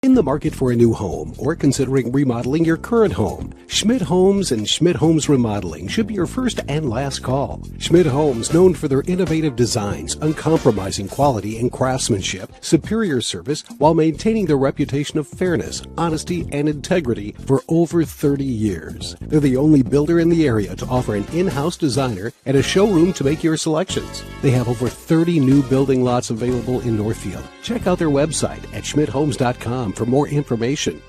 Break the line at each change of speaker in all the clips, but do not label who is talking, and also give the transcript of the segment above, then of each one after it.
In the market for a new home or considering remodeling your current home, Schmidt Homes and Schmidt Homes Remodeling should be your first and last call. Schmidt Homes, known for their innovative designs, uncompromising quality and craftsmanship, superior service, while maintaining their reputation of fairness, honesty, and integrity for over 30 years. They're the only builder in the area to offer an in-house designer and a showroom to make your selections. They have over 30 new building lots available in Northfield. Check out their website at schmidthomes.com for more information.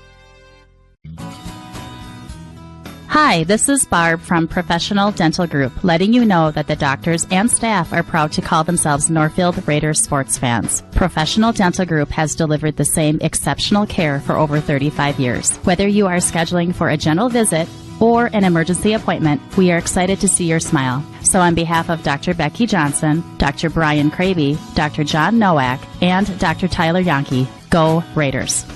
Hi, this is Barb from Professional Dental Group, letting you know that the doctors and staff are proud to call themselves Northfield Raiders sports fans. Professional Dental Group has delivered the same exceptional care for over 35 years. Whether you are scheduling for a general visit or an emergency appointment, we are excited to see your smile. So on behalf of Dr. Becky Johnson, Dr. Brian Cravey, Dr. John Nowak, and Dr. Tyler Yonke, go Raiders.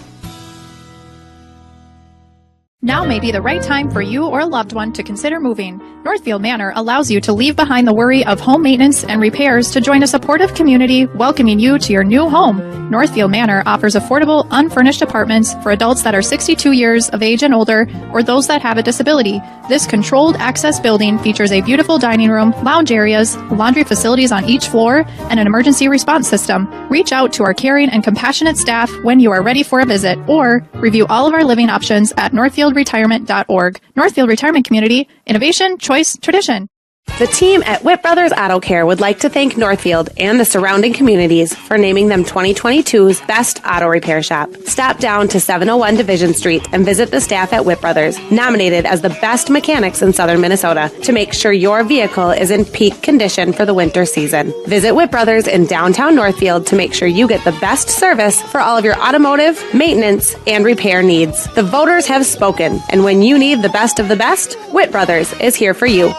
Now may be the right time for you or a loved one to consider moving. Northfield Manor allows you to leave behind the worry of home maintenance and repairs to join a supportive community welcoming you to your new home. Northfield Manor offers affordable, unfurnished apartments for adults that are 62 years of age and older or those that have a disability. This controlled access building features a beautiful dining room, lounge areas, laundry facilities on each floor, and an emergency response system. Reach out to our caring and compassionate staff when you are ready for a visit or review all of our living options at northfieldretirement.org. Northfield Retirement Community, innovation, choice, tradition.
The team at Witt Brothers Auto Care would like to thank Northfield and the surrounding communities for naming them 2022's Best Auto Repair Shop. Stop down to 701 Division Street and visit the staff at Witt Brothers, nominated as the best mechanics in southern Minnesota, to make sure your vehicle is in peak condition for the winter season. Visit Witt Brothers in downtown Northfield to make sure you get the best service for all of your automotive, maintenance, and repair needs. The voters have spoken, and when you need the best of the best, Witt Brothers is here for you.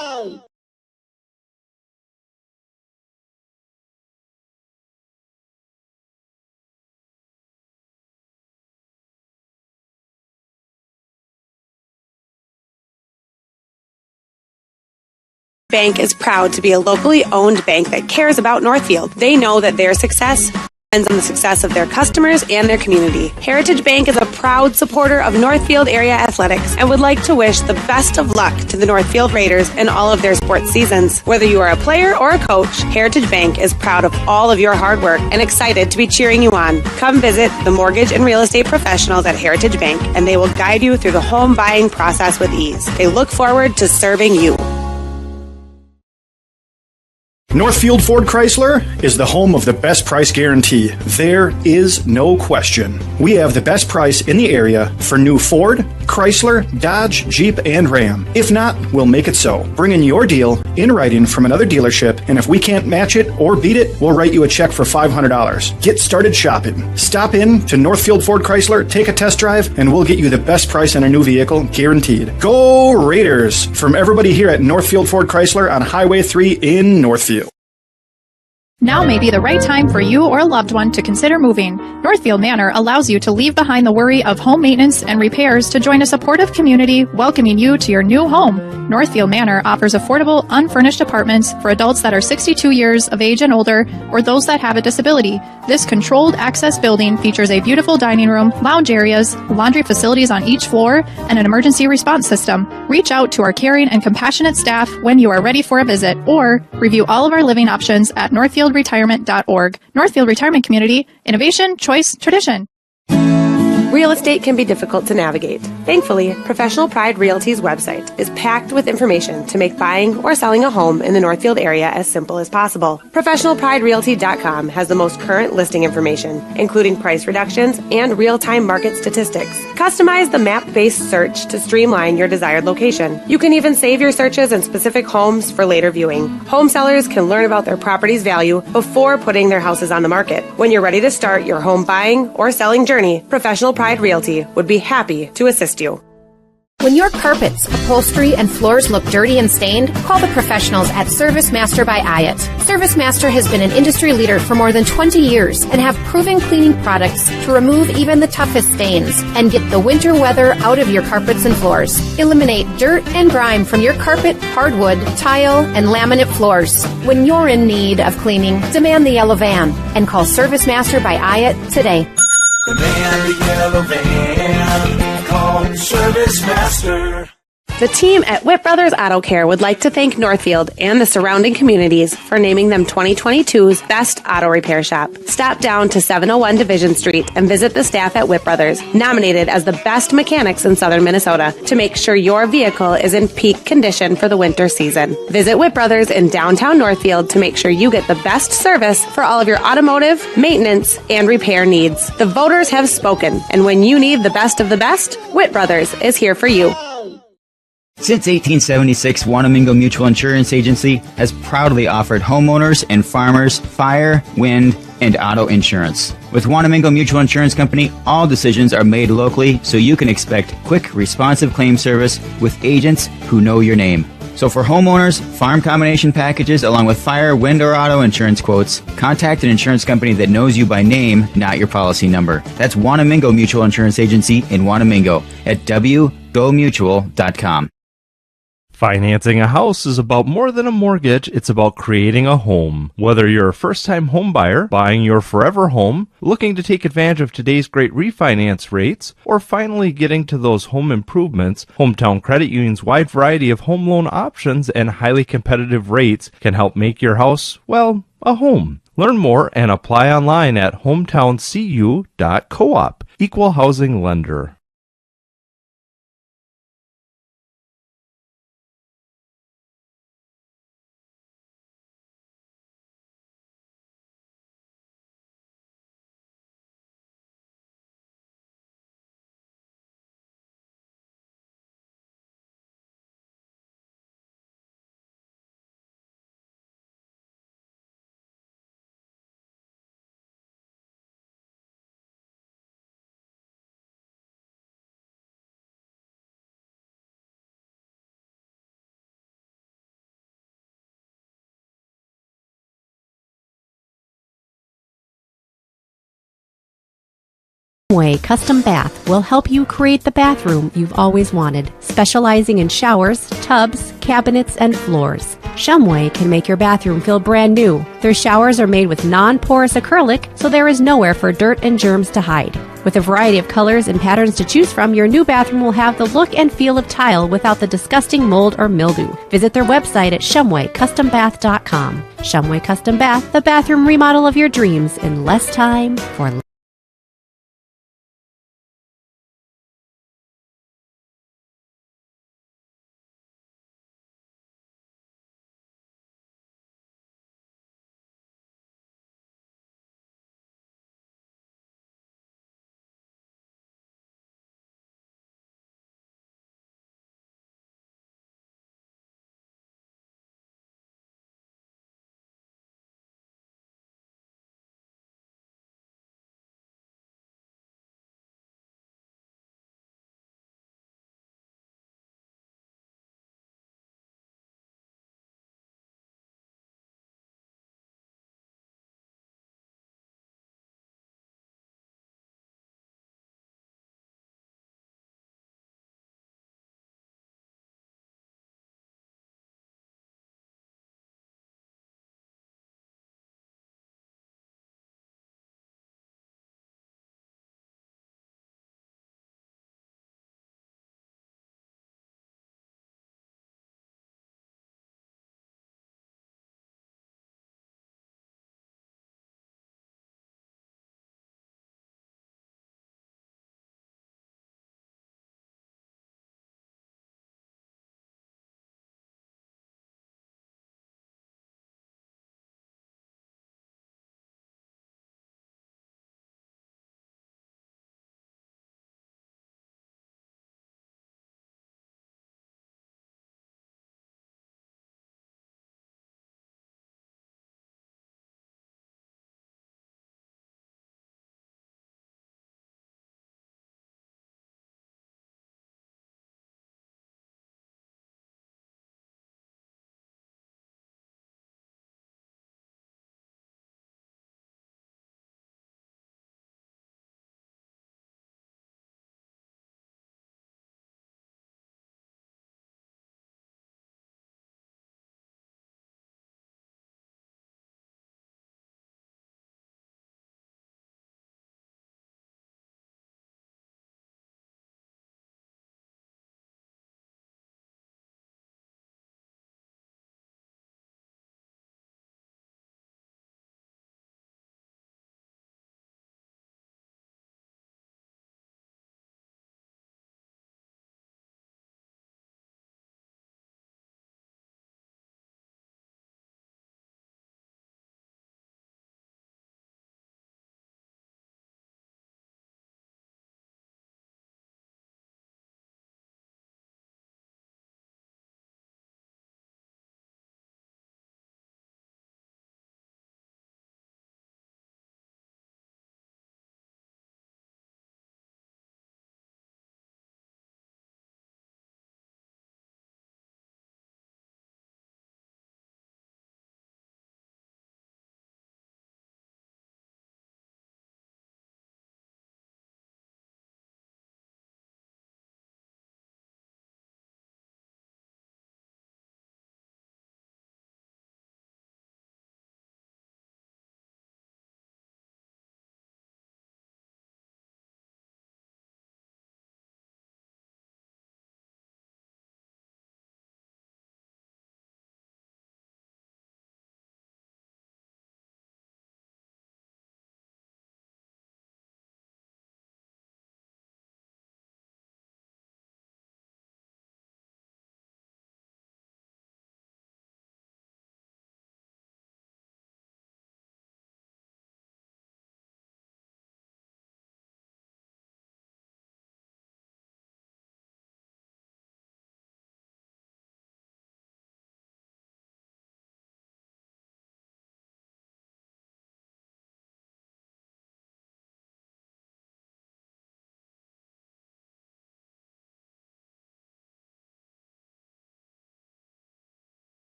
Bank is proud to be a locally owned bank that cares about Northfield. They know that their success depends on the success of their customers and their community. Heritage Bank is a proud supporter of Northfield area athletics and would like to wish the best of luck to the Northfield Raiders in all of their sports seasons. Whether you are a player or a coach, Heritage Bank is proud of all of your hard work and excited to be cheering you on. Come visit the mortgage and real estate professionals at Heritage Bank, and they will guide you through the home buying process with ease. They look forward to serving you.
Northfield Ford Chrysler is the home of the best price guarantee. There is no question. We have the best price in the area for new Ford, Chrysler, Dodge, Jeep, and Ram. If not, we'll make it so. Bring in your deal in writing from another dealership, and if we can't match it or beat it, we'll write you a check for $500. Get started shopping. Stop in to Northfield Ford Chrysler, take a test drive, and we'll get you the best price on a new vehicle, guaranteed. Go Raiders! From everybody here at Northfield Ford Chrysler on Highway 3 in Northfield.
Now may be the right time for you or a loved one to consider moving. Northfield Manor allows you to leave behind the worry of home maintenance and repairs to join a supportive community welcoming you to your new home. Northfield Manor offers affordable, unfurnished apartments for adults that are 62 years of age and older or those that have a disability. This controlled access building features a beautiful dining room, lounge areas, laundry facilities on each floor, and an emergency response system. Reach out to our caring and compassionate staff when you are ready for a visit or review all of our living options at northfieldretirement.org. Northfield Retirement Community, innovation, choice, tradition.
Real estate can be difficult to navigate. Thankfully, Professional Pride Realty's website is packed with information to make buying or selling a home in the Northfield area as simple as possible. ProfessionalPrideRealty.com has the most current listing information, including price reductions and real-time market statistics. Customize the map-based search to streamline your desired location. You can even save your searches in specific homes for later viewing. Home sellers can learn about their property's value before putting their houses on the market. When you're ready to start your home buying or selling journey, Professional Pride Realty would be happy to assist you.
When your carpets, upholstery, and floors look dirty and stained, call the professionals at Service Master by Hyatt. Service Master has been an industry leader for more than 20 years and have proven cleaning products to remove even the toughest stains and get the winter weather out of your carpets and floors. Eliminate dirt and grime from your carpet, hardwood, tile, and laminate floors. When you're in need of cleaning, demand the yellow van and call Service Master by Hyatt today.
The man, the yellow van, call Service Master.
The team at Witt Brothers Auto Care would like to thank Northfield and the surrounding communities for naming them 2022's Best Auto Repair Shop. Stop down to 701 Division Street and visit the staff at Witt Brothers, nominated as the best mechanics in southern Minnesota, to make sure your vehicle is in peak condition for the winter season. Visit Witt Brothers in downtown Northfield to make sure you get the best service for all of your automotive, maintenance, and repair needs. The voters have spoken, and when you need the best of the best, Witt Brothers is here for you.
Since 1876, Wanamingo Mutual Insurance Agency has proudly offered homeowners and farmers fire, wind, and auto insurance. With Wanamingo Mutual Insurance Company, all decisions are made locally, so you can expect quick, responsive claim service with agents who know your name. So for homeowners, farm combination packages, along with fire, wind, or auto insurance quotes, contact an insurance company that knows you by name, not your policy number. That's Wanamingo Mutual Insurance Agency in Wanamingo at wgomutual.com.
Financing a house is about more than a mortgage. It's about creating a home. Whether you're a first-time home buyer, buying your forever home, looking to take advantage of today's great refinance rates, or finally getting to those home improvements, Hometown Credit Union's wide variety of home loan options and highly competitive rates can help make your house, well, a home. Learn more and apply online at hometowncu.coop. Equal housing lender.
Custom Bath will help you create the bathroom you've always wanted, specializing in showers, tubs, cabinets, and floors. Shumway can make your bathroom feel brand new. Their showers are made with non-porous acrylic, so there is nowhere for dirt and germs to hide. With a variety of colors and patterns to choose from, your new bathroom will have the look and feel of tile without the disgusting mold or mildew. Visit their website at shumwaycustombath.com. Shumway Custom Bath, the bathroom remodel of your dreams in less time for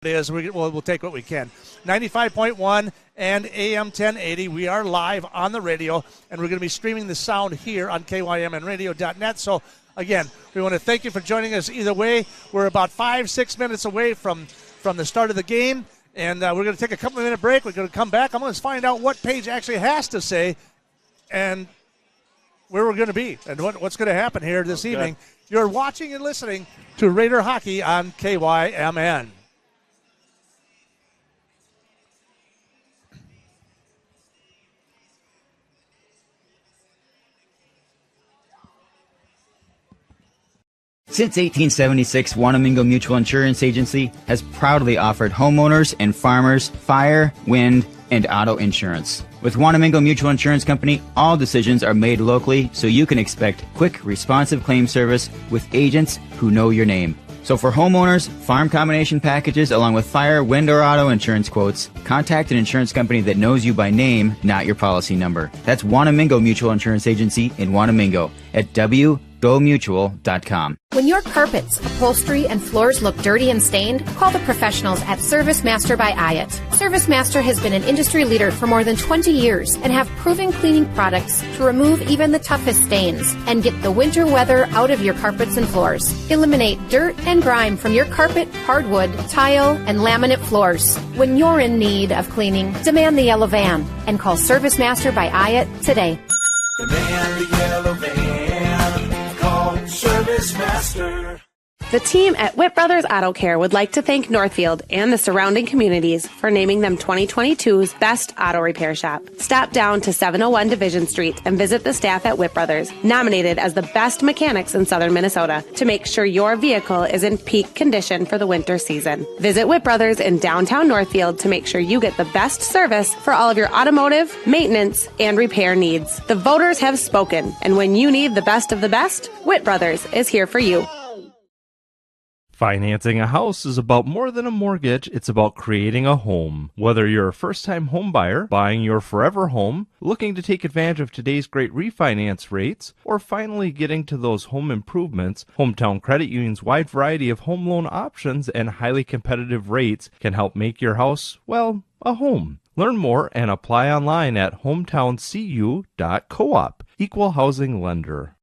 It is. We'll take what we can. 95.1 and AM 1080. We are live on the radio, and we're going to be streaming the sound here on KYMNradio.net. So, again, we want to thank you for joining us either way. We're about 5-6 minutes away from the start of the game, and we're going to take a couple-minute break. We're going to come back. I'm going to find out what Paige actually has to say and where we're going to be and what's going to happen here this evening. You're watching and listening to Raider Hockey on KYMN.
Since 1876, Wanamingo Mutual Insurance Agency has proudly offered homeowners and farmers fire, wind, and auto insurance. With Wanamingo Mutual Insurance Company, all decisions are made locally, so you can expect quick, responsive claim service with agents who know your name. So for homeowners, farm combination packages, along with fire, wind, or auto insurance quotes, contact an insurance company that knows you by name, not your policy number. That's Wanamingo Mutual Insurance Agency in Wanamingo at wgomutual.com.
When your carpets, upholstery, and floors look dirty and stained, call the professionals at Service Master by Ayat. Service Master has been an industry leader for more than 20 years and have proven cleaning products to remove even the toughest stains and get the winter weather out of your carpets and floors. Eliminate dirt and grime from your carpet, hardwood, tile, and laminate floors. When you're in need of cleaning, demand the yellow van and call Service Master by Ayat today.
Demand the yellow van. Call Service Master.
The team at Witt Brothers Auto Care would like to thank Northfield and the surrounding communities for naming them 2022's Best Auto Repair Shop. Stop down to 701 Division Street and visit the staff at Witt Brothers, nominated as the best mechanics in southern Minnesota, to make sure your vehicle is in peak condition for the winter season. Visit Witt Brothers in downtown Northfield to make sure you get the best service for all of your automotive, maintenance, and repair needs. The voters have spoken, and when you need the best of the best, Witt Brothers is here for you.
Financing a house is about more than a mortgage. It's about creating a home. Whether you're a first-time home buyer, buying your forever home, looking to take advantage of today's great refinance rates, or finally getting to those home improvements, Hometown Credit Union's wide variety of home loan options and highly competitive rates can help make your house, well, a home. Learn more and apply online at hometowncu.coop. Equal housing lender.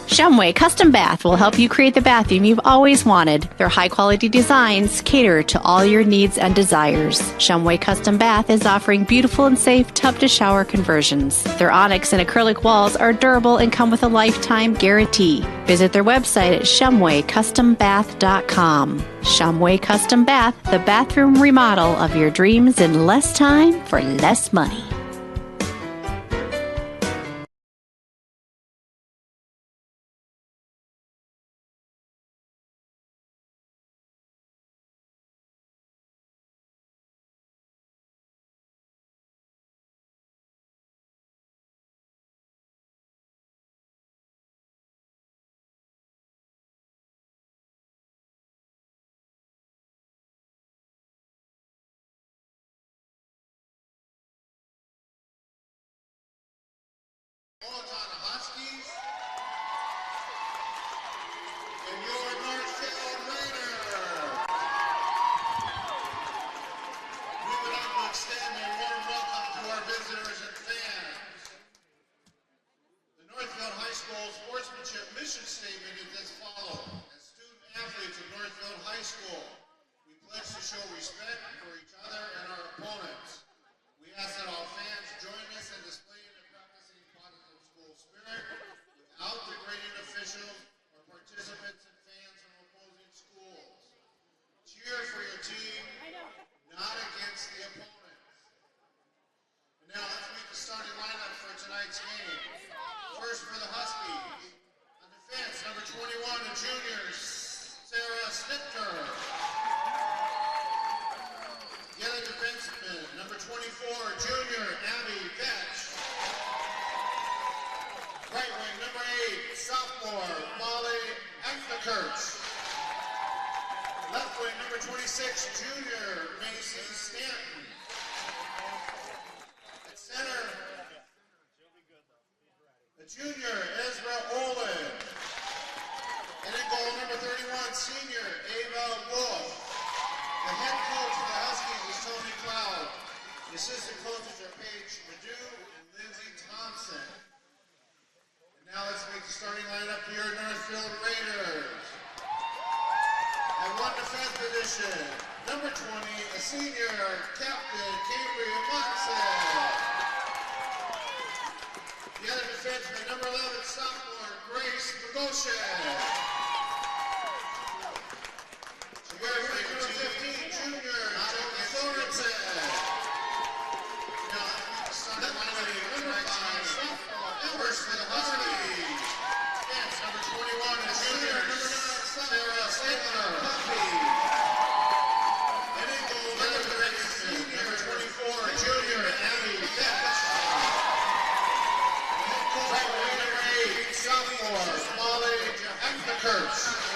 Shumway Custom Bath will help you create the bathroom you've always wanted. Their high-quality designs cater to all your needs and desires. Shumway Custom Bath is offering beautiful and safe tub-to-shower conversions. Their onyx and acrylic walls are durable and come with a lifetime guarantee. Visit their website at shumwaycustombath.com. Shumway Custom Bath, the bathroom remodel of your dreams in less time for less money.
Owatonna Huskies and your Northfield Raiders. We would like to extend a warm welcome to our visitors and fans. The Northfield High School sportsmanship mission statement is as follows. As student athletes of Northfield High School, we pledge to show respect for each other and our opponents. We ask that all fans join us in displaying and practicing positive school spirit without degrading officials or participants and fans from opposing schools. Cheer for your team, not against the opponents. And now let's meet the starting lineup for tonight's game. First for the Huskies. On defense, number 21, a junior, Sarah Snipker. Get 24, junior Abby Vetch. Right wing, number 8, sophomore Molly Ekthekirch. Left wing, number 26, junior Macy Stanton. At center, the junior Ezra Olin. And in goal, number 31, senior Ava Wolf. The head coach of the Huskies is Tony Cloud. The assistant coaches are Paige Madu and Lindsay Thompson. And now let's make the starting lineup for your Northfield Raiders. At 1 defense position, number 20, a senior captain, Cambria Munson. The other defenseman, number 11, sophomore, Grace Bogosian. Number 15, junior, Jackie Sorensen. Number 5, sophomore, Evers for the Huskies. Yes, number 21, a junior, number 9, Sarah Saylor. And in goal, number 24, junior, Abby Vetch. Right wing, number 8, sophomore, Molly Ekthekirch.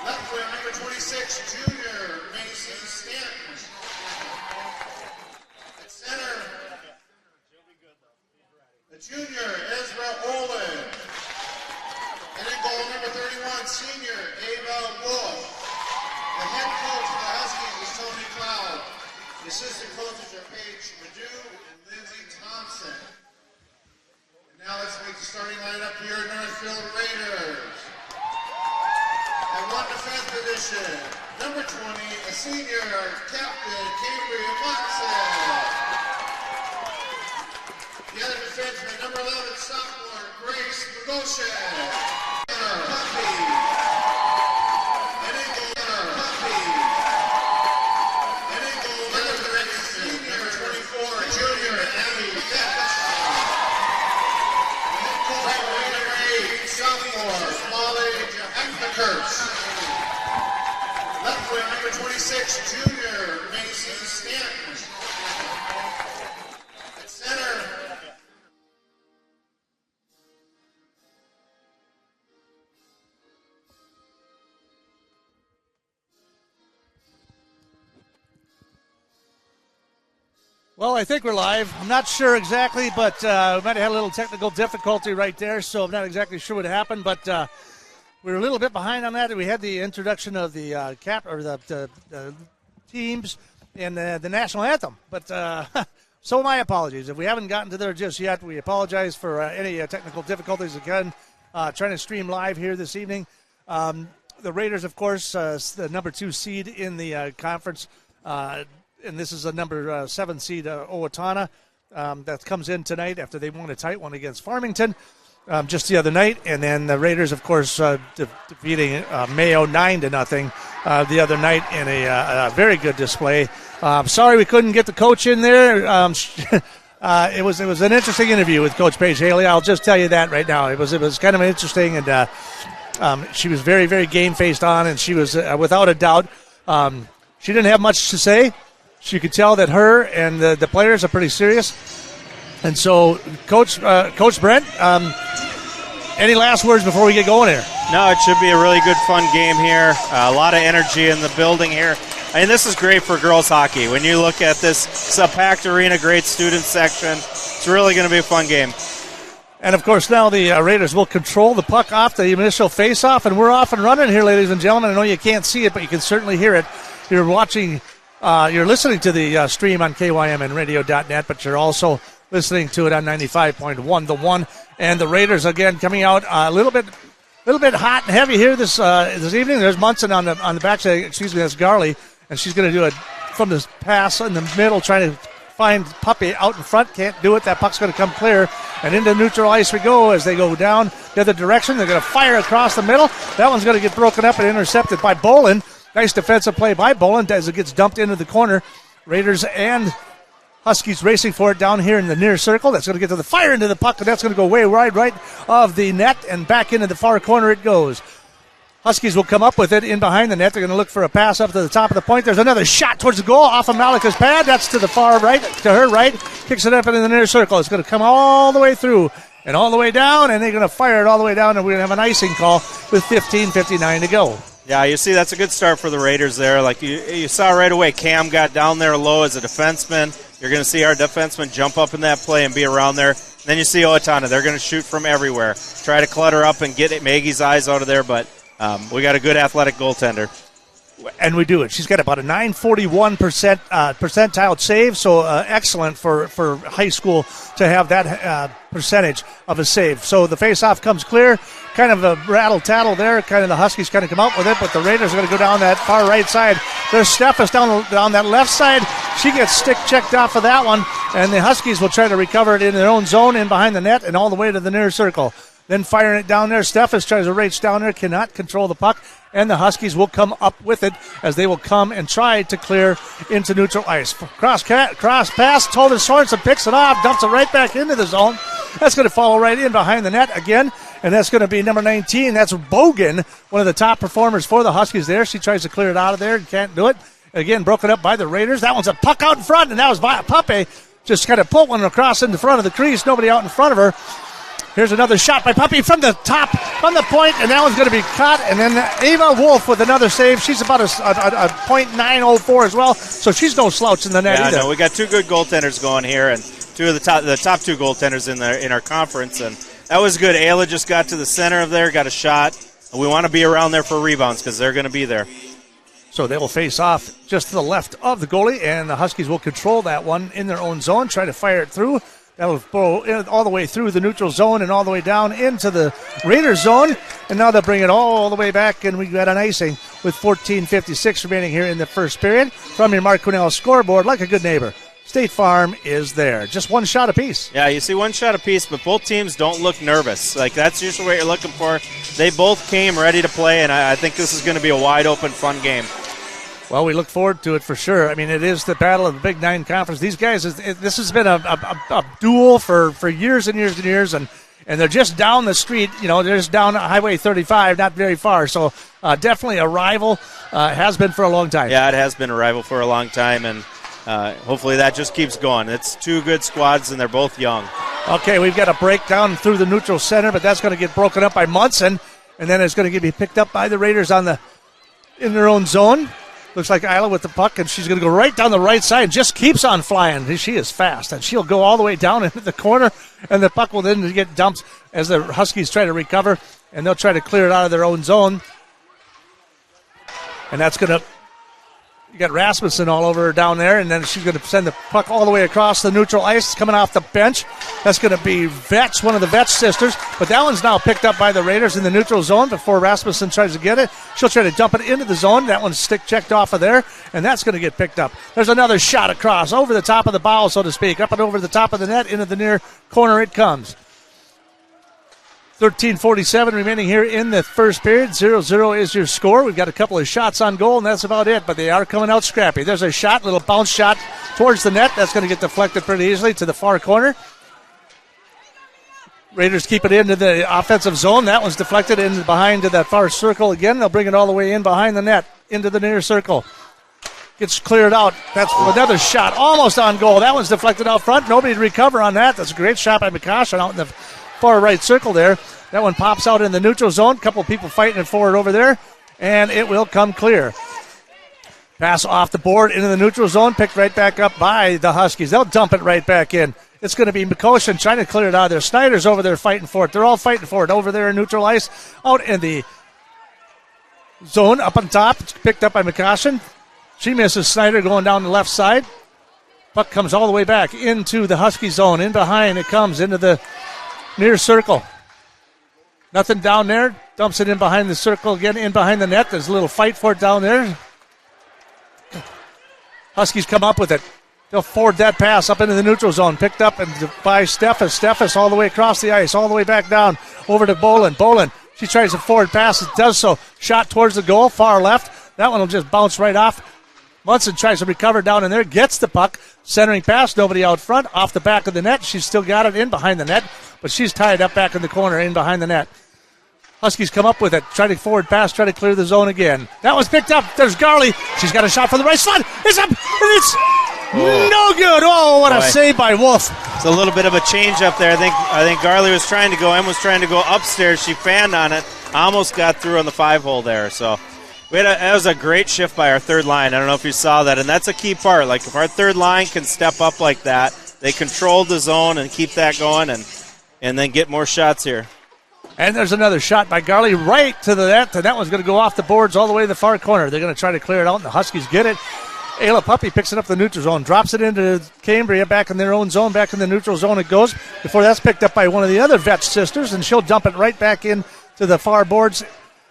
Left wing, number 26, junior Macy Stanton. At center, the junior Ezra Olin. And in goal, number 31, senior Ava Wolf. The head coach of the Huskies is Tony Cloud. The assistant coaches are Paige Madu and Lindsay Thompson. And now let's make the starting lineup for your Northfield Raiders. At 1 defense position, number 20, a senior captain, Cambria Munson. The other defenseman, number 11, sophomore, Grace Bogosian. Puppy. And in goal, Puppy. And in goal, number 24, junior Abby Vetch. Right wing, number 8, sophomore, Molly Ekthekirch. Left wing, number 26, junior Macy Stanton. At center,
Well, I think we're live. I'm not sure exactly, but we might have had a little technical difficulty right there, so I'm not exactly sure what happened, but we were a little bit behind on that. We had the introduction of the the teams and the national anthem, but so my apologies. If we haven't gotten to there just yet, we apologize for any technical difficulties again. Trying to stream live here this evening. The Raiders, of course, the number 2 seed in the conference. And this is a number 7 seed, Owatonna, that comes in tonight after they won a tight one against Farmington just the other night. And then the Raiders, of course, defeating Mayo 9-0 the other night in a very good display. Sorry we couldn't get the coach in there. It was an interesting interview with Coach Paige Haley. I'll just tell you that right now. It was kind of interesting, and she was very, very game-faced on, and she was, without a doubt, she didn't have much to say. You could tell that her and the players are pretty serious. And so, Coach Brent, any last words before we get going here?
No, it should be a really good, fun game here. A lot of energy in the building here. And this is great for girls hockey. When you look at this, it's a packed arena, great student section. It's really going to be a fun game.
And, of course, now the Raiders will control the puck off the initial face-off, and we're off and running here, ladies and gentlemen. I know you can't see it, but you can certainly hear it. You're watching... you're listening to the stream on KYMNradio.net, but you're also listening to it on 95.1 The One. And the Raiders, again, coming out a little bit hot and heavy here this evening. There's Munson on the backside. Excuse me, that's Garley. And she's going to do it from this pass in the middle, trying to find Puppy out in front. Can't do it. That puck's going to come clear. And into neutral ice we go as they go down the other direction. They're going to fire across the middle. That one's going to get broken up and intercepted by Bolin. Nice defensive play by Bolin as it gets dumped into the corner. Raiders and Huskies racing for it down here in the near circle. That's going to get to the fire into the puck, and that's going to go way wide right of the net and back into the far corner it goes. Huskies will come up with it in behind the net. They're going to look for a pass up to the top of the point. There's another shot towards the goal off of Malika's pad. That's to the far right, to her right. Kicks it up into the near circle. It's going to come all the way through and all the way down, and they're going to fire it all the way down, and we're going to have an icing call with 15:59 to go.
Yeah, you see that's a good start for the Raiders there. Like you saw right away, Cam got down there low as a defenseman. You're going to see our defenseman jump up in that play and be around there. And then you see Owatonna. They're going to shoot from everywhere. Try to clutter up and get Maggie's eyes out of there, but we got a good athletic goaltender.
And we do it. She's got about a 941 percentile save, so excellent for high school to have that percentage of a save. So the face-off comes clear. Kind of a rattle-tattle there. Kind of the Huskies kind of come up with it, but the Raiders are going to go down that far right side. There's Steffes down that left side. She gets stick-checked off of that one, and the Huskies will try to recover it in their own zone in behind the net and all the way to the near circle. Then firing it down there. Steffes tries to race down there, cannot control the puck, and the Huskies will come up with it as they will come and try to clear into neutral ice. Cross pass, Tova Sorensen picks it off, dumps it right back into the zone. That's going to follow right in behind the net again, and that's going to be number 19. That's Bogan, one of the top performers for the Huskies there. She tries to clear it out of there and can't do it. Again, broken up by the Raiders. That one's a puck out in front, and that was Pape. Just kind of pulled one across in the front of the crease. Nobody out in front of her. Here's another shot by Puppy from the top, from the point, and that one's going to be caught. And then Ava Wolf with another save. She's about a .904 as well, so she's no slouch in the net either.
No, we got two good goaltenders going here, and two of the top two goaltenders in our conference, and that was good. Ayla just got to the center of there, got a shot. And we want to be around there for rebounds because they're going to be there.
So they will face off just to the left of the goalie, and the Huskies will control that one in their own zone, try to fire it through. That'll go all the way through the neutral zone and all the way down into the Raiders zone. And now they'll bring it all the way back, and we got an icing with 14:56 remaining here in the first period. From your Mark Quinnell scoreboard, like a good neighbor, State Farm is there. Just one shot apiece.
Yeah, you see one shot apiece, but both teams don't look nervous. Like, that's usually what you're looking for. They both came ready to play, and I think this is going to be a wide-open, fun game.
Well, we look forward to it for sure. I mean, it is the battle of the Big Nine Conference. These guys, this has been a duel for years and years and years, and they're just down the street. You know, they're just down Highway 35, not very far. So definitely a rival, has been for a long time.
Yeah, it has been a rival for a long time, and hopefully that just keeps going. It's two good squads, and they're both young.
Okay, we've got a breakdown through the neutral center, but that's going to get broken up by Munson, and then it's going to be picked up by the Raiders in their own zone. Looks like Isla with the puck, and she's going to go right down the right side. Just keeps on flying. She is fast, and she'll go all the way down into the corner, and the puck will then get dumped as the Huskies try to recover, and they'll try to clear it out of their own zone. And that's going to – you got Rasmussen all over her down there, and then she's going to send the puck all the way across the neutral ice, coming off the bench. That's going to be Vetch, one of the Vetch sisters, but that one's now picked up by the Raiders in the neutral zone before Rasmussen tries to get it. She'll try to dump it into the zone. That one's stick-checked off of there, and that's going to get picked up. There's another shot across, over the top of the bow, so to speak, up and over the top of the net, into the near corner it comes. 13:47 remaining here in the first period. 0-0 is your score. We've got a couple of shots on goal, and that's about it, but they are coming out scrappy. There's a shot, little bounce shot towards the net. That's going to get deflected pretty easily to the far corner. Raiders keep it into the offensive zone. That one's deflected in behind to that far circle again. They'll bring it all the way in behind the net, into the near circle. Gets cleared out. That's another shot, almost on goal. That one's deflected out front. Nobody to recover on that. That's a great shot by McCoshen out in the far right circle there. That one pops out in the neutral zone. A couple of people fighting it forward over there, and it will come clear. Pass off the board into the neutral zone, picked right back up by the Huskies. They'll dump it right back in. It's going to be McCoshen trying to clear it out of there. Snyder's over there fighting for it. They're all fighting for it over there in neutral ice. Out in the zone, up on top. It's picked up by McCoshen. She misses Snyder going down the left side. Puck comes all the way back into the Husky zone. In behind it comes into the near circle. Nothing down there. Dumps it in behind the circle again, in behind the net. There's a little fight for it down there. Huskies come up with it. They'll forward that pass up into the neutral zone. Picked up by Steffes. Steffes all the way across the ice, all the way back down over to Bolin. Bolin, she tries a forward pass. It does so. Shot towards the goal, far left. That one will just bounce right off. Munson tries to recover down in there, gets the puck, centering pass, nobody out front, off the back of the net. She's still got it in behind the net, but she's tied up back in the corner, in behind the net. Huskies come up with it. Try to forward pass, try to clear the zone again. That was picked up. There's Garley. She's got a shot from the right slot. It's up, and it's no good. Oh, what a save by Wolf.
It's a little bit of a change up there. I think Garley was trying to go. Em was trying to go upstairs. She fanned on it. Almost got through on the 5-hole there. So that was a great shift by our third line. I don't know if you saw that, and that's a key part. Like if our third line can step up like that, they control the zone and keep that going, and then get more shots here.
And there's another shot by Garley right to the net, and that one's going to go off the boards all the way to the far corner. They're going to try to clear it out, and the Huskies get it. Ayla Puppy picks it up the neutral zone, drops it into Cambria back in their own zone, back in the neutral zone it goes. Before that's picked up by one of the other Vetch sisters, and she'll dump it right back in to the far boards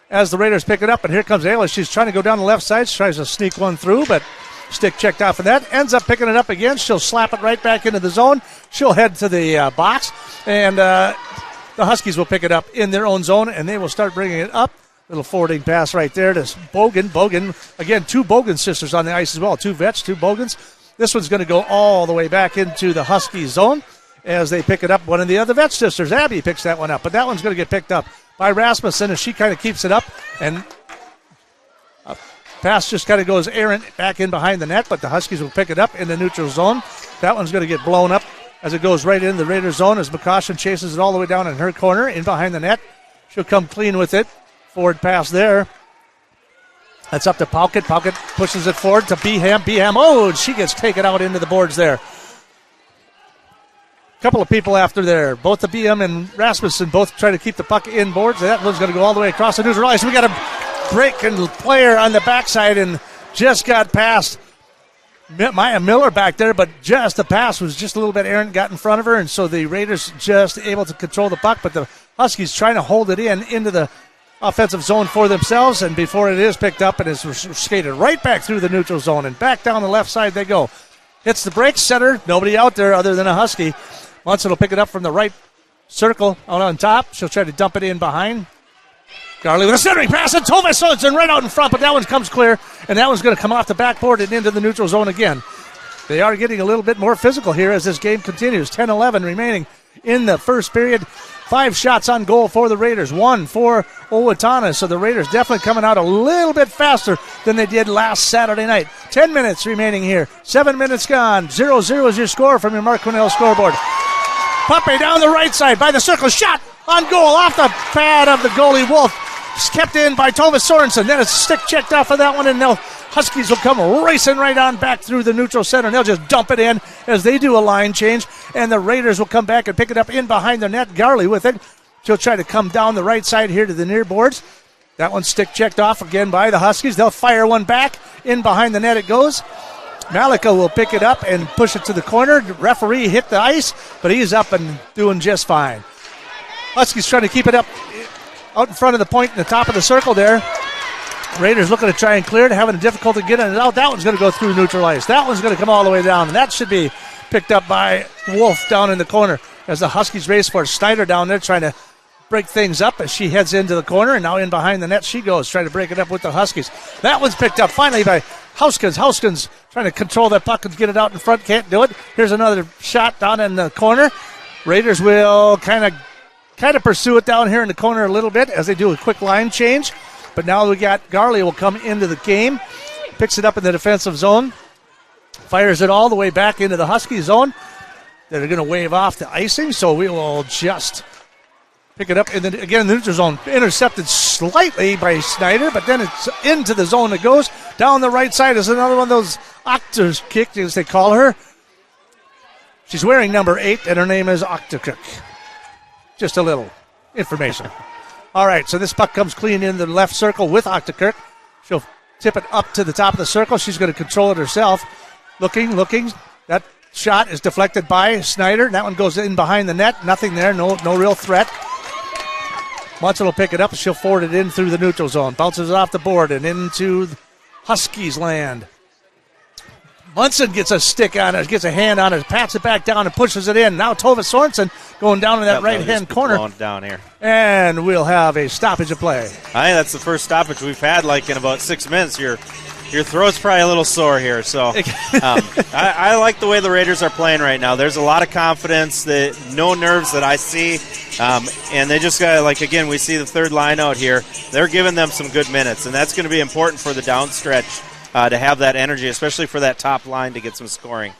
as the Raiders pick it up. And here comes Ayla. She's trying to go down the left side. She tries to sneak one through, but stick checked off of that. Ends up picking it up again. She'll slap it right back into the zone. She'll head to the box, and the Huskies will pick it up in their own zone, and they will start bringing it up. Little forwarding pass right there to Bogan. Bogan, again, 2 Bogan sisters on the ice as well. 2 Vetch, 2 Bogans. This one's going to go all the way back into the Husky zone as they pick it up. One of the other Vetch sisters, Abby, picks that one up, but that one's going to get picked up by Rasmussen as she kind of keeps it up, and pass just kind of goes errant back in behind the net, but the Huskies will pick it up in the neutral zone. That one's going to get blown up as it goes right into the Raiders zone as McCaution chases it all the way down in her corner, in behind the net. She'll come clean with it. Forward pass there. That's up to Pauket. Pauket pushes it forward to Beham. Beham, she gets taken out into the boards there. Couple of people after there. Both the Beham and Rasmussen both try to keep the puck in boards. That one's going to go all the way across the neutral ice. We got a breaking player on the backside and just got past Maya Miller back there, but just the pass was just a little bit errant, got in front of her, and so the Raiders just able to control the puck, but the Huskies trying to hold it into the offensive zone for themselves, and before it is picked up and is skated right back through the neutral zone and back down the left side they go. Hits the break center, nobody out there other than a Husky. Munson will pick it up from the right circle out on top. She'll try to dump it in behind. Garley with a centering pass, and Tova Sorensen right out in front, but that one comes clear, and that one's going to come off the backboard and into the neutral zone again. They are getting a little bit more physical here as this game continues. 10-11 remaining in the first period. 5 shots on goal for the Raiders, 1 for Owatonna. So the Raiders definitely coming out a little bit faster than they did last Saturday night. 10 minutes remaining here. 7 minutes gone. 0-0 is your score from your Mark Quinnell scoreboard. Puppy down the right side by the circle. Shot on goal off the pad of the goalie Wolf. It's kept in by Tova Sorensen. Then a stick checked off of that one, and Huskies will come racing right on back through the neutral center, and they'll just dump it in as they do a line change, and the Raiders will come back and pick it up in behind the net. Garley with it. She'll try to come down the right side here to the near boards. That one's stick checked off again by the Huskies. They'll fire one back. In behind the net it goes. Malika will pick it up and push it to the corner. The referee hit the ice, but he's up and doing just fine. Huskies trying to keep it up out in front of the point in the top of the circle there. Raiders looking to try and clear it, having difficulty getting it out. That one's going to go through neutral ice. That one's going to come all the way down, and that should be picked up by Wolf down in the corner as the Huskies race for it. Snyder down there trying to break things up as she heads into the corner, and now in behind the net she goes, trying to break it up with the Huskies. That one's picked up finally by Houskins. Houskins trying to control that puck and get it out in front. Can't do it. Here's another shot down in the corner. Raiders will kind of pursue it down here in the corner a little bit as they do a quick line change. But now we got Garley will come into the game, picks it up in the defensive zone, fires it all the way back into the Husky zone. They're going to wave off the icing, so we will just pick it up in the neutral zone. Intercepted slightly by Snyder, but then it's into the zone it goes. Down the right side is another one of those Octa's kick, as they call her. She's wearing number 8, and her name is Octacook. Just a little information. All right, so this puck comes clean in the left circle with Octakirk. She'll tip it up to the top of the circle. She's going to control it herself. Looking. That shot is deflected by Snyder. That one goes in behind the net. Nothing there. No real threat. Munson will pick it up. She'll forward it in through the neutral zone. Bounces it off the board and into Huskies land. Munson gets a stick on it, gets a hand on it, pats it back down and pushes it in. Now Tova Sorensen going down in that right-hand corner.
Down here.
And we'll have a stoppage of play.
I think that's the first stoppage we've had in about 6 minutes here. Your throat's probably a little sore here, so I like the way the Raiders are playing right now. There's a lot of confidence, no nerves that I see, and they just got, like, again, we see the third line out here. They're giving them some good minutes, and that's going to be important for the down stretch to have that energy, especially for that top line to get some scoring.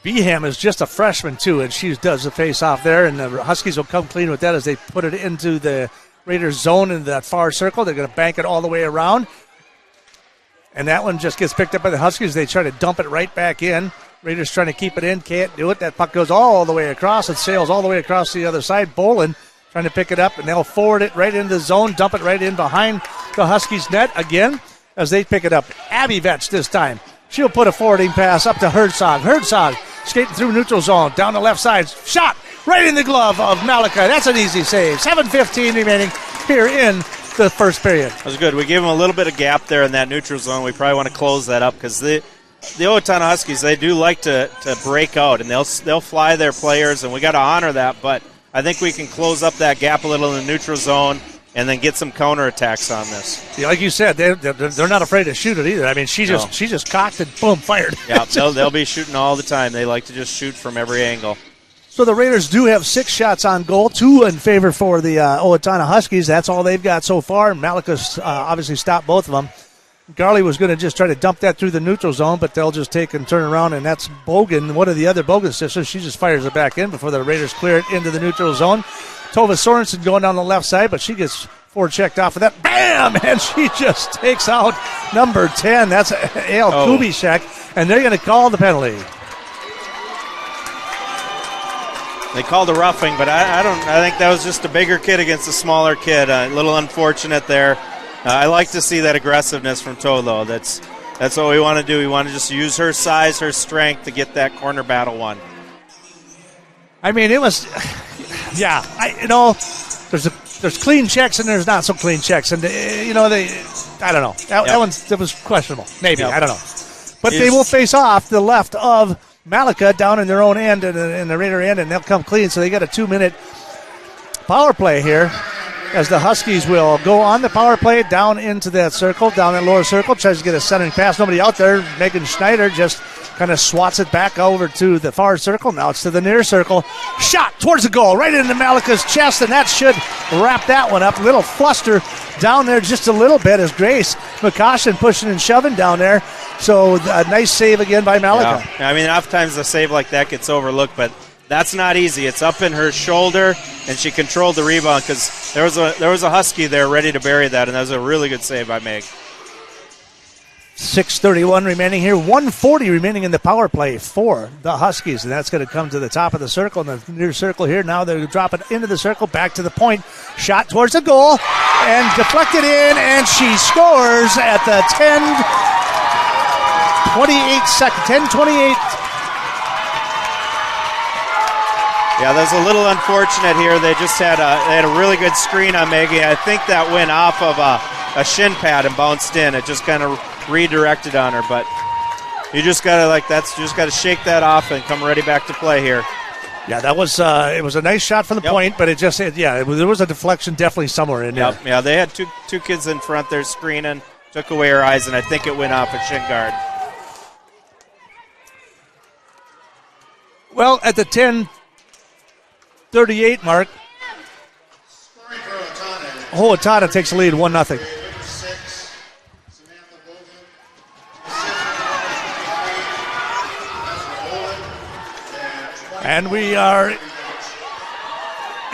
Beham is just a freshman, too, and she does the face-off there, and the Huskies will come clean with that as they put it into the Raiders zone in that far circle. They're going to bank it all the way around. And that one just gets picked up by the Huskies. They try to dump it right back in. Raiders trying to keep it in. Can't do it. That puck goes all the way across. It sails all the way across the other side. Bolin trying to pick it up, and they'll forward it right into the zone, dump it right in behind the Huskies' net again as they pick it up. Abby Vetch this time. She'll put a forwarding pass up to Herzog. Herzog skating through neutral zone, down the left side. Shot right in the glove of Malachi. That's an easy save. 7:15 remaining here in the first period.
That was good. We gave them a little bit of gap there in that neutral zone. We probably want to close that up because the Owatonna Huskies, they do like to break out, and they'll fly their players, and we got to honor that. But I think we can close up that gap a little in the neutral zone and then get some counterattacks on this.
Yeah, like you said, they're not afraid to shoot it either. I mean, she just cocked and boom, fired.
Yeah, they'll be shooting all the time. They like to just shoot from every angle.
So the Raiders do have 6 shots on goal, 2 in favor for the Owatonna Huskies. That's all they've got so far. Malika's obviously stopped both of them. Garley was going to just try to dump that through the neutral zone, but they'll just take and turn around, and that's Bogan, one of the other Bogan sisters. She just fires it back in before the Raiders clear it into the neutral zone. Tova Sorensen going down the left side, but she gets forechecked off of that. Bam! And she just takes out number 10. That's Ale Kubishek, and they're going to call the penalty.
They called a roughing, but I think that was just a bigger kid against a smaller kid. A little unfortunate there. I like to see that aggressiveness from Tolo. That's what we want to do. We want to just use her size, her strength to get that corner battle won.
I mean, it was, yeah. There's clean checks and there's not so clean checks, and I don't know. That was questionable. Maybe I don't know, but they will face off the left of Malika down in their own end and in the Raider end, and they'll come clean. So they got a 2-minute power play here as the Huskies will go on the power play down into that circle, down that lower circle, tries to get a centering pass. Nobody out there. Megan Schneider just kind of swats it back over to the far circle. Now it's to the near circle. Shot towards the goal, right into Malika's chest, and that should wrap that one up. A little fluster down there just a little bit as Grace McCoshen pushing and shoving down there. So a nice save again by Malika.
Yeah. I mean, oftentimes a save like that gets overlooked, but that's not easy. It's up in her shoulder, and she controlled the rebound because there was a Husky there ready to bury that, and that was a really good save by Meg.
6:31 remaining here. 1:40 remaining in the power play for the Huskies, and that's going to come to the top of the circle, in the near circle here. Now they're dropping into the circle, back to the point. Shot towards the goal, and deflected in, and she scores at the 10:28.
Yeah, that was a little unfortunate here. They just had a really good screen on Maggie. I think that went off of a shin pad and bounced in. It just kind of redirected on her, but you just gotta shake that off and come ready back to play here.
Yeah, that was it was a nice shot from the point, but there was a deflection definitely somewhere in there.
Yeah, they had two kids in front there screening, took away her eyes, and I think it went off a shin guard.
Well, at the 10:38 mark, Owatonna takes the lead 1-0. And we are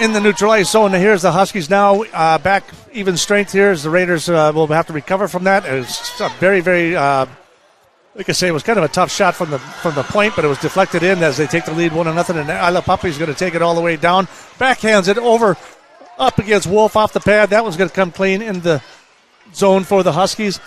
in the neutral ice zone. Here's the Huskies now back even strength here as the Raiders will have to recover from that. It's a very, very, like I say, it was kind of a tough shot from the point, but it was deflected in as they take the lead 1-0. And Isla Puppy's going to take it all the way down. Backhands it over up against Wolf off the pad. That one's going to come clean in the zone for the Huskies.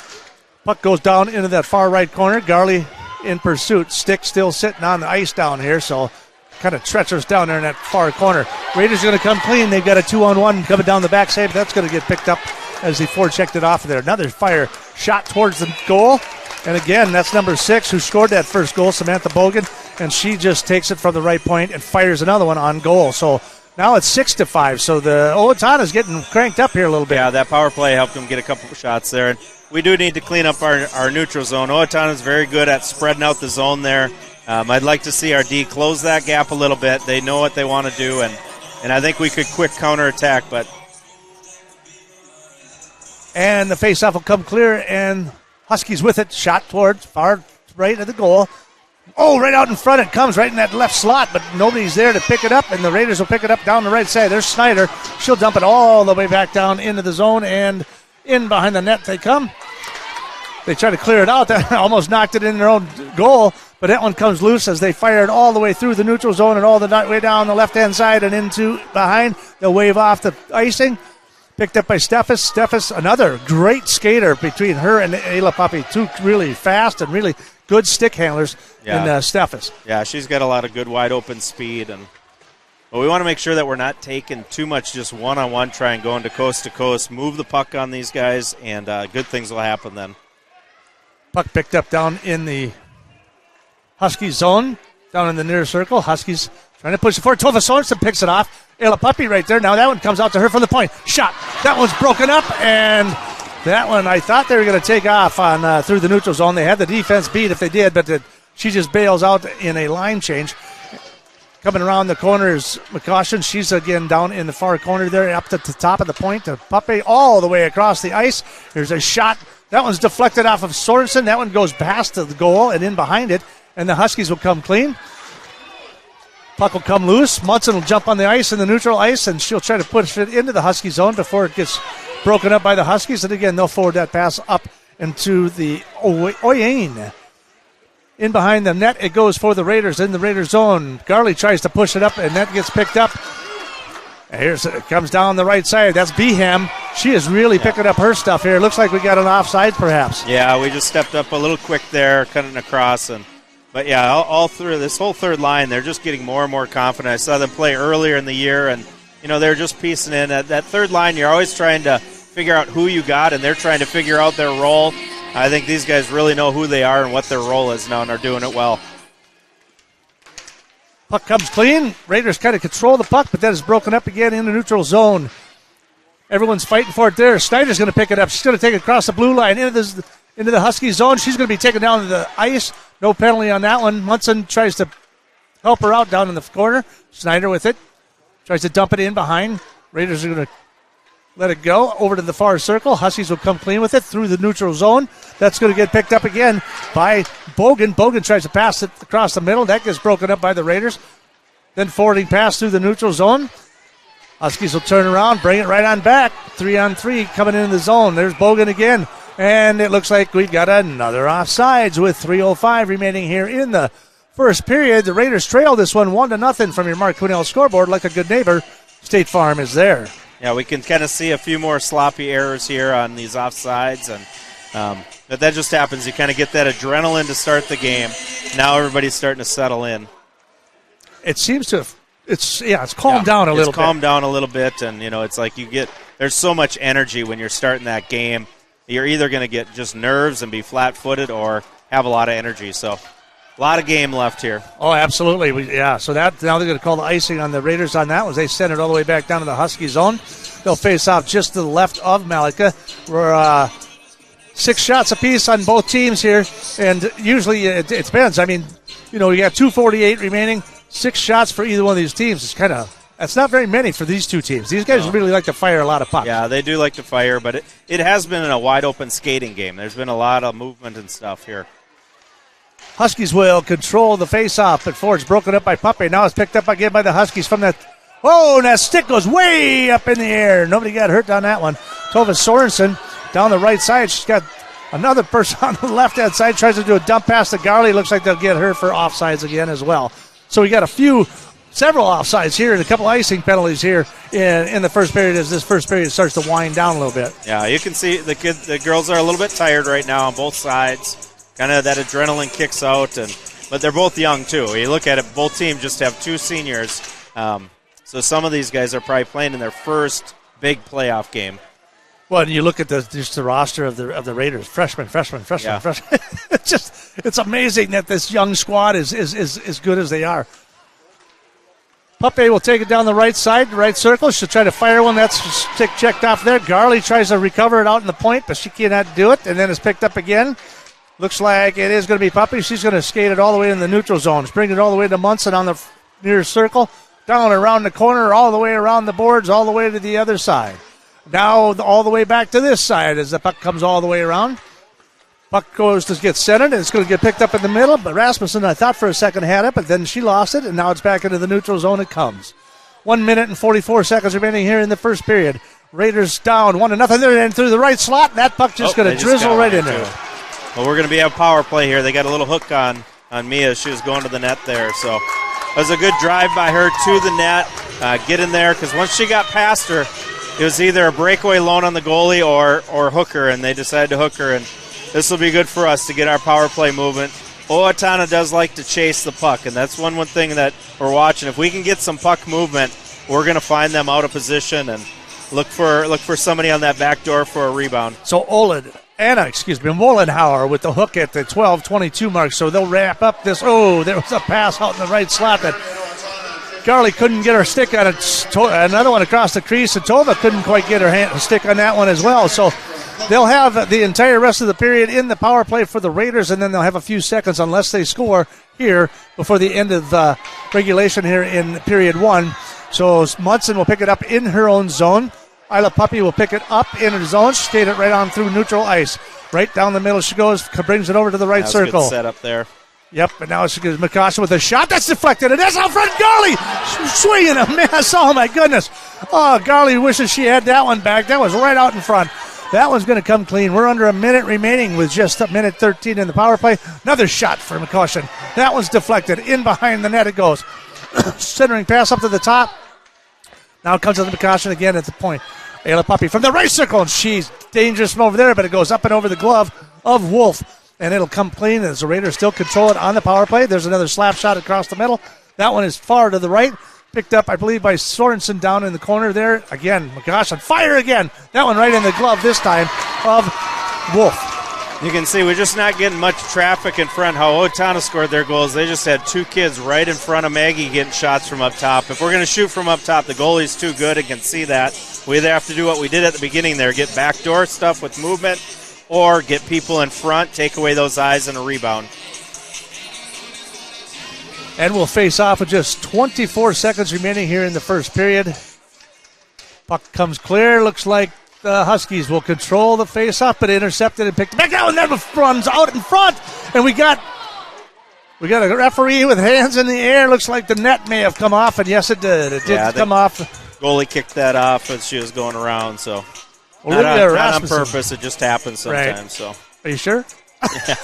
Puck goes down into that far right corner. Garley in pursuit. Stick still sitting on the ice down here, so kind of treacherous down there in that far corner. Raiders are going to come clean. They've got a 2-on-1 coming down the back save. That's going to get picked up as they forechecked it off of there. Another fire shot towards the goal. And again, that's number 6 who scored that first goal, Samantha Bogan. And she just takes it from the right point and fires another one on goal. So Now it's 6-5, so the Owatonna is getting cranked up here a little bit.
Yeah, that power play helped them get a couple of shots there. And we do need to clean up our neutral zone. Owatonna is very good at spreading out the zone there. I'd like to see our D close that gap a little bit. They know what they want to do, and I think we could quick counterattack.
And the faceoff will come clear, and Huskies with it. Shot towards far right of the goal. Oh, right out in front it comes, right in that left slot, but nobody's there to pick it up, and the Raiders will pick it up down the right side. There's Snyder. She'll dump it all the way back down into the zone, and in behind the net they come. They try to clear it out. That almost knocked it in their own goal, but that one comes loose as they fire it all the way through the neutral zone and all the way down the left-hand side and into behind. They'll wave off the icing. Picked up by Steffes. Steffes, another great skater between her and Ayla Puppy. Two really fast and really good stick handlers in Steffes.
Yeah, she's got a lot of good wide-open speed. But we want to make sure that we're not taking too much just one-on-one, trying going to coast, move the puck on these guys, and good things will happen then.
Puck picked up down in the Husky zone, down in the near circle. Huskies trying to push it forward. Tova Sorensen picks it off. Ayla Puppy right there. Now that one comes out to her from the point. Shot. That one's broken up, and that one I thought they were going to take off on through the neutral zone. They had the defense beat if they did, but she just bails out in a line change. Coming around the corner is McCaution. She's again down in the far corner there, up to the top of the point. To Puppy all the way across the ice. There's a shot. That one's deflected off of Sorensen. That one goes past the goal and in behind it, and the Huskies will come clean. Puck will come loose. Munson will jump on the ice in the neutral ice, and she'll try to push it into the Husky zone before it gets broken up by the Huskies. And again, they'll forward that pass up into the Oyane. In behind the net, it goes for the Raiders in the Raiders zone. Garley tries to push it up, and that gets picked up. And it comes down the right side. That's Beham. She is really picking up her stuff here. Looks like we got an offside, perhaps.
Yeah, we just stepped up a little quick there, cutting across. But yeah, all through this whole third line, they're just getting more and more confident. I saw them play earlier in the year, and they're just piecing in. That third line, you're always trying to figure out who you got, and they're trying to figure out their role. I think these guys really know who they are and what their role is now, and are doing it well.
Puck comes clean. Raiders kind of control the puck, but that is broken up again in the neutral zone. Everyone's fighting for it there. Snyder's going to pick it up. She's going to take it across the blue line into the Husky zone. She's going to be taken down to the ice. No penalty on that one. Munson tries to help her out down in the corner. Snyder with it. Tries to dump it in behind. Raiders are going to let it go over to the far circle. Huskies will come clean with it through the neutral zone. That's going to get picked up again by Bogan. Bogan tries to pass it across the middle. That gets broken up by the Raiders. Then forwarding pass through the neutral zone. Huskies will turn around, bring it right on back. 3-on-3 coming in the zone. There's Bogan again. And it looks like we've got another offsides with 3:05 remaining here in the first period. The Raiders trail this one 1-0 from your Mark Quinnell scoreboard. Like a good neighbor, State Farm is there.
Yeah, we can kind of see a few more sloppy errors here on these offsides, and but that just happens. You kind of get that adrenaline to start the game. Now everybody's starting to settle in.
It seems to have, it's calmed down a little bit.
It's calmed down a little bit, and it's like there's so much energy when you're starting that game. You're either going to get just nerves and be flat-footed or have a lot of energy. So a lot of game left here.
Oh, absolutely. So now they're going to call the icing on the Raiders on that one. They send it all the way back down to the Husky zone. They'll face off just to the left of Malika. We're 6 shots apiece on both teams here, and usually it depends. I mean, you got 2:48 remaining. 6 shots for either one of these teams. That's not very many for these two teams. These guys really like to fire a lot of pucks.
Yeah, they do like to fire, but it has been a wide-open skating game. There's been a lot of movement and stuff here.
Huskies will control the face-off, but Ford's broken up by Puppy. Now it's picked up again by the Huskies from that. Oh, and that stick goes way up in the air. Nobody got hurt on that one. Tova Sorensen down the right side. She's got another person on the left-hand side. Tries to do a dump pass to Garley. Looks like they'll get her for offsides again as well. So we got several offsides here and a couple icing penalties here in the first period as this first period starts to wind down a little bit.
Yeah, you can see the girls are a little bit tired right now on both sides. Kind of that adrenaline kicks out, but they're both young too. You look at it, both teams just have 2 seniors. So some of these guys are probably playing in their first big playoff game.
Well, and you look at just the roster of the Raiders, freshmen. It's amazing that this young squad is as good as they are. Puppe will take it down the right side, right circle. She'll try to fire one. That's checked off there. Garley tries to recover it out in the point, but she cannot do it, and then it's picked up again. Looks like it is going to be Puppe. She's going to skate it all the way in the neutral zone. Bring it all the way to Munson on the near circle, down around the corner, all the way around the boards, all the way to the other side. Now all the way back to this side as the puck comes all the way around. Puck goes to get centered, and it's going to get picked up in the middle. But Rasmussen, I thought for a second, had it, but then she lost it, and now it's back into the neutral zone it comes. 1 minute and 44 seconds remaining here in the first period. Raiders down 1-0 there, and through the right slot, and that puck just going to drizzle right in there.
Well, we're going to be a power play here. They got a little hook on Mia. She was going to the net there, so it was a good drive by her to the net. Get in there, because once she got past her, it was either a breakaway loan on the goalie or hook her, and they decided to hook her, and this will be good for us to get our power play movement. Owatonna does like to chase the puck, and that's one thing that we're watching. If we can get some puck movement, we're going to find them out of position and look for somebody on that back door for a rebound.
So Wollenhauer with the hook at the 12:22 mark, so they'll wrap up this. Oh, there was a pass out in the right slot that Garley couldn't get her stick on it. Another one across the crease, and Tova couldn't quite get her stick on that one as well. So they'll have the entire rest of the period in the power play for the Raiders, and then they'll have a few seconds unless they score here before the end of regulation here in period one. So Munson will pick it up in her own zone. Isla Puppy will pick it up in her zone. She skated it right on through neutral ice. Right down the middle she goes, brings it over to the right circle.
Good setup there.
Yep, but now she goes McCoshen with a shot. That's deflected, and that's out front. Garley swinging a mess. Oh, my goodness. Oh, Garley wishes she had that one back. That was right out in front. That one's going to come clean. We're under a minute remaining with just a minute 13 in the power play. Another shot for McCoshen. That one's deflected. In behind the net it goes. Centering pass up to the top. Now it comes to the McCoshen again at the point. Ayla Puppy from the right circle, and she's dangerous from over there, but it goes up and over the glove of Wolf, and it'll come clean as the Raiders still control it on the power play. There's another slap shot across the middle. That one is far to the right. Picked up, I believe, by Sorensen down in the corner there. Again, McCoshen, fire again. That one right in the glove this time of Wolf.
You can see we're just not getting much traffic in front. How Owatonna scored their goals, they just had two kids right in front of Maggie getting shots from up top. If we're going to shoot from up top, the goalie's too good and can see that. We either have to do what we did at the beginning there, get backdoor stuff with movement, or get people in front, take away those eyes, and a rebound.
And we'll face off with just 24 seconds remaining here in the first period. Puck comes clear. Looks like the Huskies will control the face-off, but intercepted and picked back out, and then runs out in front. And we got a referee with hands in the air. Looks like the net may have come off, and yes, it did. It did come off.
Goalie kicked that off as she was going around, so
not
on purpose. It just happens sometimes.
Right.
So,
are you sure?
Yeah.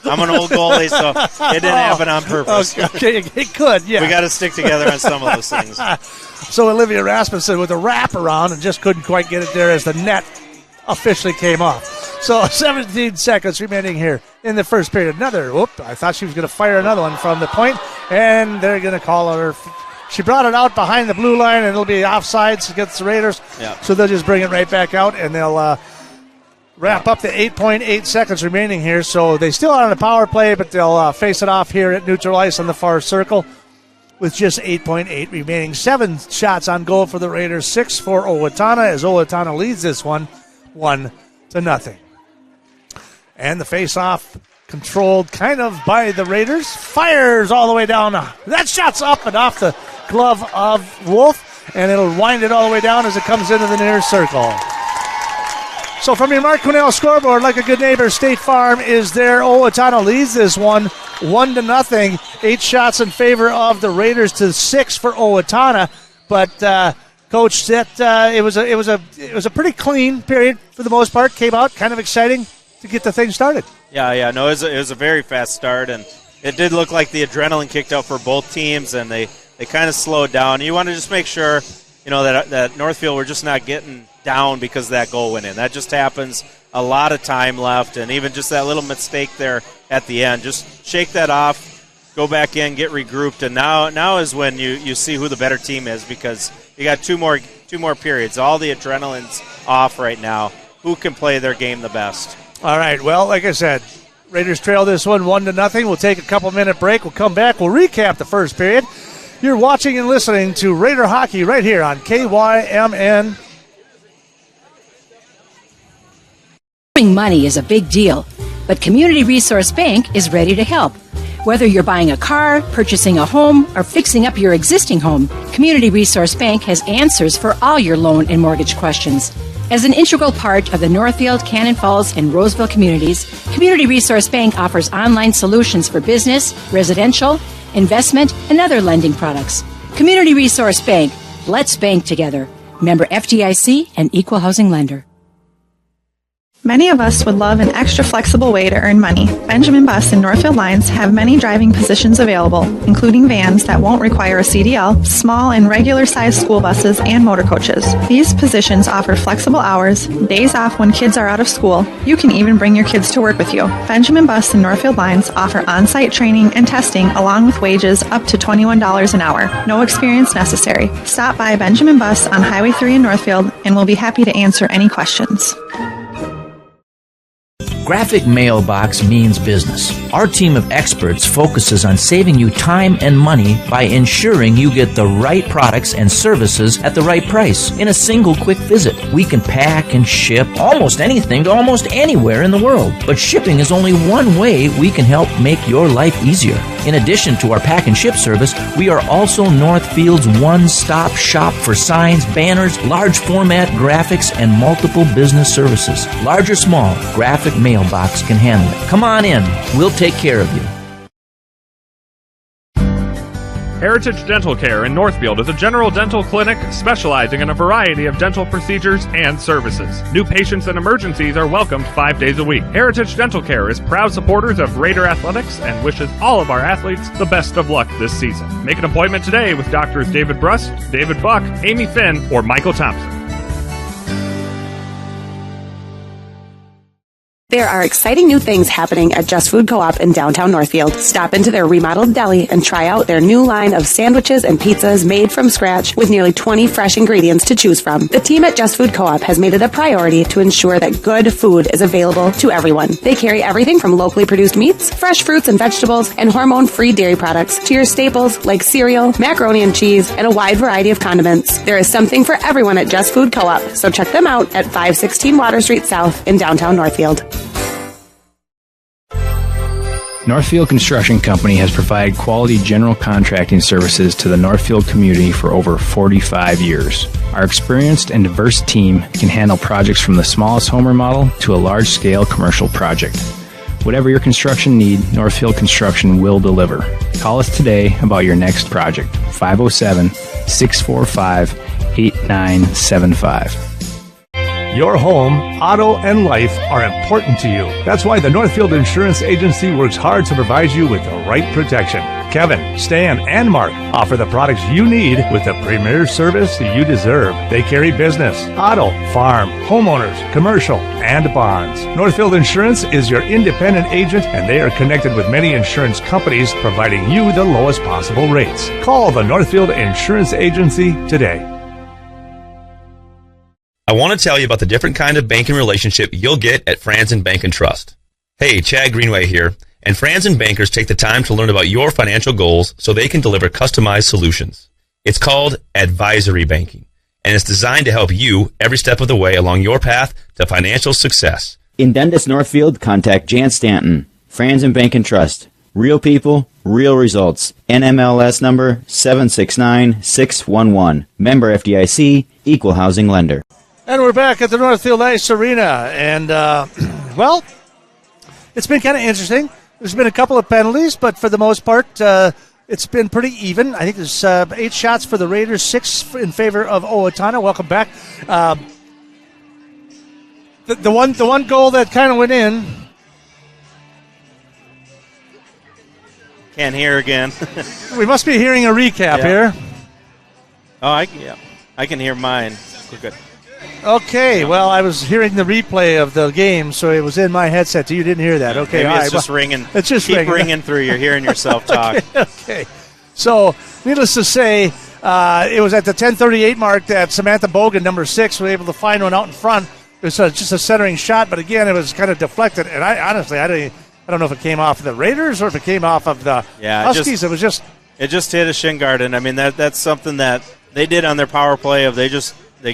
I'm an old goalie, so it didn't happen on purpose.
Okay, it could, yeah.
We got to stick together on some of those things.
So Olivia Rasmussen with a wraparound and just couldn't quite get it there as the net officially came off. So 17 seconds remaining here in the first period. I thought she was going to fire another one from the point, and they're going to call her. She brought it out behind the blue line, and it'll be offsides against the Raiders.
Yeah.
So they'll just bring it right back out, and they'll wrap up the 8.8 seconds remaining here. So they still are on the power play, but they'll face it off here at neutral ice on the far circle with just 8.8 remaining. 7 shots on goal for the Raiders, 6 for Owatonna, as Owatonna leads this one 1-0. And the face-off controlled kind of by the Raiders. Fires all the way down. That shot's up and off the glove of Wolf, and it'll wind it all the way down as it comes into the near circle. So from your Mark Quinnell scoreboard, like a good neighbor, State Farm is there. Owatonna leads this one 1-0. 8 shots in favor of the Raiders to 6 for Owatonna. But Coach said it was a pretty clean period for the most part. Came out kind of exciting to get the thing started.
Yeah. No, it was a very fast start, and it did look like the adrenaline kicked up for both teams, and they kind of slowed down. You want to just make sure, that Northfield were just not getting down because that goal went in. That just happens. A lot of time left, and even just that little mistake there at the end. Just shake that off, go back in, get regrouped, and now is when you see who the better team is, because you got two more periods. All the adrenaline's off right now. Who can play their game the best?
All right. Well, like I said, Raiders trail this one 1-0. We'll take a couple-minute break. We'll come back. We'll recap the first period. You're watching and listening to Raider Hockey right here on KYMN.
Saving money is a big deal, but Community Resource Bank is ready to help. Whether you're buying a car, purchasing a home, or fixing up your existing home, Community Resource Bank has answers for all your loan and mortgage questions. As an integral part of the Northfield, Cannon Falls, and Roseville communities, Community Resource Bank offers online solutions for business, residential, investment, and other lending products. Community Resource Bank. Let's bank together. Member FDIC and Equal Housing Lender.
Many of us would love an extra flexible way to earn money. Benjamin Bus and Northfield Lines have many driving positions available, including vans that won't require a CDL, small and regular-sized school buses, and motor coaches. These positions offer flexible hours, days off when kids are out of school. You can even bring your kids to work with you. Benjamin Bus and Northfield Lines offer on-site training and testing along with wages up to $21 an hour. No experience necessary. Stop by Benjamin Bus on Highway 3 in Northfield and we'll be happy to answer any questions.
Graphic Mailbox means business. Our team of experts focuses on saving you time and money by ensuring you get the right products and services at the right price in a single quick visit. We can pack and ship almost anything to almost anywhere in the world, but shipping is only one way we can help make your life easier. In addition to our pack and ship service, we are also Northfield's one-stop shop for signs, banners, large format graphics, and multiple business services. Large or small, Graphic Mailbox can handle it. Come on in. We'll take care of you.
Heritage Dental Care in Northfield is a general dental clinic specializing in a variety of dental procedures and services. New patients and emergencies are welcomed 5 days a week. Heritage Dental Care is proud supporters of Raider Athletics and wishes all of our athletes the best of luck this season. Make an appointment today with Doctors David Brust, David Buck, Amy Finn, or Michael Thompson.
There are exciting new things happening at Just Food Co-op in downtown Northfield. Stop into their remodeled deli and try out their new line of sandwiches and pizzas made from scratch with nearly 20 fresh ingredients to choose from. The team at Just Food Co-op has made it a priority to ensure that good food is available to everyone. They carry everything from locally produced meats, fresh fruits and vegetables, and hormone-free dairy products to your staples like cereal, macaroni and cheese, and a wide variety of condiments. There is something for everyone at Just Food Co-op, so check them out at 516 Water Street South in downtown Northfield.
Northfield Construction Company has provided quality general contracting services to the Northfield community for over 45 years. Our experienced and diverse team can handle projects from the smallest home remodel to a large-scale commercial project. Whatever your construction need, Northfield Construction will deliver. Call us today about your next project. 507-645-8975.
Your home, auto, and life are important to you. That's why the Northfield Insurance Agency works hard to provide you with the right protection. Kevin, Stan, and Mark offer the products you need with the premier service you deserve. They carry business, auto, farm, homeowners, commercial, and bonds. Northfield Insurance is your independent agent, and they are connected with many insurance companies, providing you the lowest possible rates. Call the Northfield Insurance Agency today.
I want to tell you about the different kind of banking relationship you'll get at Franzen Bank & Trust. Hey, Chad Greenway here, and Franzen bankers take the time to learn about your financial goals so they can deliver customized solutions. It's called advisory banking, and it's designed to help you every step of the way along your path to financial success.
In Dundas, Northfield, contact Jan Stanton, Franzen Bank & Trust. Real people, real results. NMLS number 769611. Member FDIC, Equal Housing Lender.
And we're back at the Northfield Ice Arena. And, well, it's been kind of interesting. There's been a couple of penalties, but for the most part, it's been pretty even. I think there's 8 shots for the Raiders, 6 in favor of Owatonna. Welcome back. The one goal that kind of went in.
Can't hear again.
We must be hearing a recap here.
Oh, I can hear mine. We're good.
Okay, well, I was hearing the replay of the game, so it was in my headset. You didn't hear that. Okay,
maybe it's just ringing.
It's just
keep ringing through. You're hearing yourself talk.
Okay. So, needless to say, it was at the 10:38 mark that Samantha Bogan, number 6, was able to find one out in front. It was just a centering shot, but again, it was kind of deflected. And I honestly, I don't know if it came off of the Raiders or if it came off of the Huskies. It was just
It just hit a shin guard, and I mean that's something that they did on their power play. They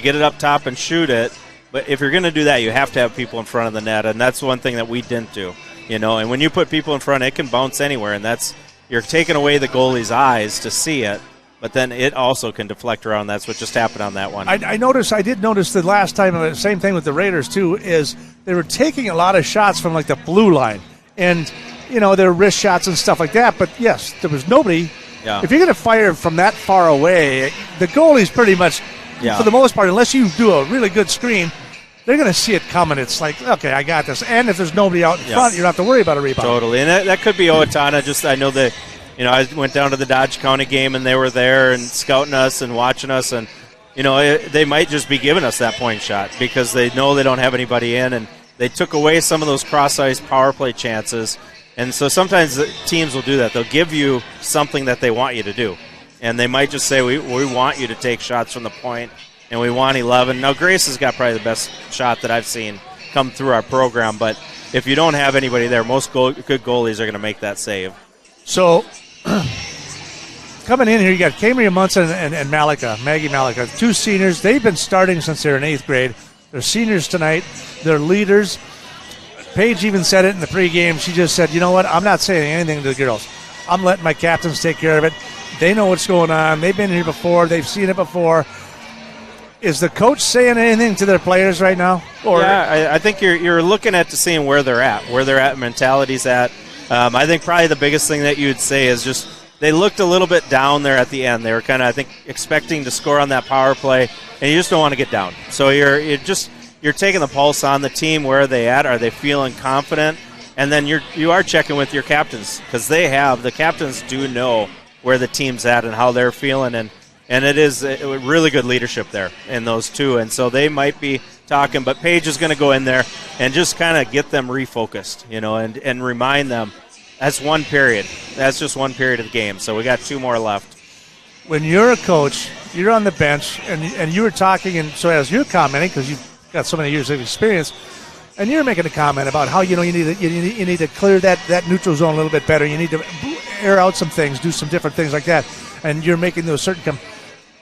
get it up top and shoot it. But if you're going to do that, you have to have people in front of the net, and that's one thing that we didn't do. And when you put people in front, it can bounce anywhere, and you're taking away the goalie's eyes to see it. But then it also can deflect around. That's what just happened on that one.
I did notice the last time, the same thing with the Raiders too, is they were taking a lot of shots from like the blue line, and their wrist shots and stuff like that. But yes, there was nobody.
Yeah.
If you're going to fire from that far away, the goalie's pretty much, for the most part, unless you do a really good screen, they're going to see it coming. It's like, okay, I got this. And if there's nobody out in front, you don't have to worry about a rebound.
Totally, and that could be Owatonna. I know that. I went down to the Dodge County game, and they were there and scouting us and watching us, and they might just be giving us that point shot because they know they don't have anybody in, and they took away some of those cross-ice power play chances. And so sometimes the teams will do that. They'll give you something that they want you to do, and they might just say, we want you to take shots from the point, and we want 11. Now, Grace has got probably the best shot that I've seen come through our program, but if you don't have anybody there, most good goalies are going to make that save.
So coming in here, you got Camry Munson and Maggie Malika, two seniors. They've been starting since they're in 8th grade. They're seniors tonight. They're leaders. Paige even said it in the pregame. She just said, you know what, I'm not saying anything to the girls. I'm letting my captains take care of it. They know what's going on. They've been here before. They've seen it before. Is the coach saying anything to their players right now?
I think you're looking at seeing where they're at, mentality's at. I think probably the biggest thing that you would say is just they looked a little bit down there at the end. They were kind of, I think, expecting to score on that power play, and you just don't want to get down. So you're taking the pulse on the team. Where are they at? Are they feeling confident? And then you are checking with your captains because the captains do know where the team's at and how they're feeling, and it is a really good leadership there in those two. And so they might be talking, but Paige is going to go in there and just kind of get them refocused, and remind them that's one period. That's just one period of the game. So we got 2 more left.
When you're a coach, you're on the bench, and you were talking, and so as you're commenting, because you've got so many years of experience, and you're making a comment about how you need to clear that neutral zone a little bit better. You need to air out some things, do some different things like that, and you're making those certain.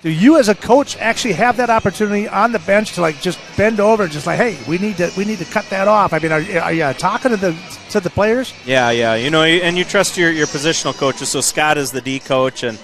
Do you as a coach actually have that opportunity on the bench to just bend over and just hey, we need to cut that off? I mean, are you talking to the players?
Yeah, and you trust your positional coaches. So Scott is the D coach, and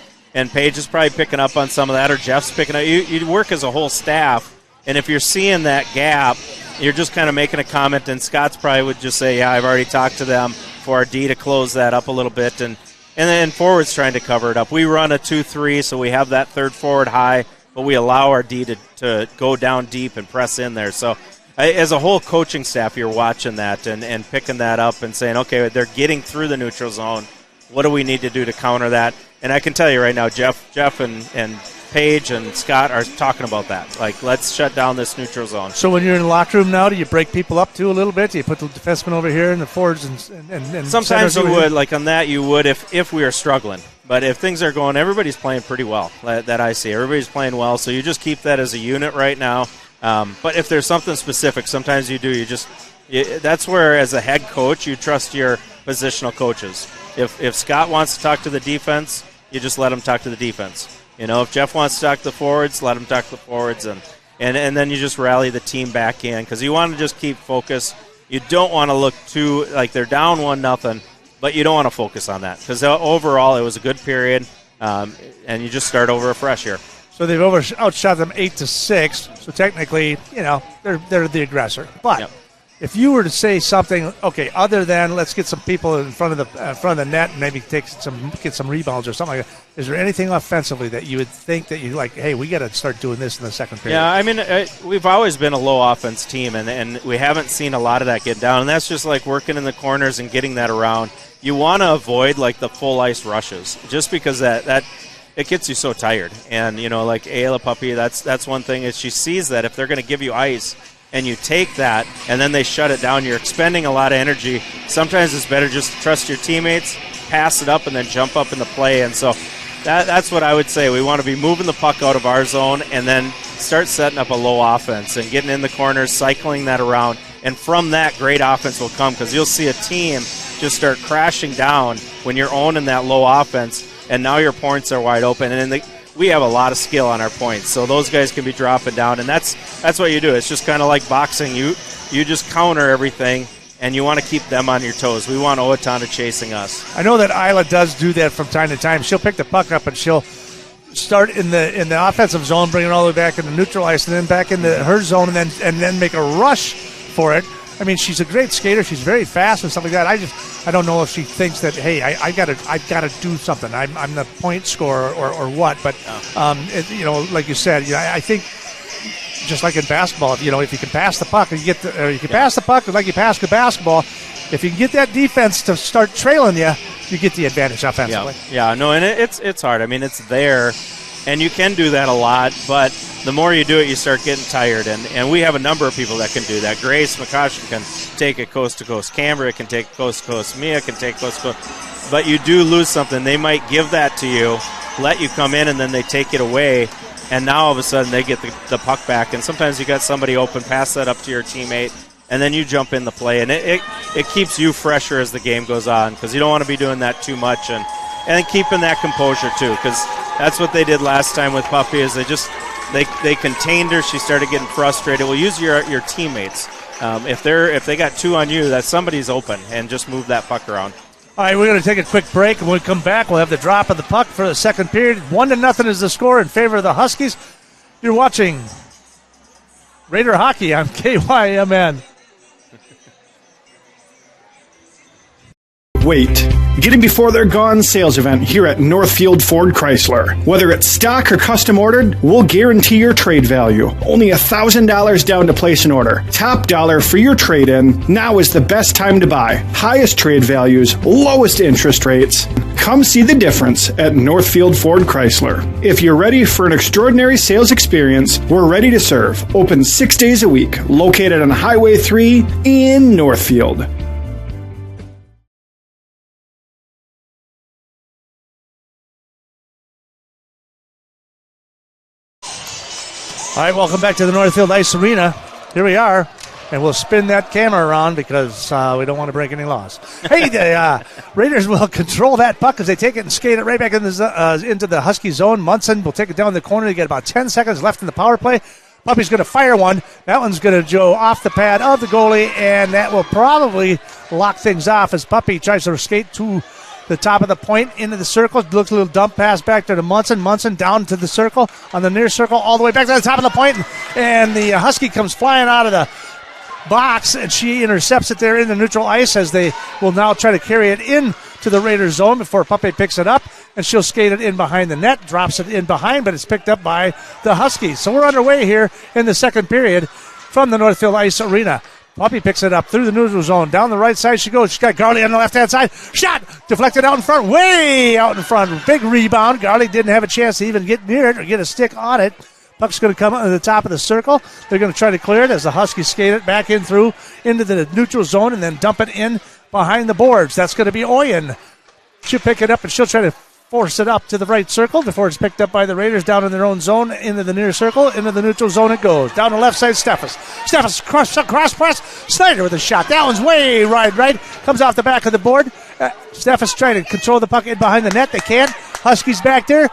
Paige is probably picking up on some of that, or Jeff's picking up. You work as a whole staff, and if you're seeing that gap, you're just kind of making a comment, and Scott's probably would just say, yeah, I've already talked to them for our D to close that up a little bit, and then forward's trying to cover it up. We run a 2-3, so we have that third forward high, but we allow our D to go down deep and press in there. So as a whole coaching staff, you're watching that and picking that up and saying, okay, they're getting through the neutral zone. What do we need to do to counter that? And I can tell you right now, Jeff and Paige and Scott are talking about that. Let's shut down this neutral zone.
So when you're in the locker room now, do you break people up too a little bit? Do you put the defensemen over here and the forwards and
sometimes you would. On that you would if we are struggling. But if things are going, everybody's playing pretty well that I see. Everybody's playing well, so you just keep that as a unit right now. But if there's something specific, sometimes you do. That's where, as a head coach, you trust your positional coaches. If Scott wants to talk to the defense, you just let him talk to the defense. If Jeff wants to talk to the forwards, let him talk to the forwards, and then you just rally the team back in because you want to just keep focus. You don't want to look too like they're down 1-0, but you don't want to focus on that because overall it was a good period, and you just start over afresh here.
So they've outshot them 8-6. So technically, they're the aggressor. But if you were to say something, okay, other than let's get some people in front of the net and maybe get some rebounds or something like that, is there anything offensively that you would think that you hey, we got to start doing this in the second period?
Yeah, I mean, we've always been a low offense team, and we haven't seen a lot of that get down, and that's just working in the corners and getting that around. You want to avoid the full ice rushes just because that it gets you so tired. And Ayla Puppy, that's one thing is she sees that if they're going to give you ice and you take that and then they shut it down, you're expending a lot of energy. Sometimes it's better just to trust your teammates, pass it up, and then jump up in the play. And so that's what I would say. We want to be moving the puck out of our zone and then start setting up a low offense and getting in the corners, cycling that around. And from that, great offense will come because you'll see a team just start crashing down when you're owning that low offense. and now your points are wide open. And we have a lot of skill on our points, so those guys can be dropping down, and that's what you do. It's just kind of like boxing. You just counter everything, and you want to keep them on your toes. We want Owatonna chasing us.
I know that Isla does do that from time to time. She'll pick the puck up and she'll start in the offensive zone, bring it all the way back into neutral ice, and then back into her zone, and then make a rush for it. I mean, she's a great skater. She's very fast and stuff like that. I don't know if she thinks that, hey, I gotta do something. I'm the point scorer or what. But like you said, I think just like in basketball, if you can pass the puck and you can pass the puck like you pass the basketball, if you can get that defense to start trailing you get the advantage offensively.
Yeah, no, and it's hard. I mean, it's there, and you can do that a lot, but the more you do it, you start getting tired, and we have a number of people that can do that. Grace McCoshen can take it coast to coast. Canberra can take it coast to coast. Mia can take coast to coast. But you do lose something. They might give that to you, let you come in, and then they take it away, and now all of a sudden they get the puck back, and sometimes you got somebody open, pass that up to your teammate, and then you jump in the play, and it keeps you fresher as the game goes on, because you don't want to be doing that too much, and keeping that composure too, because that's what they did last time with Puppy, is they contained her. She started getting frustrated. Well, use your teammates. If they got two on you, that somebody's open, and just move that puck around.
All right, we're going to take a quick break, and when we come back, we'll have the drop of the puck for the second period. 1-0 is the score in favor of the Huskies. You're watching Raider Hockey on KYMN.
Wait. Get in before they're gone sales event here at Northfield Ford Chrysler. Whether it's stock or custom ordered, we'll guarantee your trade value. Only $1,000 down to place an order. Top dollar for your trade-in. Now is the best time to buy. Highest trade values, lowest interest rates. Come see the difference at Northfield Ford Chrysler. If you're ready for an extraordinary sales experience, we're ready to serve. Open 6 days a week. Located on Highway 3 in Northfield.
All right, welcome back to the Northfield Ice Arena. Here we are, and we'll spin that camera around because we don't want to break any laws. Hey, the Raiders will control that puck as they take it and skate it right back into the Husky zone. Munson will take it down the corner. They get about 10 seconds left in the power play. Puppy's going to fire one. That one's going to go off the pad of the goalie, and that will probably lock things off as Puppy tries to skate to the top of the point into the circle. Looks a little dump pass back there to Munson. Munson down to the circle, on the near circle, all the way back to the top of the point. And the Husky comes flying out of the box, and she intercepts it there in the neutral ice as they will now try to carry it in to the Raiders zone before Puppy picks it up. And she'll skate it in behind the net, drops it in behind, but it's picked up by the Huskies. So we're underway here in the second period from the Northfield Ice Arena. Puppy picks it up through the neutral zone. Down the right side she goes. She's got Garley on the left-hand side. Shot! Deflected out in front. Way out in front. Big rebound. Garley didn't have a chance to even get near it or get a stick on it. Puck's going to come to the top of the circle. They're going to try to clear it as the Huskies skate it back in through into the neutral zone and then dump it in behind the boards. That's going to be Oyen. She'll pick it up and she'll try to force it up to the right circle before it's picked up by the Raiders down in their own zone, into the near circle, into the neutral zone it goes. Down the left side, Steffes. Steffes cross press. Snyder with a shot. That one's way right. Comes off the back of the board. Steffes trying to control the puck in behind the net. They can't. Huskies back there.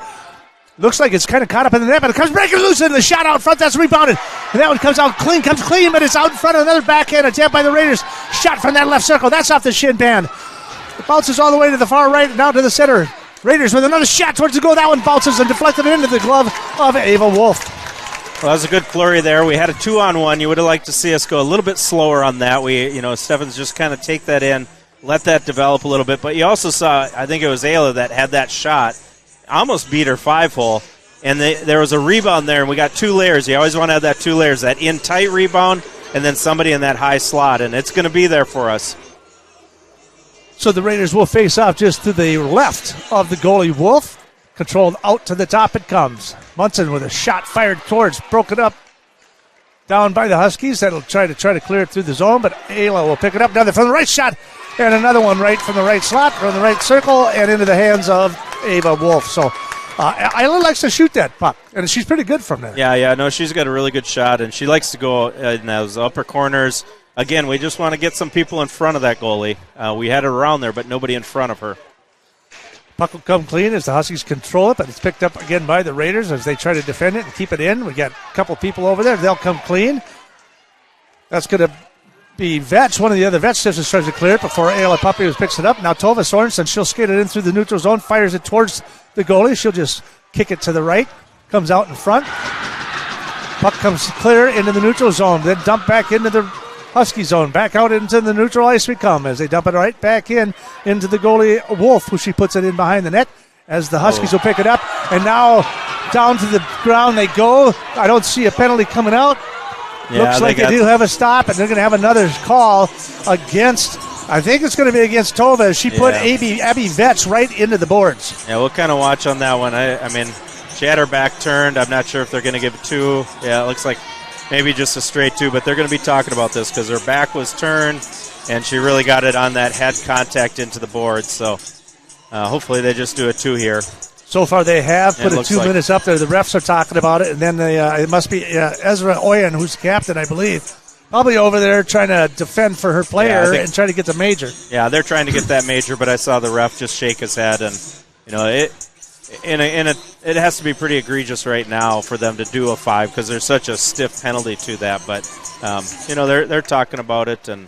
Looks like it's kind of caught up in the net, but it comes breaking loose into the shot out front. That's rebounded. And that one comes clean, but it's out in front of another backhand attempt by the Raiders. Shot from that left circle. That's off the shin band. It bounces all the way to the far right and down to the center. Raiders with another shot towards the goal. That one bounces and deflected into the glove of Ava Wolf.
Well, that was a good flurry there. We had a 2-on-1. You would have liked to see us go a little bit slower on that. Stephens just kind of take that in, let that develop a little bit. But you also saw, I think it was Ayla that had that shot, almost beat her 5-hole. And there was a rebound there, and we got two layers. You always want to have that two layers, that in-tight rebound and then somebody in that high slot. And it's going to be there for us.
So the Raiders will face off just to the left of the goalie Wolf. Controlled out to the top it comes. Munson with a shot fired towards, broken up down by the Huskies. That'll try to clear it through the zone, but Ayla will pick it up. Now from the right shot, and another one right from the right slot, from the right circle, and into the hands of Ava Wolf. So Ayla likes to shoot that puck, and she's pretty good from there.
Yeah, no, she's got a really good shot, and she likes to go in those upper corners. Again, we just want to get some people in front of that goalie. We had her around there, but nobody in front of her.
Puck will come clean as the Huskies control it, but it's picked up again by the Raiders as they try to defend it and keep it in. We got a couple people over there. They'll come clean. That's going to be Vetch. One of the other Vetch just tries to clear it before Ayla Puppy picks it up. Now Tova Sorensen, she'll skate it in through the neutral zone, fires it towards the goalie. She'll just kick it to the right, comes out in front. Puck comes clear into the neutral zone, then dump back into the Husky zone. Back out into the neutral ice we come as they dump it right back into the goalie Wolf, who she puts it in behind the net as the Huskies will pick it up. And now down to the ground they go. I don't see a penalty coming out.
Yeah,
Looks like they do have a stop, and they're going to have another call against, I think it's going to be against Tova, as she put Abby Vetch right into the boards.
Yeah, we'll kind of watch on that one. I mean, she had her back turned. I'm not sure if they're going to give it 2. Yeah, it looks like maybe just a straight 2, but they're going to be talking about this because her back was turned, and she really got it on that head contact into the boards. So hopefully they just do a 2 here.
So far they have put it 2 minutes up there. The refs are talking about it, and then it must be Ezra Oyen, who's the captain, I believe, probably over there trying to defend for her player and try to get the major.
Yeah, they're trying to get that major, but I saw the ref just shake his head, and it has to be pretty egregious right now for them to do a 5 because there's such a stiff penalty to that. But they're talking about it, and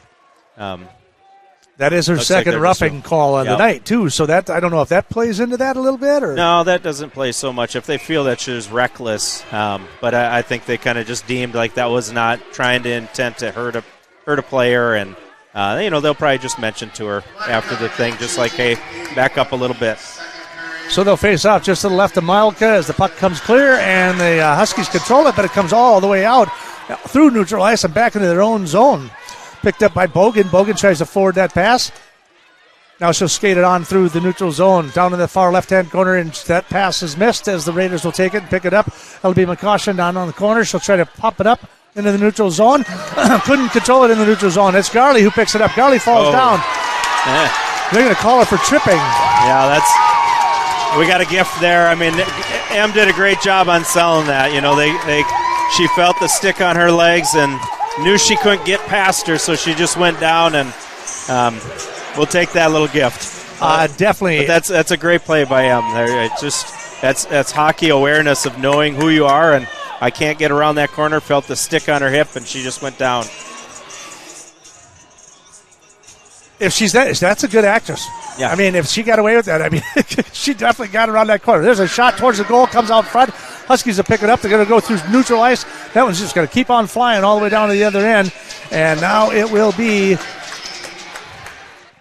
that is her second roughing call on the night too. So that I don't know if that plays into that a little bit, or
no, that doesn't play so much. If they feel that she was reckless, but I think they kind of just deemed like that was not trying to intent to hurt a player, and they'll probably just mention to her after the thing, just like, hey, back up a little bit.
So they'll face off just to the left of Milka as the puck comes clear, and the Huskies control it, but it comes all the way out through neutral ice and back into their own zone. Picked up by Bogan. Bogan tries to forward that pass. Now she'll skate it on through the neutral zone down in the far left-hand corner, and that pass is missed as the Raiders will take it and pick it up. That'll be McCaution down on the corner. She'll try to pop it up into the neutral zone. Couldn't control it in the neutral zone. It's Garley who picks it up. Garley falls down. They're going to call her for tripping.
Yeah, we got a gift there. I mean, Em did a great job on selling that. She felt the stick on her legs and knew she couldn't get past her, so she just went down, and we'll take that little gift.
Definitely.
But that's a great play by Em. That's hockey awareness of knowing who you are, and I can't get around that corner. Felt the stick on her hip, and she just went down.
If that's a good actress.
Yeah.
I mean, if she got away with that, I mean, she definitely got around that corner. There's a shot towards the goal, comes out front. Huskies will pick it up. They're going to go through neutral ice. That one's just going to keep on flying all the way down to the other end. And now it will be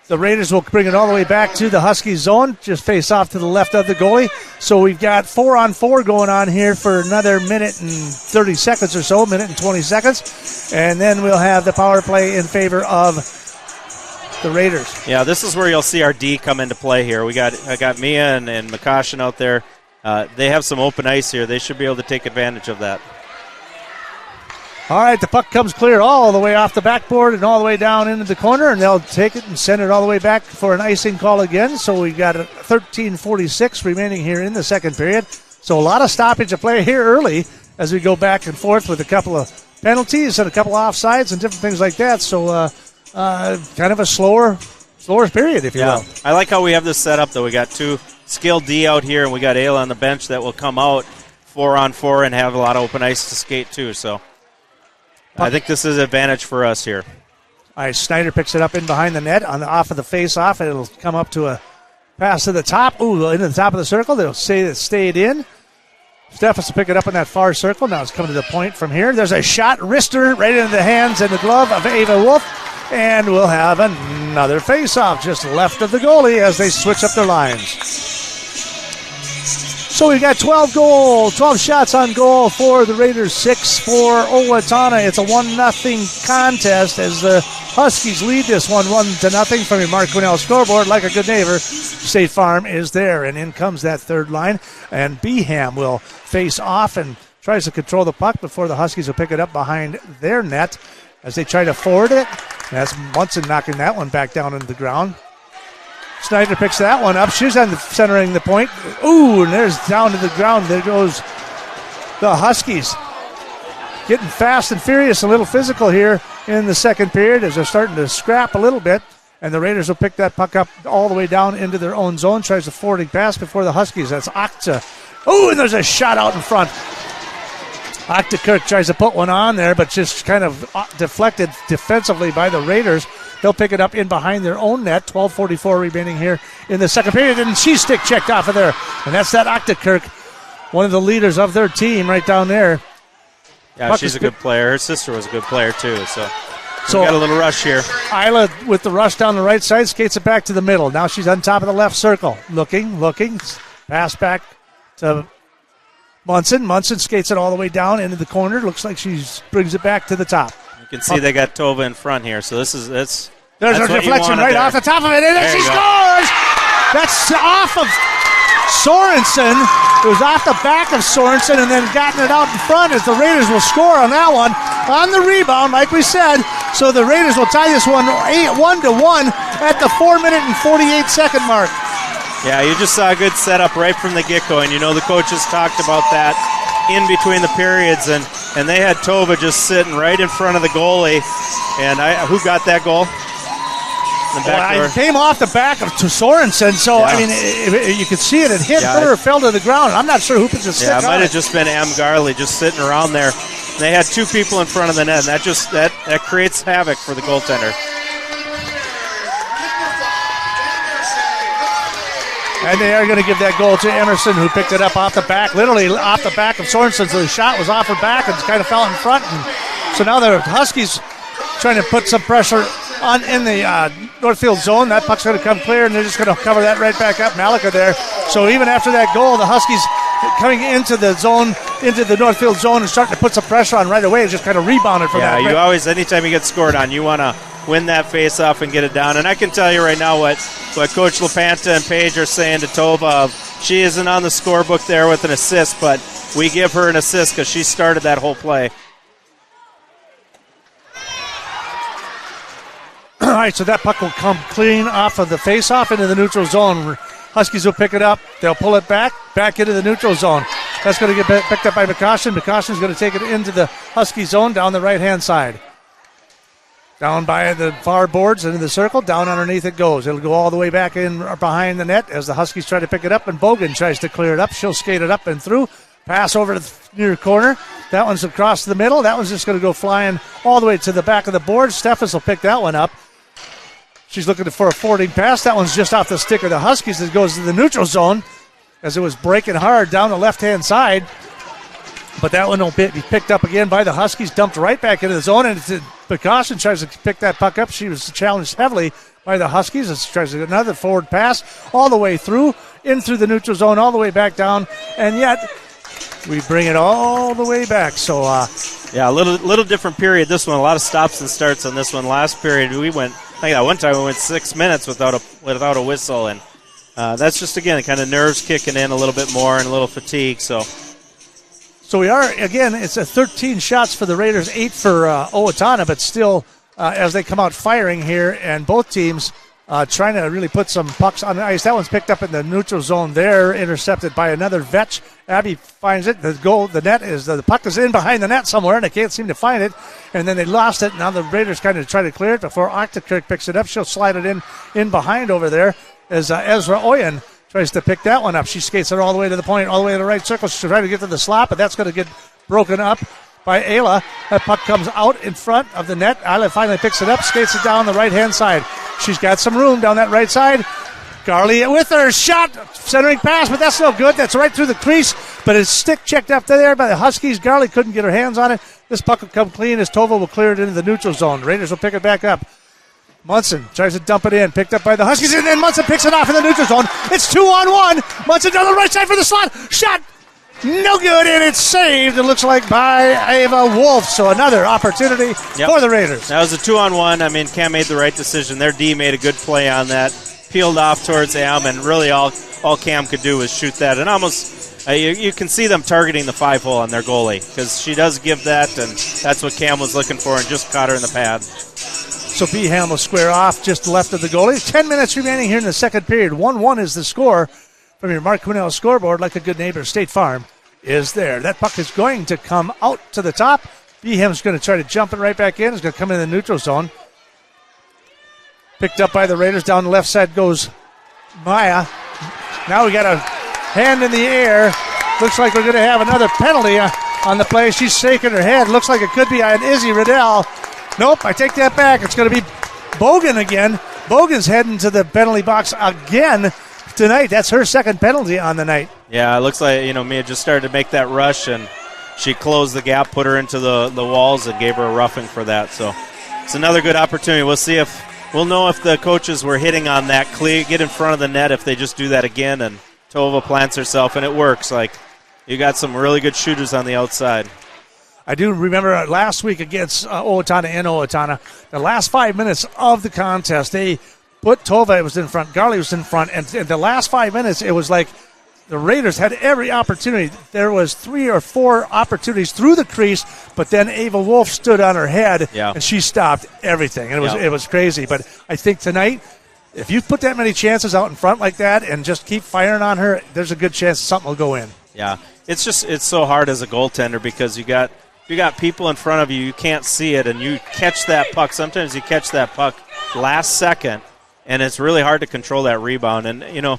the Raiders will bring it all the way back to the Huskies zone. Just face off to the left of the goalie. So we've got 4-on-4 going on here for another minute and 30 seconds or so, minute and 20 seconds. And then we'll have the power play in favor of the Raiders.
Yeah, this is where you'll see our D come into play here. I got Mia and McCaution out there. They have some open ice here. They should be able to take advantage of that.
All right, the puck comes clear all the way off the backboard and all the way down into the corner, and they'll take it and send it all the way back for an icing call again. So we've got 13:46 remaining here in the second period. So a lot of stoppage of play here early as we go back and forth with a couple of penalties and a couple of offsides and different things like that. So kind of a slower period, if you will.
I like how we have this set up, though. We got 2 skilled D out here, and we got Ayla on the bench that will come out 4-on-4 and have a lot of open ice to skate, too. So I think this is an advantage for us here.
All right, Snyder picks it up in behind the net off of the face-off, and it'll come up to a pass to the top. Ooh, into the top of the circle. They'll say that stayed in. Steffens will pick it up in that far circle. Now it's coming to the point from here. There's a shot, wrister, right into the hands and the glove of Ava Wolf. And we'll have another face-off just left of the goalie as they switch up their lines. So we've got 12 shots on goal for the Raiders, 6 for Owatonna. It's a 1-0 contest as the Huskies lead this one 1-0 from your Mark Quinnell scoreboard. Like a good neighbor, State Farm is there. And in comes that third line. And Beham will face off and tries to control the puck before the Huskies will pick it up behind their net as they try to forward it. That's Munson knocking that one back down into the ground. Snyder picks that one up. She's centering the point. Ooh, and there's down to the ground. There goes the Huskies. Getting fast and furious, a little physical here in the second period as they're starting to scrap a little bit. And the Raiders will pick that puck up all the way down into their own zone. Tries a forwarding pass before the Huskies. That's Akta. Oh, and there's a shot out in front. Akta Kirk tries to put one on there, but just kind of deflected defensively by the Raiders. They'll pick it up in behind their own net. 12:44 remaining here in the second period. And she's stick checked off of there. And that's that Akta Kirk, one of the leaders of their team right down there.
Yeah,
puck
she's a good player. Her sister was a good player, too. So we
So
got a little rush here.
Isla with the rush down the right side, skates it back to the middle. Now she's on top of the left circle. Looking. Pass back to Munson. Munson skates it all the way down into the corner. Looks like she brings it back to the top.
You can see they got Tova in front here. So this is
There's
that's
a
what you
deflection
wanted
right
there.
off the top of it, and then
There
she
you go.
scores! That's off of Sorensen. It was off the back of Sorensen and then gotten it out in front as the Raiders will score on that one. On the rebound, like we said. So the Raiders will tie this one 1-1 at the 4-minute and 48-second mark.
Yeah, you just saw a good setup right from the get-go, and you know the coaches talked about that in between the periods, and they had Tova just sitting right in front of the goalie. And who got that goal? The back door.
It came off the back of Sorensen, so
Yeah.
I mean, you could see it. It hit her, fell to the ground. I'm not sure who put the stick
Yeah, it
on
might
it.
have just been M. Garley just sitting around there. They had two people in front of the net, and that creates havoc for the goaltender.
And they are going to give that goal to Emerson, who picked it up off the back, literally off the back of Sorensen. So the shot was off her back and kind of fell in front. And so now the Huskies trying to put some pressure on in the Northfield zone. That puck's going to come clear, and they're just going to cover that right back up. Malika there. So even after that goal, the Huskies coming into the zone, into the Northfield zone, and starting to put some pressure on right away. Just kind of rebounded from that.
Yeah, you always, anytime you get scored on, you want to win that face-off and get it down. And I can tell you right now what Coach LaPanta and Paige are saying to Tova. She isn't on the scorebook there with an assist, but we give her an assist because she started that whole play.
All right, so that puck will come clean off of the face-off into the neutral zone. Huskies will pick it up. They'll pull it back into the neutral zone. That's going to get picked up by McCoshen. McCoshen's going to take it into the Husky zone down the right-hand side. Down by the far boards into the circle, down underneath it goes. It'll go all the way back in behind the net as the Huskies try to pick it up, and Bogan tries to clear it up. She'll skate it up and through. Pass over to the near corner. That one's across the middle. That one's just going to go flying all the way to the back of the board. Steffes will pick that one up. She's looking for a forwarding pass. That one's just off the stick of the Huskies. It goes to the neutral zone as it was breaking hard down the left-hand side. But that one will be picked up again by the Huskies, dumped right back into the zone, and McCoshen tries to pick that puck up. She was challenged heavily by the Huskies as she tries to get another forward pass all the way through, in through the neutral zone, all the way back down, and yet we bring it all the way back. So,
yeah, a little different period. This one, a lot of stops and starts on this one. Last period, we went. I think that one time we went 6 minutes without a whistle, and that's just again kind of nerves kicking in a little bit more and a little fatigue.
So we are, again, it's a 13 shots for the Raiders, 8 for Owatonna, but still, as they come out firing here, and both teams trying to really put some pucks on the ice. That one's picked up in the neutral zone there, intercepted by another Vetch. Abby finds it. The puck is in behind the net somewhere, and they can't seem to find it. And then they lost it. Now the Raiders kind of try to clear it before Octakirk picks it up. She'll slide it in behind over there as Ezra Oyen tries to pick that one up. She skates it all the way to the point, all the way to the right circle. She's trying to get to the slot, but that's going to get broken up by Ayla. That puck comes out in front of the net. Ayla finally picks it up, skates it down the right-hand side. She's got some room down that right side. Garley with her shot, centering pass, but that's no good. That's right through the crease, but it's stick checked up there by the Huskies. Garley couldn't get her hands on it. This puck will come clean as Tova will clear it into the neutral zone. Raiders will pick it back up. Munson tries to dump it in, picked up by the Huskies, and then Munson picks it off in the neutral zone. It's 2-on-1. Munson down the right side for the slot. Shot, no good, and it's saved, it looks like, by Ava Wolf. So another opportunity for the Raiders.
That was a 2-on-1. I mean, Cam made the right decision. Their D made a good play on that. Peeled off towards Am, and really all Cam could do was shoot that. And almost, you can see them targeting the 5-hole on their goalie because she does give that, and that's what Cam was looking for and just caught her in the pad.
So Beham will square off just left of the goalie. 10 minutes remaining here in the second period. 1-1 is the score from your Mark Quinnell scoreboard. Like a good neighbor, State Farm is there. That puck is going to come out to the top. Beham's going to try to jump it right back in. It's going to come in the neutral zone. Picked up by the Raiders. Down the left side goes Maya. Now we got a hand in the air. Looks like we're going to have another penalty on the play. She's shaking her head. Looks like it could be on Izzy Riddell. Nope, I take that back. It's going to be Bogan again. Bogan's heading to the penalty box again tonight. That's her second penalty on the night.
Yeah, it looks like, Mia just started to make that rush, and she closed the gap, put her into the walls, and gave her a roughing for that. So it's another good opportunity. We'll know if the coaches were hitting on that get in front of the net if they just do that again, and Tova plants herself, and it works. Like, you got some really good shooters on the outside.
I do remember last week against Owatonna, the last 5 minutes of the contest, they put Tova was in front, Garley was in front, and in the last 5 minutes, it was like the Raiders had every opportunity. There was 3 or 4 opportunities through the crease, but then Ava Wolf stood on her head, and she stopped everything. And it was crazy. But I think tonight, if you put that many chances out in front like that and just keep firing on her, there's a good chance something will go in.
Yeah, it's so hard as a goaltender because you got people in front of you, you can't see it, and you catch that puck. Sometimes you catch that puck last second, and it's really hard to control that rebound. And,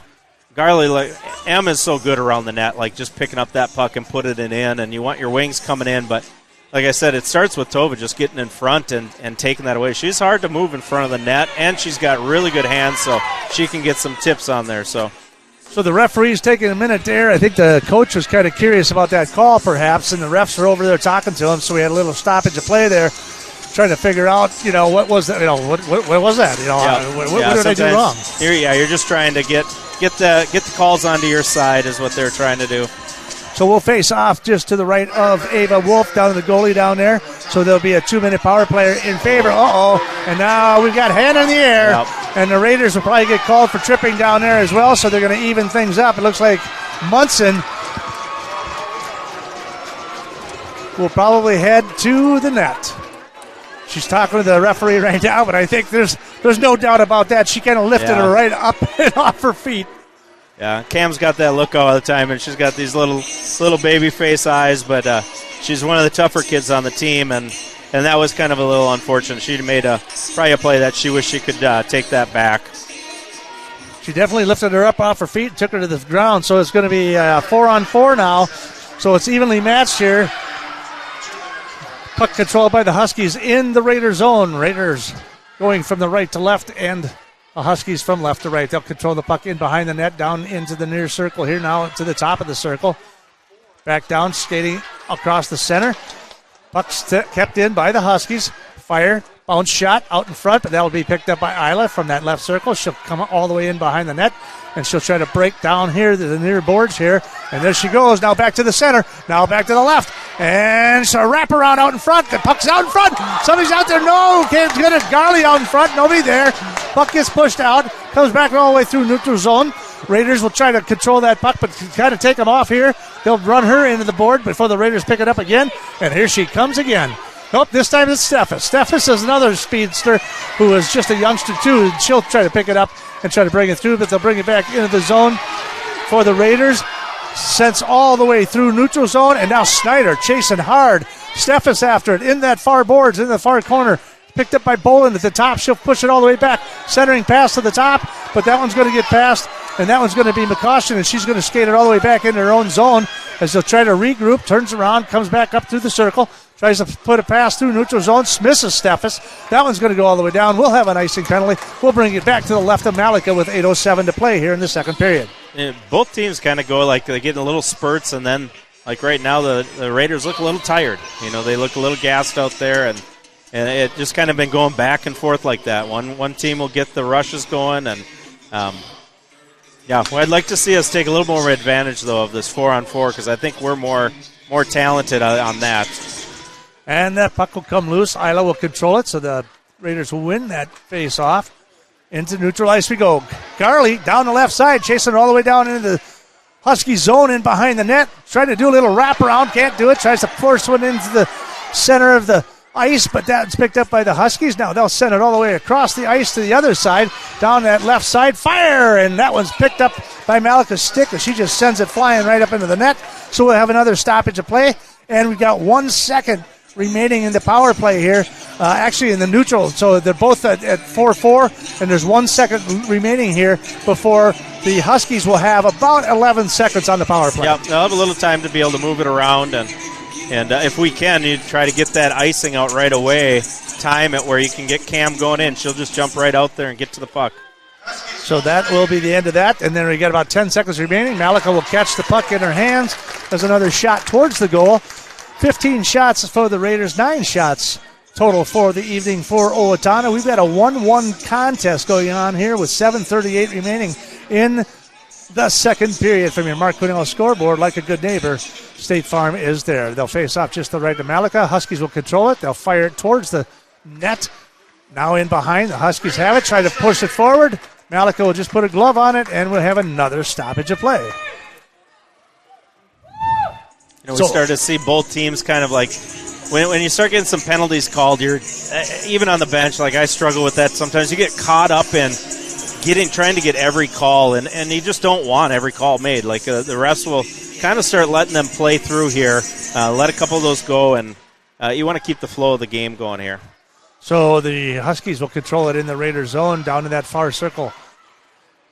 Garley, Em is so good around the net, like just picking up that puck and put it in, and you want your wings coming in. But like I said, it starts with Tova just getting in front and taking that away. She's hard to move in front of the net, and she's got really good hands, so she can get some tips on there. So
the referee's taking a minute there. I think the coach was kind of curious about that call, perhaps, and the refs were over there talking to him, so we had a little stoppage of play there, trying to figure out, what was that? What was that? What did I do wrong?
You're just trying to get the calls onto your side is what they're trying to do.
So we'll face off just to the right of Ava Wolf down to the goalie down there. So there'll be a 2-minute power play in favor. And now we've got hand in the air.
Yep.
And the Raiders will probably get called for tripping down there as well, so they're going to even things up. It looks like Munson will probably head to the net. She's talking to the referee right now, but I think there's no doubt about that. She kind of lifted her right up and off her feet.
Yeah, Cam's got that look all the time, and she's got these little baby face eyes, but she's one of the tougher kids on the team, and that was kind of a little unfortunate. She made probably a play that she wished she could take that back.
She definitely lifted her up off her feet and took her to the ground, so it's going to be 4-on-4 now. So it's evenly matched here. Puck controlled by the Huskies in the Raider zone. Raiders going from the right to left, and the Huskies from left to right. They'll control the puck in behind the net, down into the near circle here now to the top of the circle. Back down, skating across the center. Puck's kept in by the Huskies. Fire, bounce shot out in front, but that will be picked up by Isla from that left circle. She'll come all the way in behind the net, and she'll try to break down here to the near boards here. And there she goes. Now back to the center. Now back to the left. And she'll wrap around out in front. The puck's out in front. Somebody's out there. No, can't get it. Garley out in front. Nobody there. Puck gets pushed out. Comes back all the way through neutral zone. Raiders will try to control that puck, but kind of take them off here. They'll run her into the board before the Raiders pick it up again. And here she comes again. Nope, this time it's Steffes. Steffes is another speedster who is just a youngster, too. She'll try to pick it up and try to bring it through, but they'll bring it back into the zone for the Raiders. Sends all the way through neutral zone, and now Snyder chasing hard. Steffes after it in that far boards, in the far corner. Picked up by Boland at the top. She'll push it all the way back. Centering pass to the top, but that one's going to get past, and that one's going to be McCaution, and she's going to skate it all the way back into her own zone as they'll try to regroup, turns around, comes back up through the circle, tries to put a pass through neutral zone, misses Steffes. That one's going to go all the way down. We'll have an icing penalty. We'll bring it back to the left of Malika with 8:07 to play here in the second period.
And both teams kind of go like they get in little spurts, and then like right now the Raiders look a little tired. They look a little gassed out there, and it just kind of been going back and forth like that. One team will get the rushes going, and I'd like to see us take a little more advantage though of this 4-on-4 because I think we're more talented on that.
And that puck will come loose. Isla will control it, so the Raiders will win that face-off. Into neutral ice we go. Garley down the left side, chasing it all the way down into the Husky zone in behind the net. Trying to do a little wraparound, can't do it. Tries to force one into the center of the ice, but that's picked up by the Huskies. Now they'll send it all the way across the ice to the other side, down that left side. Fire! And that one's picked up by Malika Stick, and she just sends it flying right up into the net. So we'll have another stoppage of play, and we've got 1 second remaining in the power play here. Actually in the neutral, so they're both at 4-4, and there's 1 second remaining here before the Huskies will have about 11 seconds on the power play.
Yep, they'll have a little time to be able to move it around, and if we can, you try to get that icing out right away, time it where you can get Cam going in. She'll just jump right out there and get to the puck.
So that will be the end of that, and then we got about 10 seconds remaining. Malika will catch the puck in her hands. There's another shot towards the goal. 15 shots for the Raiders, 9 shots total for the evening for Owatonna. We've got a 1-1 contest going on here with 7:38 remaining in the second period. From your Mark Quinnell scoreboard, like a good neighbor, State Farm is there. They'll face off just the right to Malika. Huskies will control it. They'll fire it towards the net. Now in behind, the Huskies have it. Try to push it forward. Malika will just put a glove on it, and we'll have another stoppage of play.
We started to see both teams kind of like, when you start getting some penalties called, you're even on the bench, like I struggle with that sometimes. You get caught up in trying to get every call, and you just don't want every call made. Like the refs will kind of start letting them play through here, let a couple of those go, and you want to keep the flow of the game going here.
So the Huskies will control it in the Raider zone down in that far circle.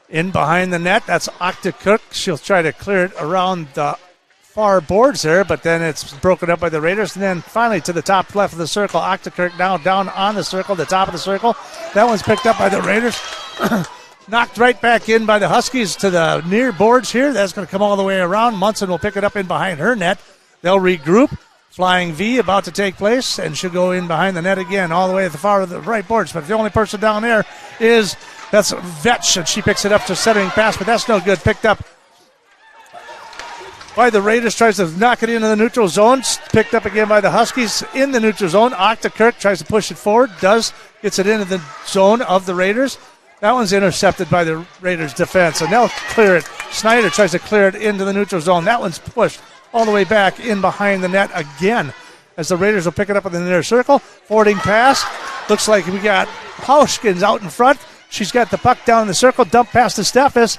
In behind the net, that's Octa Cook. She'll try to clear it around the far boards there, but then it's broken up by the Raiders. And then finally to the top left of the circle, Octa Cook now down on the circle, the top of the circle. That one's picked up by the Raiders. Knocked right back in by the Huskies to the near boards here. That's going to come all the way around. Munson will pick it up in behind her net. They'll regroup. Flying V about to take place, and she'll go in behind the net again, all the way at the far of the right boards. But the only person down there that's Vetch, and she picks it up to centering pass, but that's no good. Picked up by the Raiders, tries to knock it into the neutral zone. Picked up again by the Huskies in the neutral zone. Octa Kirk tries to push it forward, gets it into the zone of the Raiders. That one's intercepted by the Raiders defense, and they'll clear it. Snyder tries to clear it into the neutral zone. That one's pushed all the way back in behind the net again as the Raiders will pick it up in the near circle. Forwarding pass. Looks like we got Hauschkins out in front. She's got the puck down in the circle. Dump past to Steffes.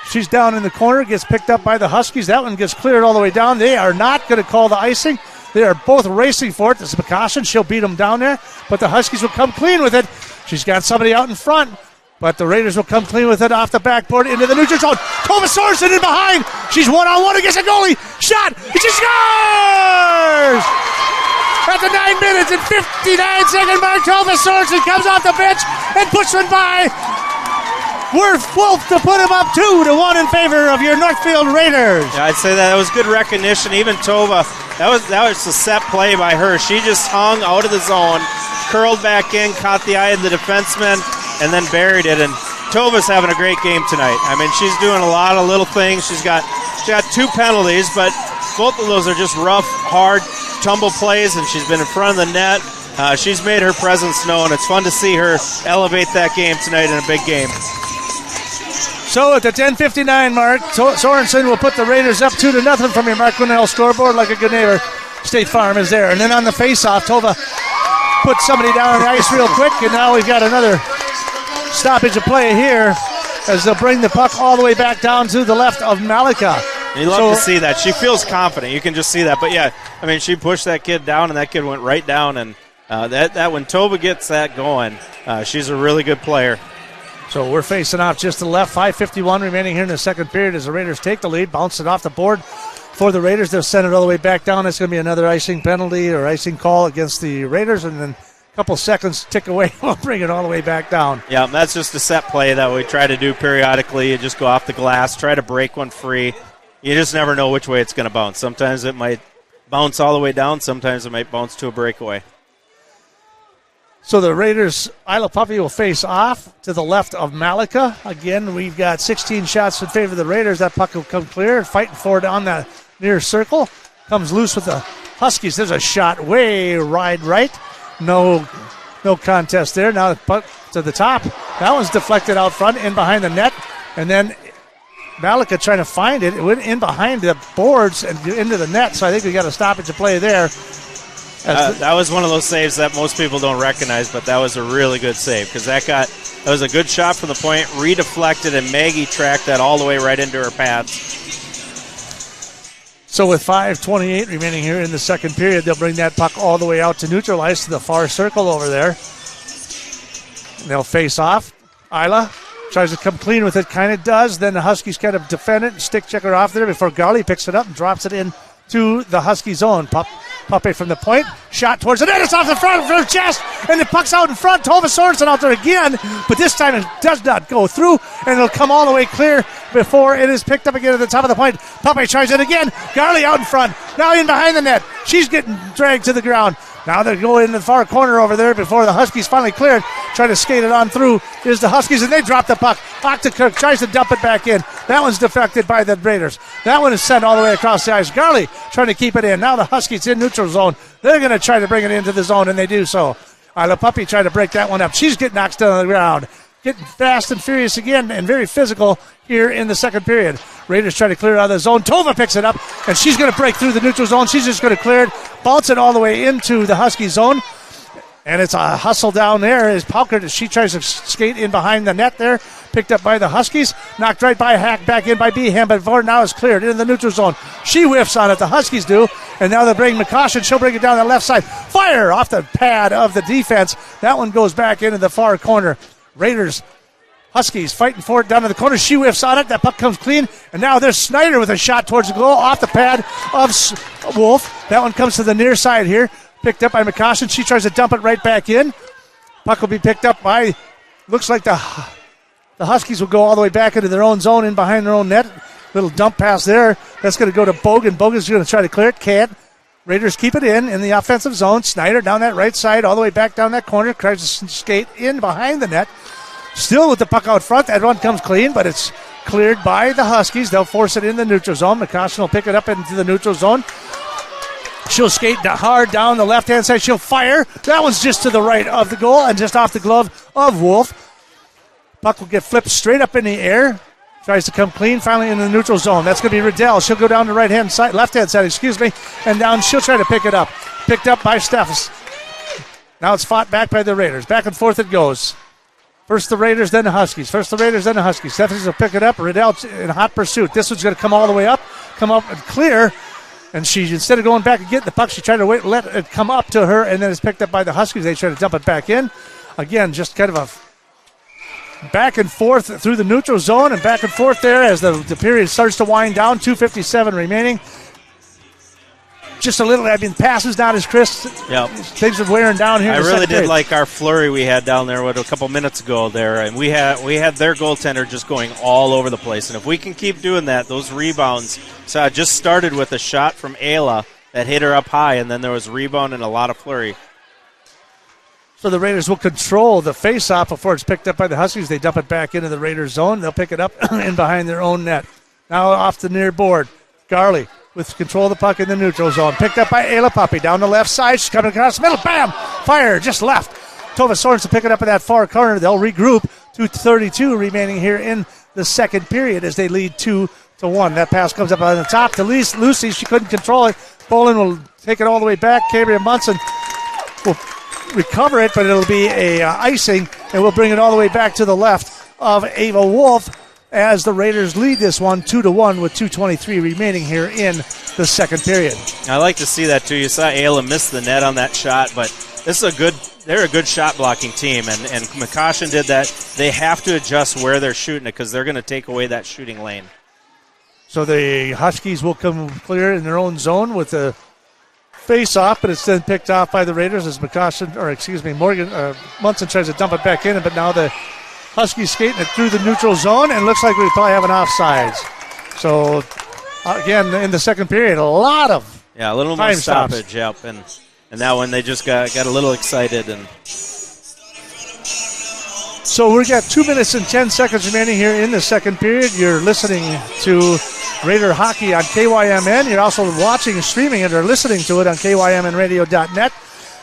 She's down in the corner. Gets picked up by the Huskies. That one gets cleared all the way down. They are not going to call the icing. They are both racing for it. This is Precaution. She'll beat them down there. But the Huskies will come clean with it. She's got somebody out in front. But the Raiders will come clean with it off the backboard into the neutral zone. Tova Sorensen in behind. She's one-on-one against a goalie. Shot. And she scores! At the 9 minutes and 59-second mark, Tova Sorensen comes off the bench and puts one by Wolf to put him up 2-1 in favor of your Northfield Raiders.
Yeah, I'd say that was good recognition. Even Tova, that was a set play by her. She just hung out of the zone, curled back in, caught the eye of the defenseman, and then buried it. And Tova's having a great game tonight. I mean, she's doing a lot of little things. She got 2 penalties, but both of those are just rough, hard tumble plays, and she's been in front of the net. She's made her presence known. It's fun to see her elevate that game tonight in a big game.
So at the 10:59 mark, Sorensen will put the Raiders up 2-0 from your Mark Quinnell scoreboard. Like a good neighbor, State Farm is there. And then on the face-off, Tova put somebody down on the ice real quick, and now we've got another stoppage of play here as they'll bring the puck all the way back down to the left of Malika.
You love to see that. She feels confident. You can just see that. But, yeah, I mean, she pushed that kid down, and that kid went right down. And that when Tova gets that going, she's a really good player.
So we're facing off just to the left. 5:51 remaining here in the second period as the Raiders take the lead. Bounce it off the board for the Raiders. They'll send it all the way back down. It's going to be another icing penalty or icing call against the Raiders. And then a couple seconds tick away. We'll bring it all the way back down.
Yeah, that's just a set play that we try to do periodically. You just go off the glass, try to break one free. You just never know which way it's going to bounce. Sometimes it might bounce all the way down. Sometimes it might bounce to a breakaway.
So the Raiders, Isla Puffy will face off to the left of Malika. Again, we've got 16 shots in favor of the Raiders. That puck will come clear. Fighting forward on the near circle. Comes loose with the Huskies. There's a shot way wide right. No contest there. Now the puck to the top. That one's deflected out front in behind the net. And then Malika trying to find it. It went in behind the boards and into the net. So I think we got a stoppage of play there.
That was one of those saves that most people don't recognize, but that was a really good save because that was a good shot from the point, redeflected, and Maggie tracked that all the way right into her pads.
So with 5:28 remaining here in the second period, they'll bring that puck all the way out to neutral ice to the far circle over there. And they'll face off. Isla tries to come clean with it, kind of does. Then the Huskies kind of defend it and stick check her off there before Garley picks it up and drops it in to the Husky zone. Puppy from the point, shot towards the net. It's off the front of her chest, and the puck's out in front. Tova Sorensen out there again, but this time it does not go through, and it'll come all the way clear before it is picked up again at the top of the point. Puppy tries it again. Garley out in front, now in behind the net. She's getting dragged to the ground. Now they're going in the far corner over there before the Huskies finally cleared. Try to skate it on through is the Huskies, and they drop the puck. Octakirk tries to dump it back in. That one's deflected by the Raiders. That one is sent all the way across the ice. Garley trying to keep it in. Now the Huskies in neutral zone. They're going to try to bring it into the zone, and they do so. Isla Puppy tried to break that one up. She's getting knocked down on the ground. Getting fast and furious again and very physical here in the second period. Raiders try to clear it out of the zone. Tova picks it up, and she's going to break through the neutral zone. She's just going to clear it, bounce it all the way into the Husky zone. And it's a hustle down there as Paukert, she tries to skate in behind the net there. Picked up by the Huskies. Knocked right by Hack, back in by Behan, but Vore now is cleared into the neutral zone. She whiffs on it, the Huskies do. And now they're bringing McCaution. She'll bring it down the left side. Fire off the pad of the defense. That one goes back into the far corner. Raiders, Huskies fighting for it down to the corner. She whiffs on it. That puck comes clean. And now there's Snyder with a shot towards the goal off the pad of Wolf. That one comes to the near side here. Picked up by McCaution. She tries to dump it right back in. Puck will be picked up by, looks like the Huskies will go all the way back into their own zone in behind their own net. Little dump pass there. That's going to go to Bogan. Bogan's going to try to clear it. Can't. Raiders keep it in the offensive zone. Snyder down that right side all the way back down that corner. Tries to skate in behind the net. Still with the puck out front. That one comes clean, but it's cleared by the Huskies. They'll force it in the neutral zone. McCaution will pick it up into the neutral zone. She'll skate hard down the left-hand side. She'll fire. That one's just to the right of the goal and just off the glove of Wolf. Puck will get flipped straight up in the air. Tries to come clean, finally in the neutral zone. That's going to be Riddell. She'll go down the left-hand side, and down. She'll try to pick it up. Picked up by Steffes. Now it's fought back by the Raiders. Back and forth it goes. First the Raiders, then the Huskies. Steffes will pick it up. Riddell in hot pursuit. This one's going to come all the way up, come up and clear. And she, instead of going back and getting the puck, she tried to let it come up to her, and then it's picked up by the Huskies. They try to dump it back in. Again, just kind of a back and forth through the neutral zone and back and forth there as the period starts to wind down. 2:57 remaining. Just a little, passes not as crisp.
Yep.
Things are wearing down here.
I really did like our flurry we had down there a couple minutes ago there, and we had their goaltender just going all over the place. And if we can keep doing that, those rebounds. So I just started with a shot from Ayla that hit her up high, and then there was a rebound and a lot of flurry.
So the Raiders will control the face-off before it's picked up by the Huskies. They dump it back into the Raiders zone. They'll pick it up in behind their own net. Now off the near board. Garley with control of the puck in the neutral zone. Picked up by Ayla Puppy down the left side. She's coming across the middle. Bam! Fire just left. Tova Sorensen pick it up in that far corner. They'll regroup. 2:32 remaining here in the second period as they lead 2-1. That pass comes up on the top to Lucy. She couldn't control it. Bolin will take it all the way back. Gabriel Munson will recover it, but it'll be a icing, and we'll bring it all the way back to the left of Ava Wolf as the Raiders lead this one 2-1 with 2:23 remaining here in the second period.
I like to see that too. You saw Ayla miss the net on that shot, but this is they're a good shot blocking team, and McCaution did that. They have to adjust where they're shooting it because they're going to take away that shooting lane.
So the Huskies will come clear in their own zone with the face-off, but it's then picked off by the Raiders as Munson tries to dump it back in, but now the Huskies skating it through the neutral zone, and looks like we probably have an offsides. So, again, in the second period, a lot of
a little more stoppage, yep, and that one they just got a little excited. And
so we've got 2 minutes and 10 seconds remaining here in the second period. You're listening to Raider Hockey on KYMN. You're also watching and streaming it or listening to it on KYMNradio.net.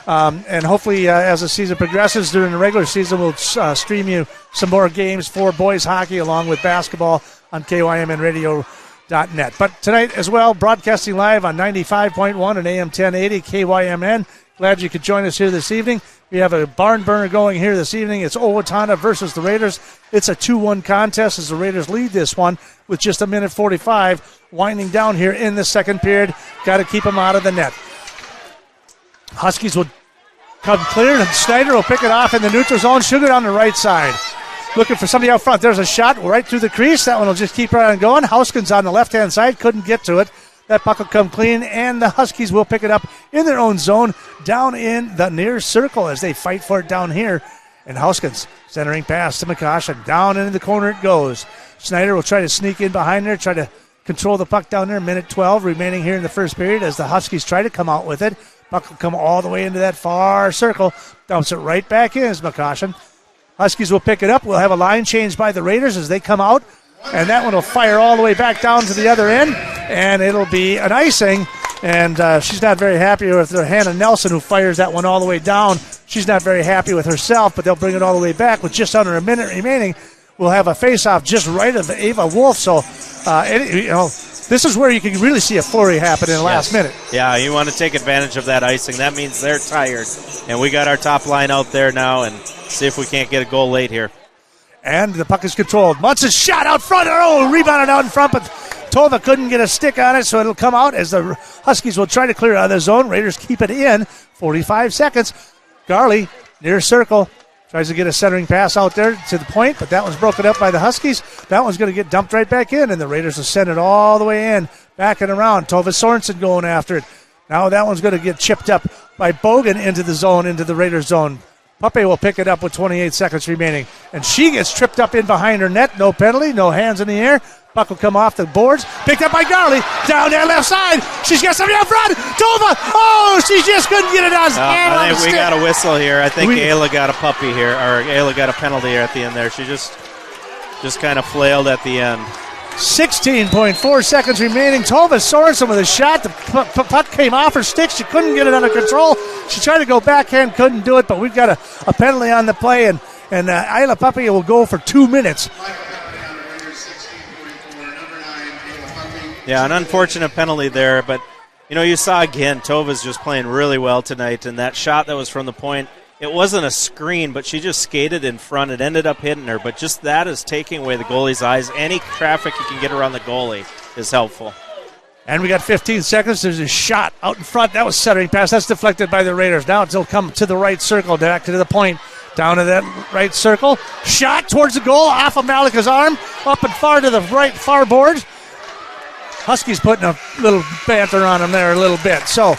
And hopefully, as the season progresses during the regular season, we'll stream you some more games for boys hockey along with basketball on KYMNradio.net. But tonight as well, broadcasting live on 95.1 and AM 1080 KYMN, Glad you could join us here this evening. We have a barn burner going here this evening. It's Owatonna versus the Raiders. It's a 2-1 contest as the Raiders lead this one with just a minute 45 winding down here in the second period. Got to keep them out of the net. Huskies will come clear, and Snyder will pick it off in the neutral zone. Sugar on the right side. Looking for somebody out front. There's a shot right through the crease. That one will just keep right on going. Houskins on the left-hand side. Couldn't get to it. That puck will come clean, and the Huskies will pick it up in their own zone down in the near circle as they fight for it down here. And Houskins centering pass to McCoshen. Down into the corner it goes. Snyder will try to sneak in behind there, try to control the puck down there. Minute 12 remaining here in the first period as the Huskies try to come out with it. Puck will come all the way into that far circle. Dumps it right back in as McCoshen. Huskies will pick it up. We'll have a line change by the Raiders as they come out. And that one will fire all the way back down to the other end. And it'll be an icing. And she's not very happy with her. Hannah Nelson, who fires that one all the way down. She's not very happy with herself, but they'll bring it all the way back with just under a minute remaining. We'll have a face-off just right of Ava Wolf. So, this is where you can really see a flurry happen in the last minute.
Yeah, you want to take advantage of that icing. That means they're tired. And we got our top line out there now and see if we can't get a goal late here.
And the puck is controlled. Munson's shot out front. Oh, rebounded out in front, but Tova couldn't get a stick on it, so it'll come out as the Huskies will try to clear it out of the zone. Raiders keep it in. 45 seconds. Garley, near circle, tries to get a centering pass out there to the point, but that one's broken up by the Huskies. That one's going to get dumped right back in, and the Raiders will send it all the way in, back and around. Tova Sorensen going after it. Now that one's going to get chipped up by Bogan into the zone, into the Raiders zone. Puppe will pick it up with 28 seconds remaining. And she gets tripped up in behind her net. No penalty, no hands in the air. Puck will come off the boards. Picked up by Garley. Down that left side. She's got somebody up front. Tova. Oh, she just couldn't get it on.
I think we got a whistle here. I think Ayla got a puppy here, or Ayla got a penalty here at the end there. She just kind of flailed at the end.
16.4 seconds remaining. Tova Sorensen with a shot. The puck came off her stick. She couldn't get it under control. She tried to go backhand, couldn't do it, but we've got a penalty on the play, and Ayla Puppy will go for 2 minutes.
Yeah, an unfortunate penalty there, but you saw again, Tova's just playing really well tonight, and that shot that was from the point, it wasn't a screen, but she just skated in front. It ended up hitting her, but just that is taking away the goalie's eyes. Any traffic you can get around the goalie is helpful.
And we got 15 seconds. There's a shot out in front. That was centering pass. That's deflected by the Raiders. Now it'll come to the right circle, back to the point. Down to that right circle. Shot towards the goal, off of Malika's arm, up and far to the right far boards. Huskies putting a little banter on them there a little bit. So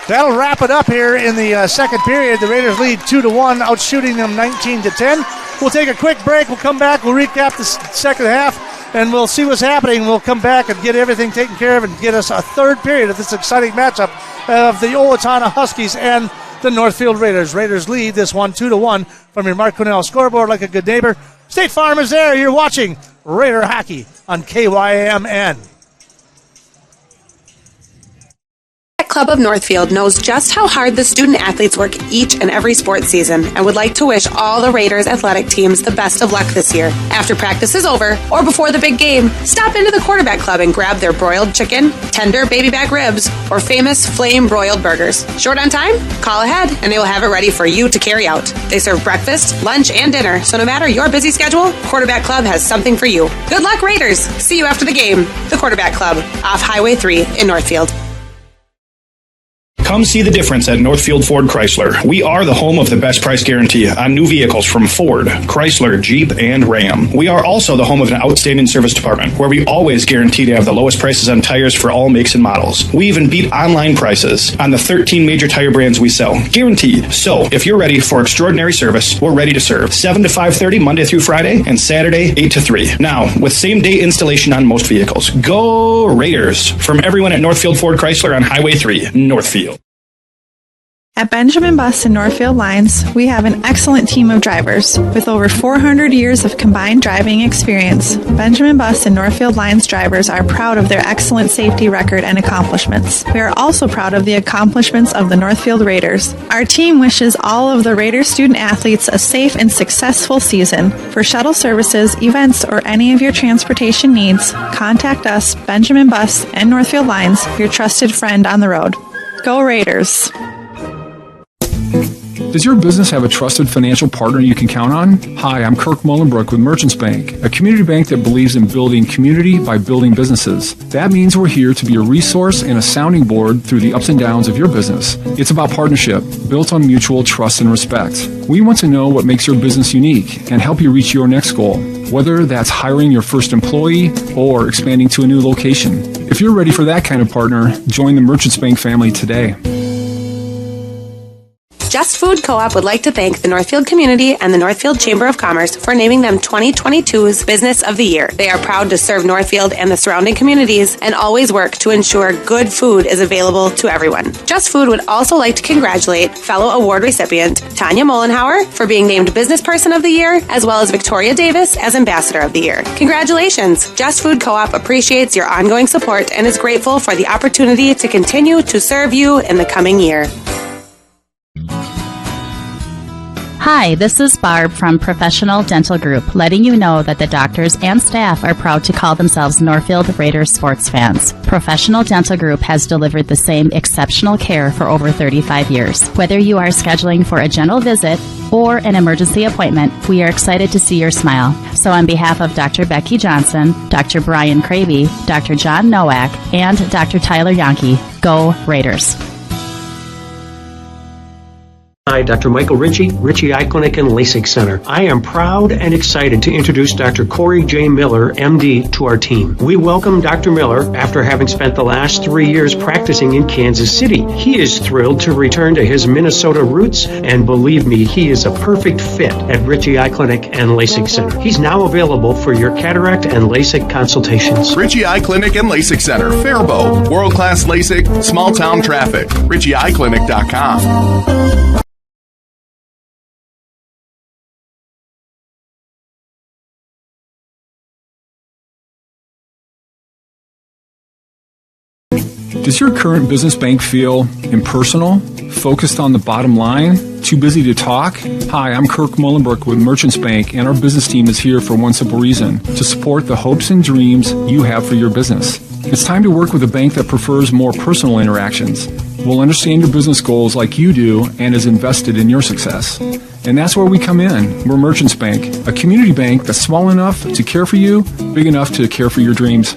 that'll wrap it up here in the second period. The Raiders lead 2-1, outshooting them 19-10. We'll take a quick break. We'll come back. We'll recap the second half, and we'll see what's happening. We'll come back and get everything taken care of and get us a third period of this exciting matchup of the Owatonna Huskies and the Northfield Raiders. Raiders lead this one 2-1 from your Mark Quinnell scoreboard like a good neighbor. State Farm is there. You're watching Raider Hockey on KYMN.
Club of Northfield knows just how hard the student athletes work each and every sports season and would like to wish all the Raiders athletic teams the best of luck this year. After practice is over or before the big game, stop into the Quarterback Club and grab their broiled chicken, tender baby back ribs, or famous flame broiled burgers. Short on time? Call ahead and they will have it ready for you to carry out. They serve breakfast, lunch, and dinner, so no matter your busy schedule, Quarterback Club has something for you. Good luck, Raiders! See you after the game. The Quarterback Club, off Highway 3 in Northfield.
Come see the difference at Northfield Ford Chrysler. We are the home of the best price guarantee on new vehicles from Ford, Chrysler, Jeep, and Ram. We are also the home of an outstanding service department where we always guarantee to have the lowest prices on tires for all makes and models. We even beat online prices on the 13 major tire brands we sell. Guaranteed. So, if you're ready for extraordinary service, we're ready to serve. 7 to 5:30 Monday through Friday and Saturday 8 to 3. Now, with same-day installation on most vehicles. Go Raiders! From everyone at Northfield Ford Chrysler on Highway 3, Northfield.
At Benjamin Bus and Northfield Lines, we have an excellent team of drivers. With over 400 years of combined driving experience, Benjamin Bus and Northfield Lines drivers are proud of their excellent safety record and accomplishments. We are also proud of the accomplishments of the Northfield Raiders. Our team wishes all of the Raiders student athletes a safe and successful season. For shuttle services, events, or any of your transportation needs, contact us, Benjamin Bus and Northfield Lines, your trusted friend on the road. Go Raiders!
Does your business have a trusted financial partner you can count on? Hi, I'm Kirk Mullenbrook with Merchants Bank, a community bank that believes in building community by building businesses. That means we're here to be a resource and a sounding board through the ups and downs of your business. It's about partnership, built on mutual trust and respect. We want to know what makes your business unique and help you reach your next goal, whether that's hiring your first employee or expanding to a new location. If you're ready for that kind of partner, join the Merchants Bank family today.
Just Food Co-op would like to thank the Northfield community and the Northfield Chamber of Commerce for naming them 2022's Business of the Year. They are proud to serve Northfield and the surrounding communities and always work to ensure good food is available to everyone. Just Food would also like to congratulate fellow award recipient Tanya Mollenhauer for being named Business Person of the Year, as well as Victoria Davis as Ambassador of the Year. Congratulations! Just Food Co-op appreciates your ongoing support and is grateful for the opportunity to continue to serve you in the coming year.
Hi, this is Barb from Professional Dental Group, letting you know that the doctors and staff are proud to call themselves Northfield Raiders sports fans. Professional Dental Group has delivered the same exceptional care for over 35 years. Whether you are scheduling for a general visit or an emergency appointment, we are excited to see your smile. So on behalf of Dr. Becky Johnson, Dr. Brian Kraby, Dr. John Nowak, and Dr. Tyler Yonke, go Raiders.
Hi, Dr. Michael Ritchie Eye Clinic and LASIK Center. I am proud and excited to introduce Dr. Corey J. Miller, MD, to our team. We welcome Dr. Miller after having spent the last 3 years practicing in Kansas City. He is thrilled to return to his Minnesota roots, and believe me, he is a perfect fit at Ritchie Eye Clinic and LASIK Center. He's now available for your cataract and LASIK consultations.
Ritchie Eye Clinic and LASIK Center, Faribault. World-class LASIK, small-town traffic. RitchieEyeClinic.com.
Does your current business bank feel impersonal, focused on the bottom line, too busy to talk? Hi, I'm Kirk Mullenbrook with Merchants Bank, and our business team is here for one simple reason: to support the hopes and dreams you have for your business. It's time to work with a bank that prefers more personal interactions, will understand your business goals like you do, and is invested in your success. And that's where we come in. We're Merchants Bank, a community bank that's small enough to care for you, big enough to care for your dreams.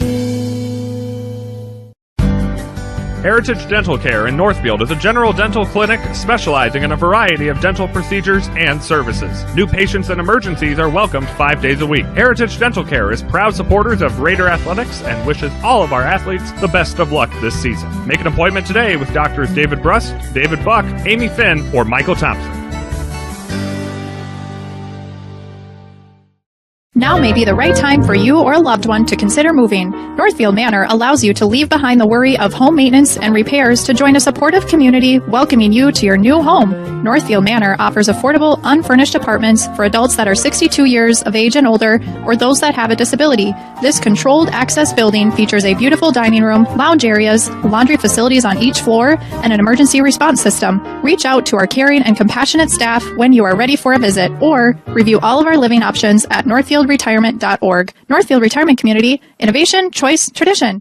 Heritage Dental Care in Northfield is a general dental clinic specializing in a variety of dental procedures and services. New patients and emergencies are welcomed 5 days a week. Heritage Dental Care is proud supporters of Raider Athletics and wishes all of our athletes the best of luck this season. Make an appointment today with Doctors David Brust, David Buck, Amy Finn, or Michael Thompson.
Now may be the right time for you or a loved one to consider moving. Northfield Manor allows you to leave behind the worry of home maintenance and repairs to join a supportive community welcoming you to your new home. Northfield Manor offers affordable, unfurnished apartments for adults that are 62 years of age and older, or those that have a disability. This controlled access building features a beautiful dining room, lounge areas, laundry facilities on each floor, and an emergency response system. Reach out to our caring and compassionate staff when you are ready for a visit, or review all of our living options at northfieldretirement.org. Northfield Retirement Community, innovation, choice, tradition.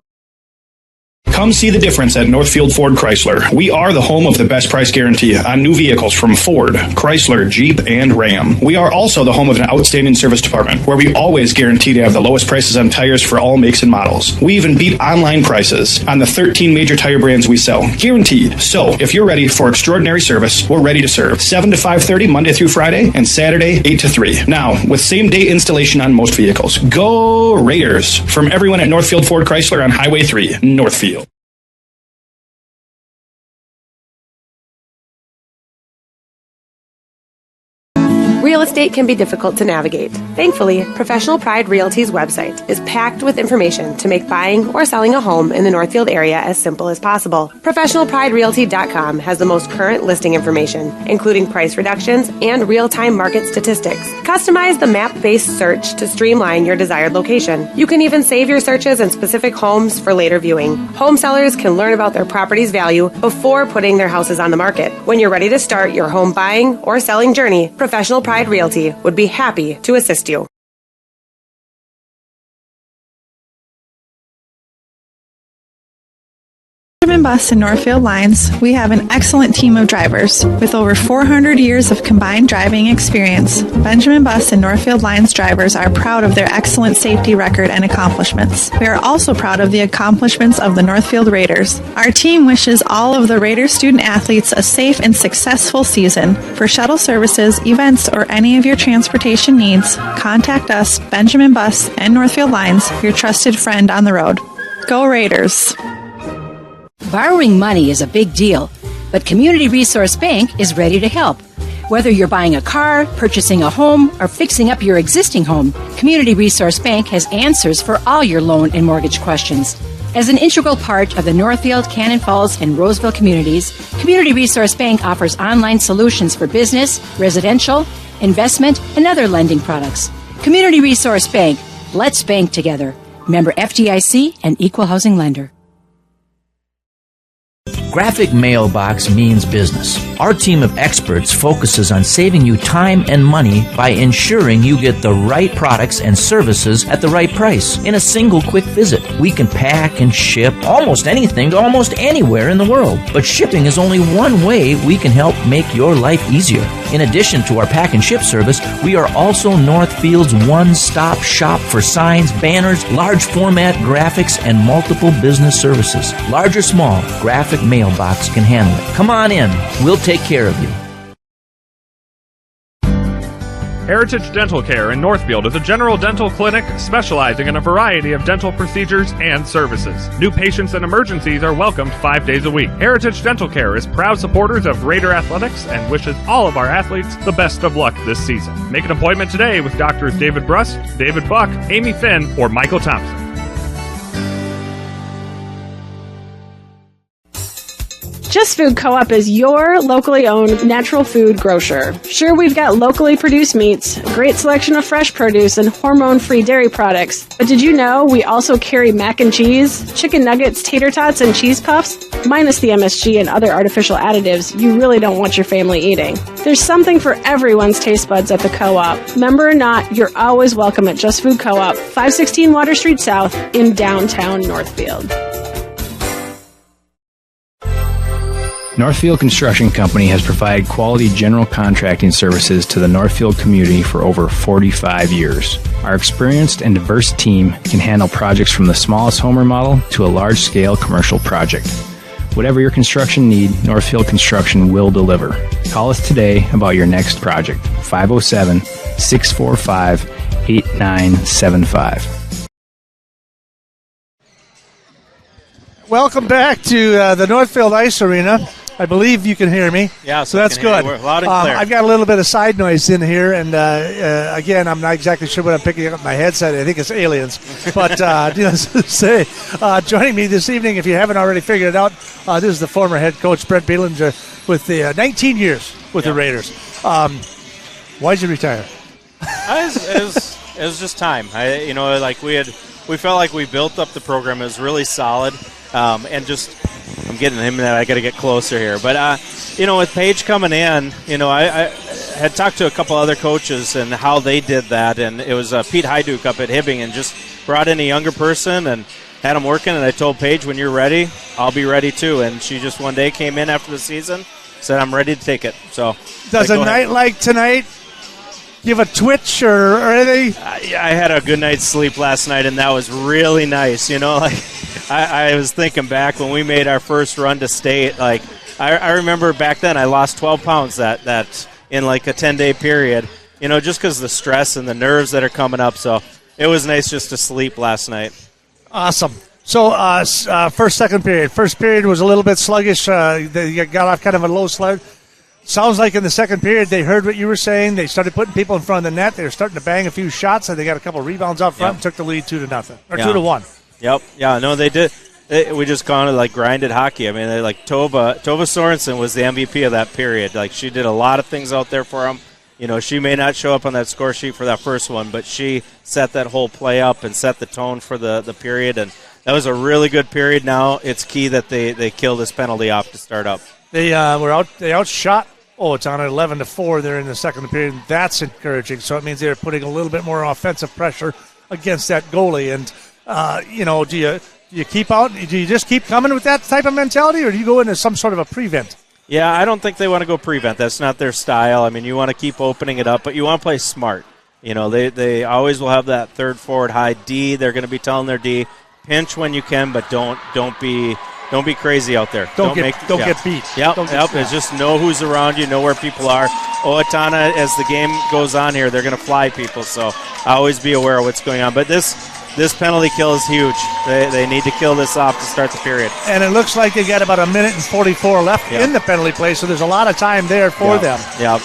Come see the difference at Northfield Ford Chrysler. We are the home of the best price guarantee on new vehicles from Ford, Chrysler, Jeep, and Ram. We are also the home of an outstanding service department where we always guarantee to have the lowest prices on tires for all makes and models. We even beat online prices on the 13 major tire brands we sell. Guaranteed. So, if you're ready for extraordinary service, we're ready to serve. 7 to 5:30 Monday through Friday and Saturday 8 to 3. Now, with same-day installation on most vehicles. Go Raiders! From everyone at Northfield Ford Chrysler on Highway 3, Northfield.
Real estate can be difficult to navigate. Thankfully, Professional Pride Realty's website is packed with information to make buying or selling a home in the Northfield area as simple as possible. ProfessionalPrideRealty.com has the most current listing information, including price reductions and real-time market statistics. Customize the map-based search to streamline your desired location. You can even save your searches in specific homes for later viewing. Home sellers can learn about their property's value before putting their houses on the market. When you're ready to start your home buying or selling journey, Professional Pride Realty would be happy to assist you.
Vitamin
Bus and Northfield Lines, we have an excellent team of drivers. With over 400 years of combined driving experience, Benjamin Bus and Northfield Lines drivers are proud of their excellent safety record and accomplishments. We are also proud of the accomplishments of the Northfield Raiders. Our team wishes all of the Raiders student athletes a safe and successful season. For shuttle services, events, or any of your transportation needs, contact us, Benjamin Bus and Northfield Lines, your trusted friend on the road. Go Raiders!
Borrowing money is a big deal, but Community Resource Bank is ready to help. Whether you're buying a car, purchasing a home, or fixing up your existing home, Community Resource Bank has answers for all your loan and mortgage questions. As an integral part of the Northfield, Cannon Falls, and Roseville communities, Community Resource Bank offers online solutions for business, residential, investment, and other lending products. Community Resource Bank. Let's bank together. Member FDIC and Equal Housing Lender.
Graphic Mailbox means business. Our team of experts focuses on saving you time and money by ensuring you get the right products and services at the right price in a single quick visit. We can pack and ship almost anything to almost anywhere in the world. But shipping is only one way we can help make your life easier. In addition to our pack and ship service, we are also Northfield's one-stop shop for signs, banners, large format graphics, and multiple business services. Large or small, Graphic Mailbox can handle it. Come on in. We'll take care of you.
Heritage Dental Care in Northfield is a general dental clinic specializing in a variety of dental procedures and services. New patients and emergencies are welcomed 5 days a week. Heritage Dental Care is proud supporters of Raider Athletics and wishes all of our athletes the best of luck this season. Make an appointment today with Doctors David Brust, David Buck, Amy Finn, or Michael Thompson.
Just Food Co-op is your locally owned natural food grocer. Sure, we've got locally produced meats, a great selection of fresh produce, and hormone-free dairy products. But did you know we also carry mac and cheese, chicken nuggets, tater tots, and cheese puffs? Minus the MSG and other artificial additives you really don't want your family eating. There's something for everyone's taste buds at the Co-op. Member or not, you're always welcome at Just Food Co-op, 516 Water Street South in downtown Northfield.
Northfield Construction Company has provided quality general contracting services to the Northfield community for over 45 years. Our experienced and diverse team can handle projects from the smallest home remodel to a large-scale commercial project. Whatever your construction need, Northfield Construction will deliver. Call us today about your next project. 507-645-8975.
Welcome back to the Northfield Ice Arena. I believe you can hear me.
Yeah,
so that's good.
We're loud and clear.
I've got a little bit of side noise in here, and again, I'm not exactly sure what I'm picking up with my headset. I think it's aliens. But needless to say, joining me this evening, if you haven't already figured it out, this is the former head coach, Brent Bielinger, with the 19 years with the Raiders. Why'd you retire?
It was just time. We felt like we built up the program. It was really solid, and just I'm getting him that I got to get closer here. But with Paige coming in, I had talked to a couple other coaches and how they did that, and it was Pete Hyduk up at Hibbing, and just brought in a younger person and had them working. And I told Paige, when you're ready, I'll be ready too. And she just one day came in after the season, said, I'm ready to take it. So
does a night like tonight give a twitch or anything?
I had a good night's sleep last night, and that was really nice. I was thinking back when we made our first run to state. I remember back then I lost 12 pounds that in like a 10-day period. Just because of the stress and the nerves that are coming up. So it was nice just to sleep last night.
Awesome. So second period. First period was a little bit sluggish. They got off kind of a low slide. Sounds like in the second period they heard what you were saying. They started putting people in front of the net. They were starting to bang a few shots, and they got a couple of rebounds up front and took the lead 2-0 or 2-1.
Yep. Yeah. No, they did. We just kind of grinded hockey. I mean, Tova Sorensen was the MVP of that period. She did a lot of things out there for them. She may not show up on that score sheet for that first one, but she set that whole play up and set the tone for the period, and that was a really good period. Now it's key that they kill this penalty off to start up.
They outshot Owatonna 11-4 there in the second period. That's encouraging. So it means they're putting a little bit more offensive pressure against that goalie. And do you keep out? Do you just keep coming with that type of mentality, or do you go into some sort of a prevent?
Yeah, I don't think they want to go prevent. That's not their style. I mean, you want to keep opening it up, but you want to play smart. You know, they always will have that third forward high D. They're going to be telling their D, pinch when you can, but don't be crazy out there.
Don't get beat.
Yep. It's just know who's around you, know where people are. Owatonna, as the game goes on here, they're going to fly people, so always be aware of what's going on. But this penalty kill is huge. They need to kill this off to start the period.
And it looks like they got about 1:44 left in the penalty play, so there's a lot of time there for them.
Yep.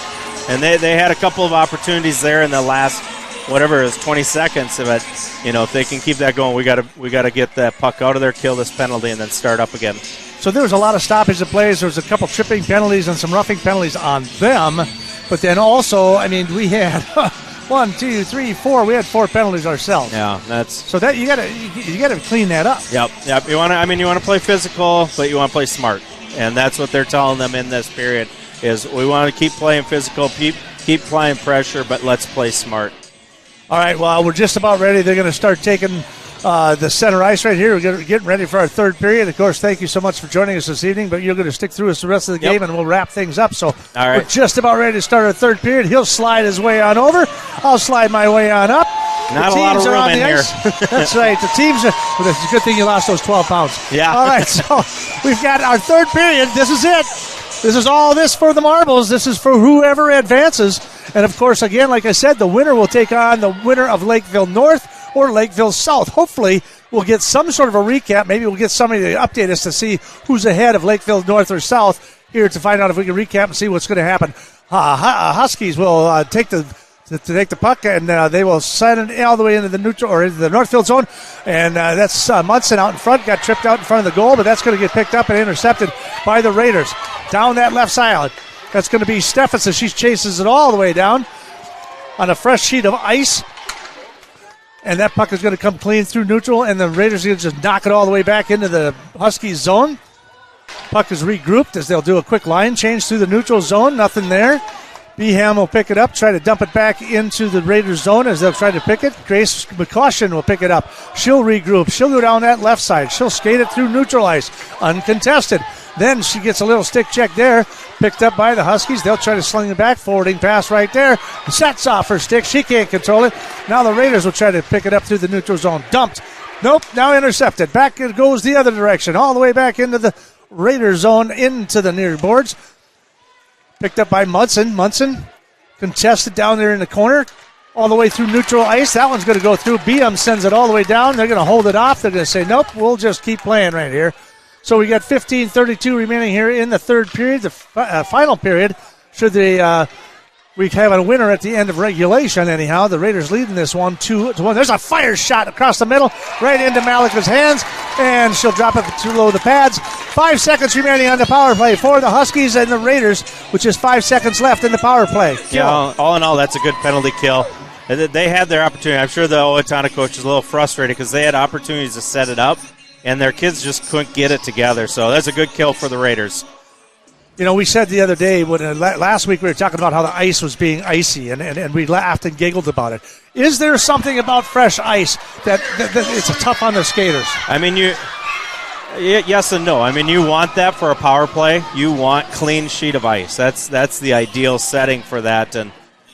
And they had a couple of opportunities there in the last, whatever it was, 20 seconds. But, you know, if they can keep that going, we got to get that puck out of there, kill this penalty, and then start up again.
So there was a lot of stoppage of plays. There was a couple tripping penalties and some roughing penalties on them. But then also, I mean, we had 1, 2, 3, 4. We had 4 penalties ourselves.
Yeah, that's
so that you gotta clean that up.
Yep. You want to play physical, but you want to play smart, and that's what they're telling them in this period. Is we want to keep playing physical, keep applying pressure, but let's play smart.
All right, well, we're just about ready. They're going to start taking the center ice right here. We're getting ready for our third period. Of course, thank you so much for joining us this evening, but you're going to stick through us the rest of the game, and we'll wrap things up. So we're just about ready to start our third period. He'll slide his way on over. I'll slide my way on up.
Not a lot of room in here.
That's right. The teams are – well, it's a good thing you lost those 12 pounds.
Yeah.
All right, so we've got our third period. This is it. This is all this for the marbles. This is for whoever advances. And, of course, again, like I said, the winner will take on the winner of Lakeville North or Lakeville South. Hopefully, we'll get some sort of a recap. Maybe we'll get somebody to update us to see who's ahead of Lakeville North or South here to find out if we can recap and see what's going to happen. Huskies will take the puck, and they will send it all the way into the neutral or into the Northfield zone. And that's Munson out in front, got tripped out in front of the goal, but that's going to get picked up and intercepted by the Raiders. Down that left side, that's going to be Stephenson. She chases it all the way down on a fresh sheet of ice. And that puck is going to come clean through neutral, and the Raiders are going to just knock it all the way back into the Huskies zone. Puck is regrouped as they'll do a quick line change through the neutral zone. Nothing there. Beham will pick it up, try to dump it back into the Raiders zone as they'll try to pick it. Grace McCaution will pick it up. She'll regroup. She'll go down that left side. She'll skate it through neutral ice, uncontested. Then she gets a little stick check there, picked up by the Huskies. They'll try to sling it back, forwarding pass right there. Sets off her stick. She can't control it. Now the Raiders will try to pick it up through the neutral zone. Dumped. Nope, now intercepted. Back it goes the other direction, all the way back into the Raiders zone, into the near boards. Picked up by Munson. Munson contested down there in the corner, all the way through neutral ice. That one's going to go through. BM sends it all the way down. They're going to hold it off. They're going to say, nope, we'll just keep playing right here. So we got 15:32 remaining here in the third period, the final period. Should we have a winner at the end of regulation anyhow. The Raiders leading this 1-2-1. There's a fire shot across the middle, right into Malika's hands, and she'll drop it below the pads. 5 seconds remaining on the power play for the Huskies and the Raiders, which is 5 seconds left in the power play.
Yeah, all in all, that's a good penalty kill. They had their opportunity. I'm sure the Owatonna coach is a little frustrated because they had opportunities to set it up, and their kids just couldn't get it together. So that's a good kill for the Raiders.
You know, we said the other day, when last week we were talking about how the ice was being icy, and we laughed and giggled about it. Is there something about fresh ice that it's tough on the skaters?
I mean, yes and no. I mean, you want that for a power play. You want clean sheet of ice. That's the ideal setting for that.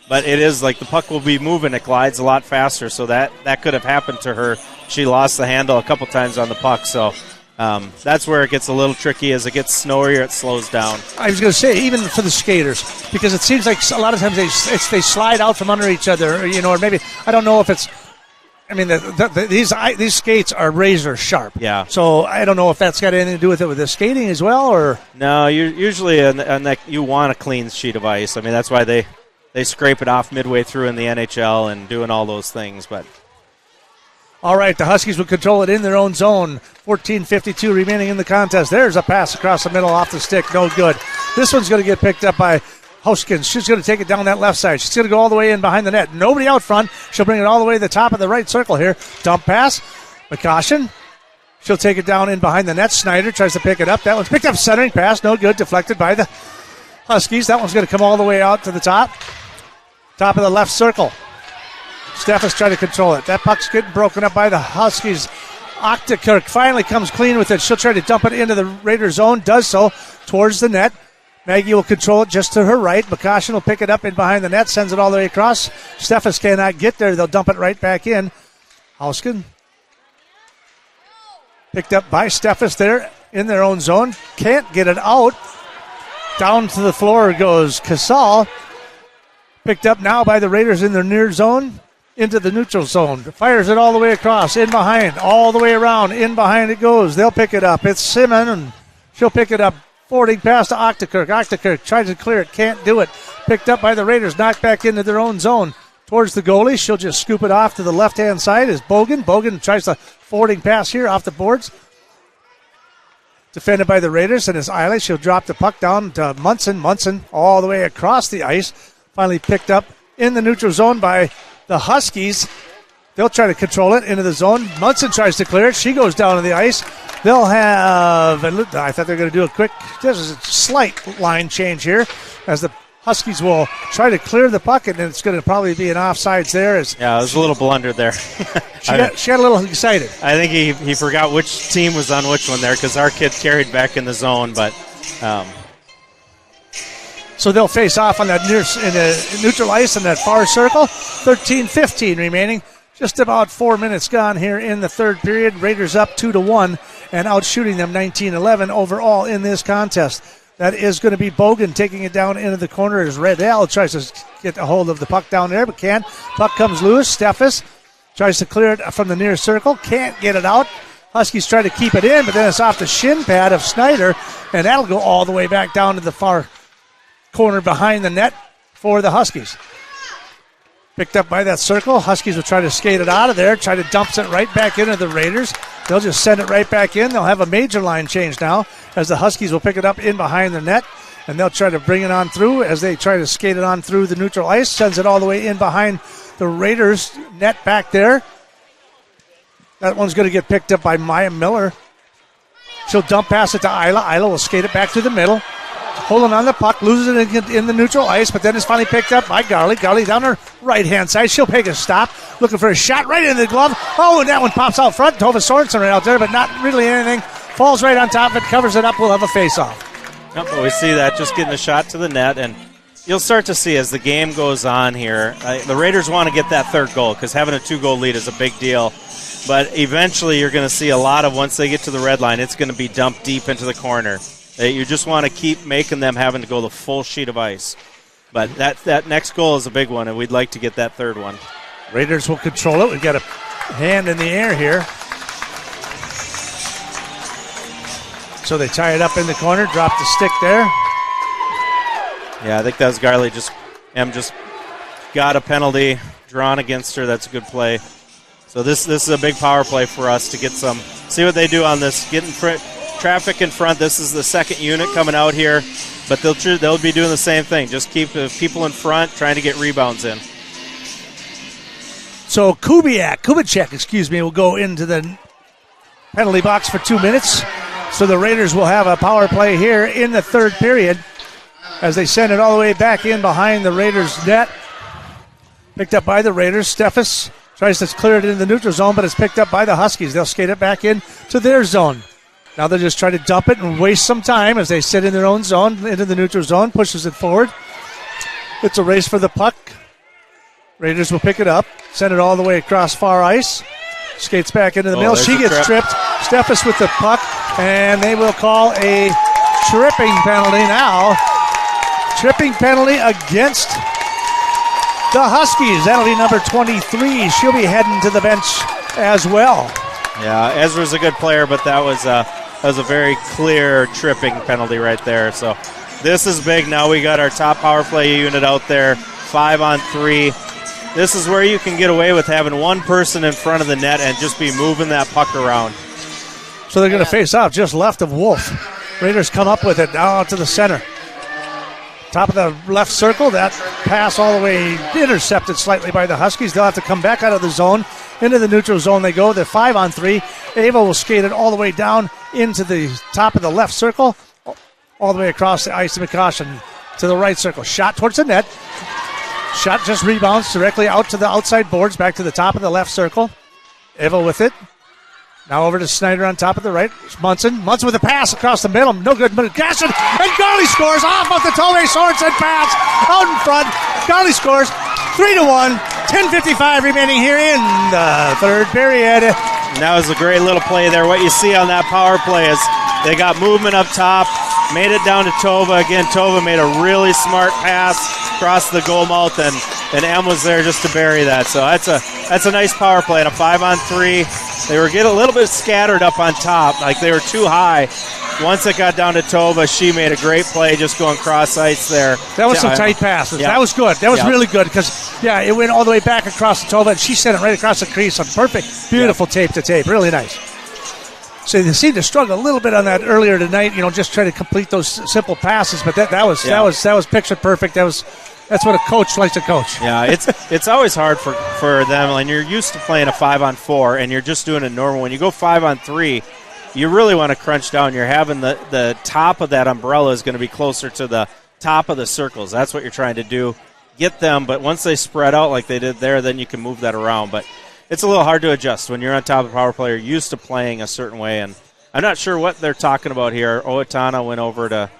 But it is like the puck will be moving. It glides a lot faster, so that could have happened to her. She lost the handle a couple times on the puck, so that's where it gets a little tricky. As it gets snowier, it slows down.
I was going to say, even for the skaters, because it seems like a lot of times they slide out from under each other, or maybe, I don't know if it's, I mean, these skates are razor sharp.
Yeah.
So I don't know if that's got anything to do with it with the skating as well, or?
No, usually you want a clean sheet of ice. I mean, that's why they scrape it off midway through in the NHL and doing all those things, but...
All right, the Huskies will control it in their own zone. 14:52 remaining in the contest. There's a pass across the middle off the stick. No good. This one's going to get picked up by Hoskins. She's going to take it down that left side. She's going to go all the way in behind the net. Nobody out front. She'll bring it all the way to the top of the right circle here. Dump pass. McCaution. She'll take it down in behind the net. Snyder tries to pick it up. That one's picked up. Centering pass. No good. Deflected by the Huskies. That one's going to come all the way out to the top. Top of the left circle. Steph is trying to control it. That puck's getting broken up by the Huskies Octakirk finally comes clean with it. She'll try to dump it into the Raider zone. Does so towards the net. Maggie will control it just to her right. McCoshen will pick it up in behind the net. Sends it all the way across. Steffes cannot get there. They'll dump it right back in. Hausken picked up by Steffes there in their own zone. Can't get it out. Down to the floor goes Casal. Picked up now by the Raiders in their near zone. Into the neutral zone. Fires it all the way across. In behind. All the way around. In behind it goes. They'll pick it up. It's Simon, and she'll pick it up. Forwarding pass to Octakirk. Octakirk tries to clear it. Can't do it. Picked up by the Raiders. Knocked back into their own zone. Towards the goalie. She'll just scoop it off to the left-hand side is Bogan. Bogan tries the forwarding pass here off the boards. Defended by the Raiders, and it's Eiley. She'll drop the puck down to Munson. Munson all the way across the ice. Finally picked up in the neutral zone by the Huskies. They'll try to control it into the zone. Munson tries to clear it. She goes down to the ice. They'll have, I thought they were going to do a quick, there's a slight line change here as the Huskies will try to clear the puck, and it's going to probably be an offsides there.
Yeah, it was a little blunder there.
She got a little excited.
I think he forgot which team was on which one there because our kid carried back in the zone, but...
So they'll face off on that in the neutral ice in that far circle. 13-15 remaining. Just about 4 minutes gone here in the third period. Raiders up 2-1 and outshooting them 19-11 overall in this contest. That is going to be Bogan taking it down into the corner as Redell tries to get a hold of the puck down there, but can't. Puck comes loose. Steffes tries to clear it from the near circle. Can't get it out. Huskies try to keep it in, but then it's off the shin pad of Snyder, and that'll go all the way back down to the far corner behind the net for the Huskies. Picked up by that circle. Huskies will try to skate it out of there, try to dump it right back into the Raiders. They'll just send it right back in. They'll have a major line change now as the Huskies will pick it up in behind the net, and they'll try to bring it on through as they try to skate it on through the neutral ice. Sends it all the way in behind the Raiders net back there. That one's going to get picked up by Maya Miller. She'll dump pass it to Isla. Isla will skate it back to the middle. Holding on the puck, loses it in the neutral ice, but then it's finally picked up by Garley. Garley down her right-hand side. She'll take a stop, looking for a shot right into the glove. Oh, and that one pops out front. Tova Sorensen right out there, but not really anything. Falls right on top of it, covers it up. We'll have a face-off.
Yep, but we see that just getting a shot to the net, and you'll start to see as the game goes on here, the Raiders want to get that third goal because having a 2-goal lead is a big deal. But eventually you're going to see a lot of, once they get to the red line, it's going to be dumped deep into the corner. You just want to keep making them having to go the full sheet of ice. But that next goal is a big one, and we'd like to get that third one.
Raiders will control it. We've got a hand in the air here. So they tie it up in the corner, drop the stick there.
Yeah, I think that was Garley just got a penalty drawn against her. That's a good play. So this is a big power play for us to get some. See what they do on this. Get in front. Traffic in front. This is the second unit coming out here, but they'll be doing the same thing. Just keep the people in front, trying to get rebounds in.
So Kubicek, will go into the penalty box for 2 minutes. So the Raiders will have a power play here in the third period as they send it all the way back in behind the Raiders' net. Picked up by the Raiders. Steffes tries to clear it in the neutral zone, but it's picked up by the Huskies. They'll skate it back in to their zone. Now they'll just try to dump it and waste some time as they sit in their own zone, into the neutral zone, pushes it forward. It's a race for the puck. Raiders will pick it up, send it all the way across far ice. Skates back into the middle. She gets tripped. Steffes with the puck, and they will call a tripping penalty now. Tripping penalty against the Huskies. That'll be number 23. She'll be heading to the bench as well.
Yeah, Ezra's a good player, but that was a very clear tripping penalty right there. So this is big. Now we got our top power play unit out there, 5-on-3. This is where you can get away with having one person in front of the net and just be moving that puck around.
So they're going to face off just left of Wolf. Raiders come up with it now to the center. Top of the left circle, that pass all the way intercepted slightly by the Huskies. They'll have to come back out of the zone. Into the neutral zone they go. They're 5-on-3. Ava will skate it all the way down into the top of the left circle, all the way across the ice to McCoshen to the right circle. Shot towards the net. Shot just rebounds directly out to the outside boards, back to the top of the left circle. Ava with it. Now over to Snyder on top of the right. Munson with a pass across the middle. No good. Gasson, and Garley scores off of the Tove Sorensen pass out in front. Garley scores 3-1. 10:55 remaining here in the third period.
And that was a great little play there. What you see on that power play is they got movement up top, made it down to Tova. Again, Tova made a really smart pass across the goal mouth, and M was there just to bury that. So that's a nice power play. And a 5-on-3. They were getting a little bit scattered up on top, like they were too high. Once it got down to Tova, she made a great play just going cross ice there.
That was some tight passes. Yep. That was good. That was really good because, it went all the way back across the Tova, and she sent it right across the crease. Perfect, beautiful tape to tape. Really nice. So they seemed to struggle a little bit on that earlier tonight, just try to complete those simple passes, but that was picture perfect. That's what a coach likes to coach.
Yeah, it's always hard for them, and you're used to playing a 5-on-4, and you're just doing it normal. When you go 5-on-3, you really want to crunch down. You're having the top of that umbrella is going to be closer to the top of the circles. That's what you're trying to do. Get them, but once they spread out like they did there, then you can move that around. But it's a little hard to adjust when you're on top of the power play. You're used to playing a certain way, and I'm not sure what they're talking about here. Owatonna went over to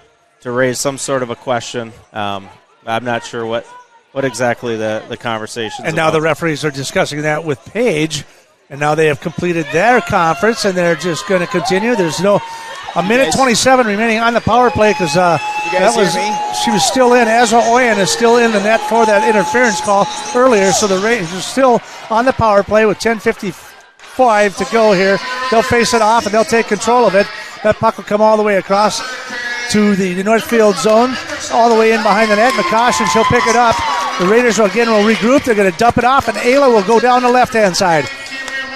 raise some sort of a question. I'm not sure what exactly the conversation is.
And now the referees are discussing that with Paige, and now they have completed their conference, and they're just going to continue. There's a minute 27 remaining on the power play because she was still in. Ezra Oyen is still in the net for that interference call earlier, so the Raiders are still on the power play with 10:55 to go here. They'll face it off, and they'll take control of it. That puck will come all the way across to the Northfield zone, all the way in behind the net. McCoshen, she'll pick it up. The Raiders will regroup. They're going to dump it off, and Ayla will go down the left-hand side.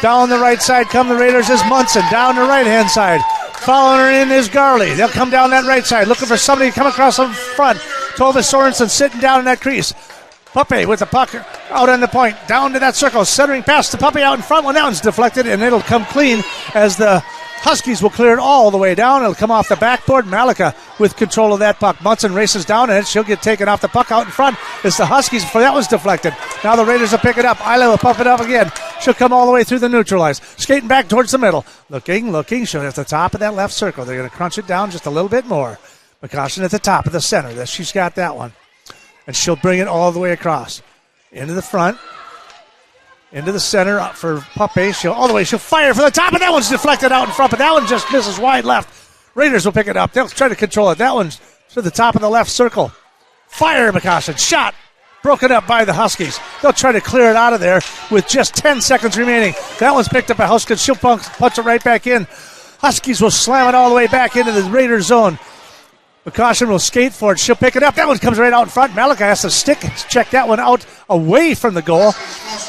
Down the right side come the Raiders is Munson. Down the right-hand side. Following her in is Garley. They'll come down that right side, looking for somebody to come across in front. Tova Sorensen sitting down in that crease. Puppy with the puck out on the point, down to that circle, centering past the Puppy out in front. Well, that one's deflected, and it'll come clean as the Huskies will clear it all the way down. It'll come off the backboard. Malika with control of that puck. Munson races down in it. She'll get taken off the puck out in front. It's the Huskies, for that was deflected. Now the Raiders will pick it up. Isla will pump it up again. She'll come all the way through the neutralize. Skating back towards the middle. Looking. She'll at the top of that left circle. They're going to crunch it down just a little bit more. McCoshen at the top of the center. She's got that one. And she'll bring it all the way across. Into the front. Into the center for Puppy. She'll fire for the top, and that one's deflected out in front, but that one just misses wide left. Raiders will pick it up. They'll try to control it. That one's to the top of the left circle. Fire, McCoshen. Shot. Broken up by the Huskies. They'll try to clear it out of there with just 10 seconds remaining. That one's picked up by Huskies. She'll punch it right back in. Huskies will slam it all the way back into the Raiders zone. McCoshen will skate for it. She'll pick it up. That one comes right out in front. Malika has to check that one out away from the goal.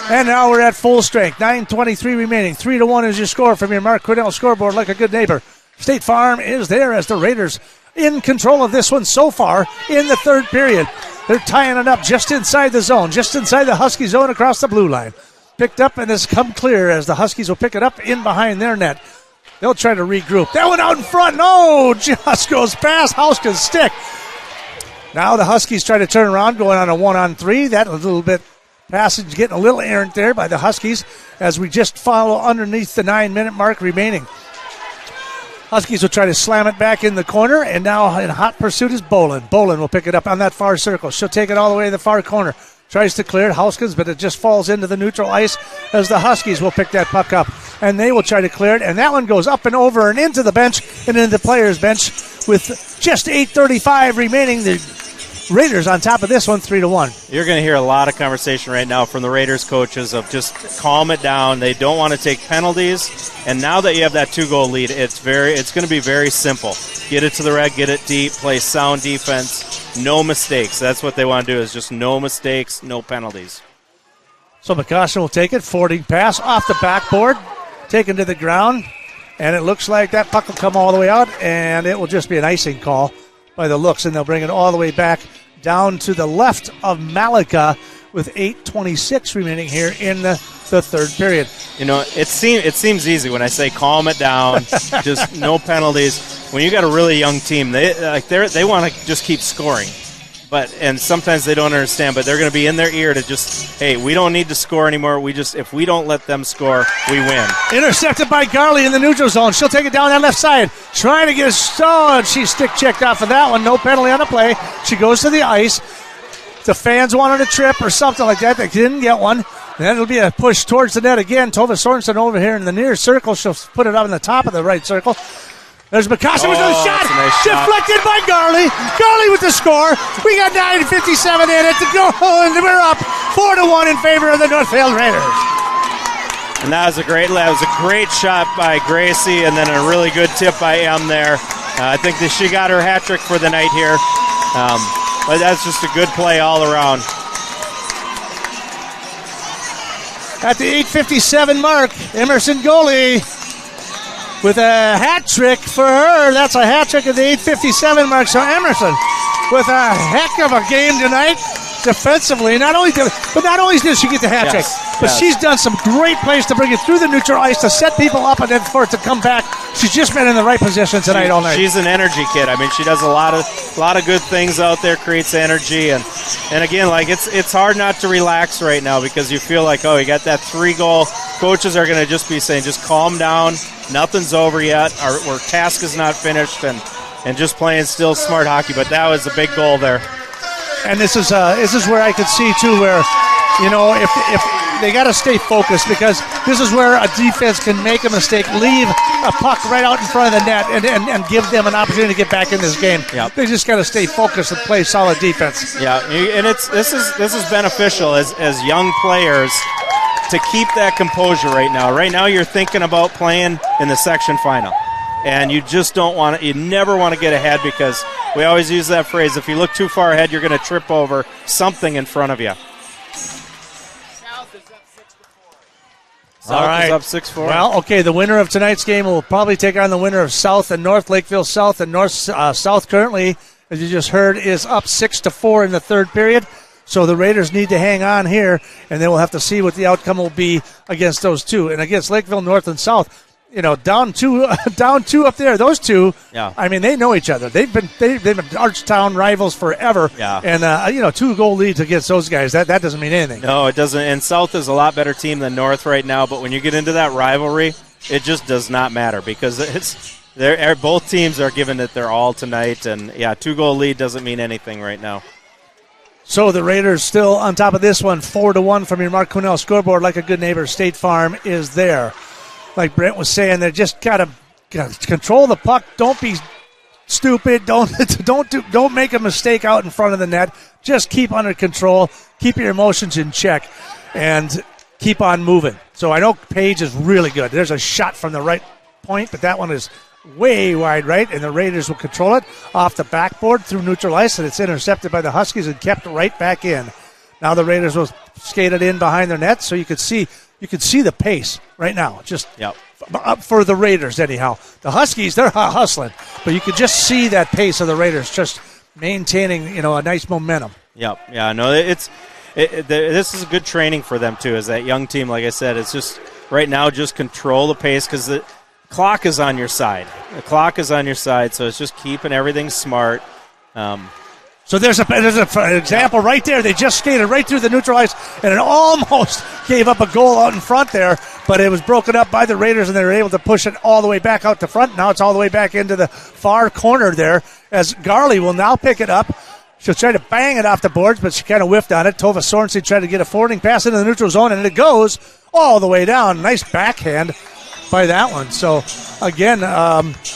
And now we're at full strength. 9:23 remaining. 3-1 is your score from your Mark Quinnell scoreboard like a good neighbor. State Farm is there as the Raiders in control of this one so far in the third period. They're tying it up just inside the zone, just inside the Husky zone across the blue line. Picked up and has come clear as the Huskies will pick it up in behind their net. They'll try to regroup. That one out in front. No, just goes past Houska's stick. Now the Huskies try to turn around, going on a 1-on-3. That a little bit passage getting a little errant there by the Huskies as we just follow underneath the 9-minute mark remaining. Huskies will try to slam it back in the corner, and now in hot pursuit is Bolin. Bolin will pick it up on that far circle. She'll take it all the way to the far corner. Tries to clear it, Houskins, but it just falls into the neutral ice as the Huskies will pick that puck up. And they will try to clear it, and that one goes up and over and into the bench and into the players' bench with just 8:35 remaining. The Raiders on top of this one, 3-1.
You're going to hear a lot of conversation right now from the Raiders coaches of just calm it down. They don't want to take penalties, and now that you have that 2-goal lead, it's going to be very simple. Get it to the red, get it deep, play sound defense, no mistakes. That's what they want to do, is just no mistakes, no penalties.
So McCoshen will take it, forwarding pass off the backboard, taken to the ground, and it looks like that puck will come all the way out, and it will just be an icing call by the looks, and they'll bring it all the way back down to the left of Malika with 8:26 remaining here in the third period.
You know, it seems easy when I say calm it down, just no penalties. When you got a really young team, they want to just keep scoring. and sometimes they don't understand, but they're going to be in their ear to just, hey, we don't need to score anymore. If we don't let them score, we win.
Intercepted by Garley in the neutral zone. She'll take it down that left side. Trying to get a stall, and she's stick checked off of that one. No penalty on the play. She goes to the ice. The fans wanted a trip or something like that. They didn't get one. Then it'll be a push towards the net again. Tova Sorensen over here in the near circle. She'll put it up in the top of the right circle. There's Mikasa with the shot.
Nice
Deflected by Garley. Garley with the score. We got 9:57 in it to go, and we're up 4-1 in favor of the Northfield Raiders.
And that was a great shot by Gracie, and then a really good tip by Em there. I think that she got her hat trick for the night here. But that's just a good play all around.
At the 8:57 mark, Emerson goalie with a hat trick for her. That's a hat trick at the 8:57 mark. So Emerson with a heck of a game tonight defensively. Not only did she get the hat trick, but she's done some great plays to bring it through the neutral ice to set people up and then for it to come back. She's just been in the right position tonight all night.
She's an energy kid. I mean, she does a lot of good things out there, creates energy, and again, like it's hard not to relax right now because you feel like, oh, you got that 3-goal. Coaches are going to just be saying, just calm down. Nothing's over yet. Our task is not finished, and just playing still smart hockey. But that was a big goal there.
And this is where I could see too, where if they got to stay focused, because this is where a defense can make a mistake, leave a puck right out in front of the net, and give them an opportunity to get back in this game.
Yep.
They just got to stay focused and play solid defense.
Yeah, and this is beneficial as young players to keep that composure right now. Right now, you're thinking about playing in the section final. And you just you never want to get ahead, because we always use that phrase, if you look too far ahead, you're going to trip over something in front of you. South is up 6-4.
Well, okay, the winner of tonight's game will probably take on the winner of South and North. Lakeville South and North South currently, as you just heard, is up 6-4 in the third period. So the Raiders need to hang on here, and then we'll have to see what the outcome will be against those two. And against Lakeville North and South, down two up there. Those two,
yeah.
I mean, they know each other. They've been Archtown rivals forever.
Yeah.
And 2-goal leads against those guys. That doesn't mean anything.
No, it doesn't. And South is a lot better team than North right now. But when you get into that rivalry, it just does not matter, because both teams are giving it their all tonight. And 2-goal lead doesn't mean anything right now.
So the Raiders still on top of this one, 4-1 from your Mark Quinnell scoreboard. Like a good neighbor, State Farm is there. Like Brent was saying, they just gotta control the puck. Don't be stupid. Don't make a mistake out in front of the net. Just keep under control. Keep your emotions in check, and keep on moving. So I know Page is really good. There's a shot from the right point, but that one is way wide right, and the Raiders will control it off the backboard through neutral ice, and it's intercepted by the Huskies and kept right back in. Now the Raiders will skate it in behind their net, so you could see the pace right now, just up for the Raiders anyhow. The Huskies, they're hustling, but you could just see that pace of the Raiders just maintaining, a nice momentum.
Yep. Yeah, no, this is good training for them too, as that young team, like I said. It's just right now, just control the pace, because the clock is on your side. The clock is on your side, so it's just keeping everything smart.
So there's an example right there. They just skated right through the neutral ice, and it almost gave up a goal out in front there, but it was broken up by the Raiders, and they were able to push it all the way back out to front. Now it's all the way back into the far corner there, as Garley will now pick it up. She'll try to bang it off the boards, but she kind of whiffed on it. Tova Sorensen tried to get a forwarding pass into the neutral zone, and it goes all the way down. Nice backhand by that one. So, again,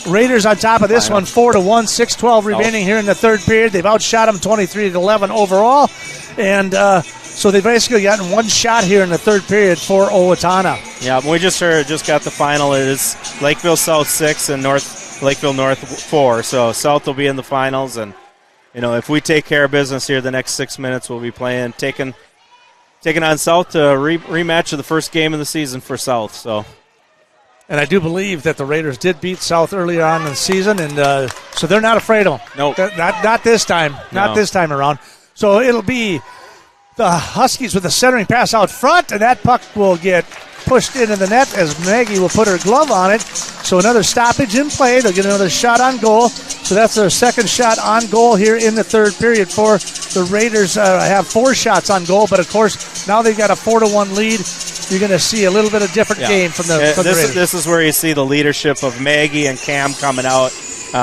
Raiders on top of this one, 4-1, 6:12 remaining here in the third period. They've outshot them 23-11 overall, and so they've basically gotten one shot here in the third period for Owatonna.
Yeah, we just got the final. It is Lakeville South 6 and Lakeville North 4. So South will be in the finals, and if we take care of business here the next 6 minutes, we'll be taking on South to rematch of the first game of the season for South. So.
And I do believe that the Raiders did beat South earlier on in the season, and so they're not afraid of them.
Nope.
Not this time. Not this time around. So it'll be the Huskies with a centering pass out front, and that puck will get pushed into the net as Maggie will put her glove on it. So another stoppage in play. They'll get another shot on goal. So that's their second shot on goal here in the third period for the Raiders. Have 4 shots on goal, but of course now they've got a 4-1 lead. You're going to see a little bit of different game from the Raiders.
This is where you see the leadership of Maggie and Cam coming out.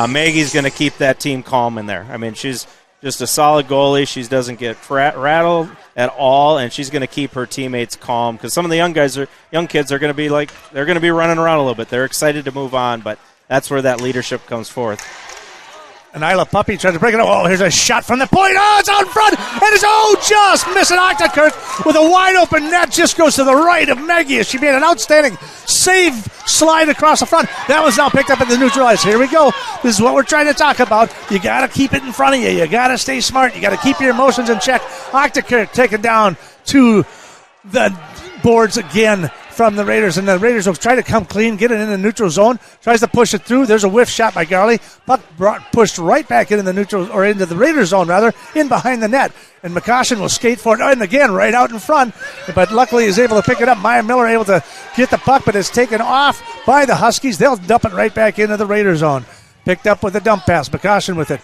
Maggie's going to keep that team calm in there. I mean, she's just a solid goalie. She doesn't get rattled at all, and she's going to keep her teammates calm because some of the young kids are going to be they're going to be running around a little bit. They're excited to move on, but that's where that leadership comes forth.
And Isla Puppy tries to break it up. Oh, here's a shot from the point. Oh, it's out front. And it's, just missing Octakirk with a wide open net. Just goes to the right of Maggie as she made an outstanding save slide across the front. That was now picked up at the neutral ice. Here we go. This is what we're trying to talk about. You got to keep it in front of you. You got to stay smart. You got to keep your emotions in check. Octakirk taken down to the boards again from the Raiders, and the Raiders will try to come clean, get it in the neutral zone, tries to push it through. There's a whiff shot by Garley. Puck pushed right back into the neutral, or into the Raiders zone rather, in behind the net. And McCoshen will skate for it, and again, right out in front, but luckily is able to pick it up. Maya Miller able to get the puck, but it's taken off by the Huskies. They'll dump it right back into the Raider zone. Picked up with a dump pass. McCoshen with it.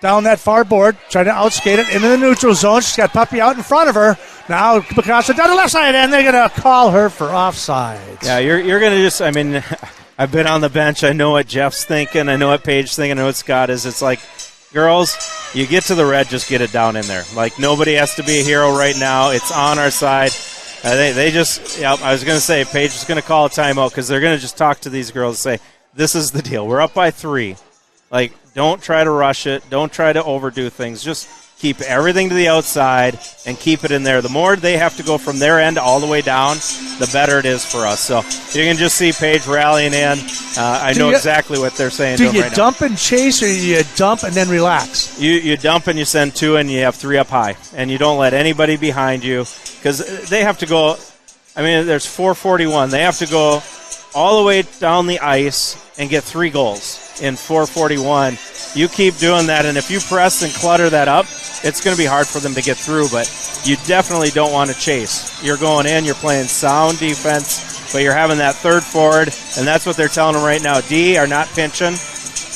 Down that far board, trying to outskate it into the neutral zone. She's got Puppy out in front of her. Now McCoshen down the left side, and they're going to call her for offside.
Yeah, you're going to just, I mean, I've been on the bench. I know what Jeff's thinking. I know what Paige's thinking. I know what Scott is. It's like, girls, you get to the red, just get it down in there. Like, nobody has to be a hero right now. It's on our side. They just, I was going to say, Paige is going to call a timeout because they're going to just talk to these girls and say, this is the deal. We're up by 3. Like, don't try to rush it. Don't try to overdo things. Just keep everything to the outside and keep it in there. The more they have to go from their end all the way down, the better it is for us. So you can just see Paige rallying in. I know exactly what they're saying.
Do you
right
dump and chase, or you dump and then relax?
You dump and you send 2 and you have 3 up high. And you don't let anybody behind you because they have to go. I mean, there's 4:41. They have to go all the way down the ice and get 3 goals in 4:41. You keep doing that, and if you press and clutter that up, it's going to be hard for them to get through, but you definitely don't want to chase. You're going in, you're playing sound defense, but you're having that third forward, and that's what they're telling them right now. D are not pinching,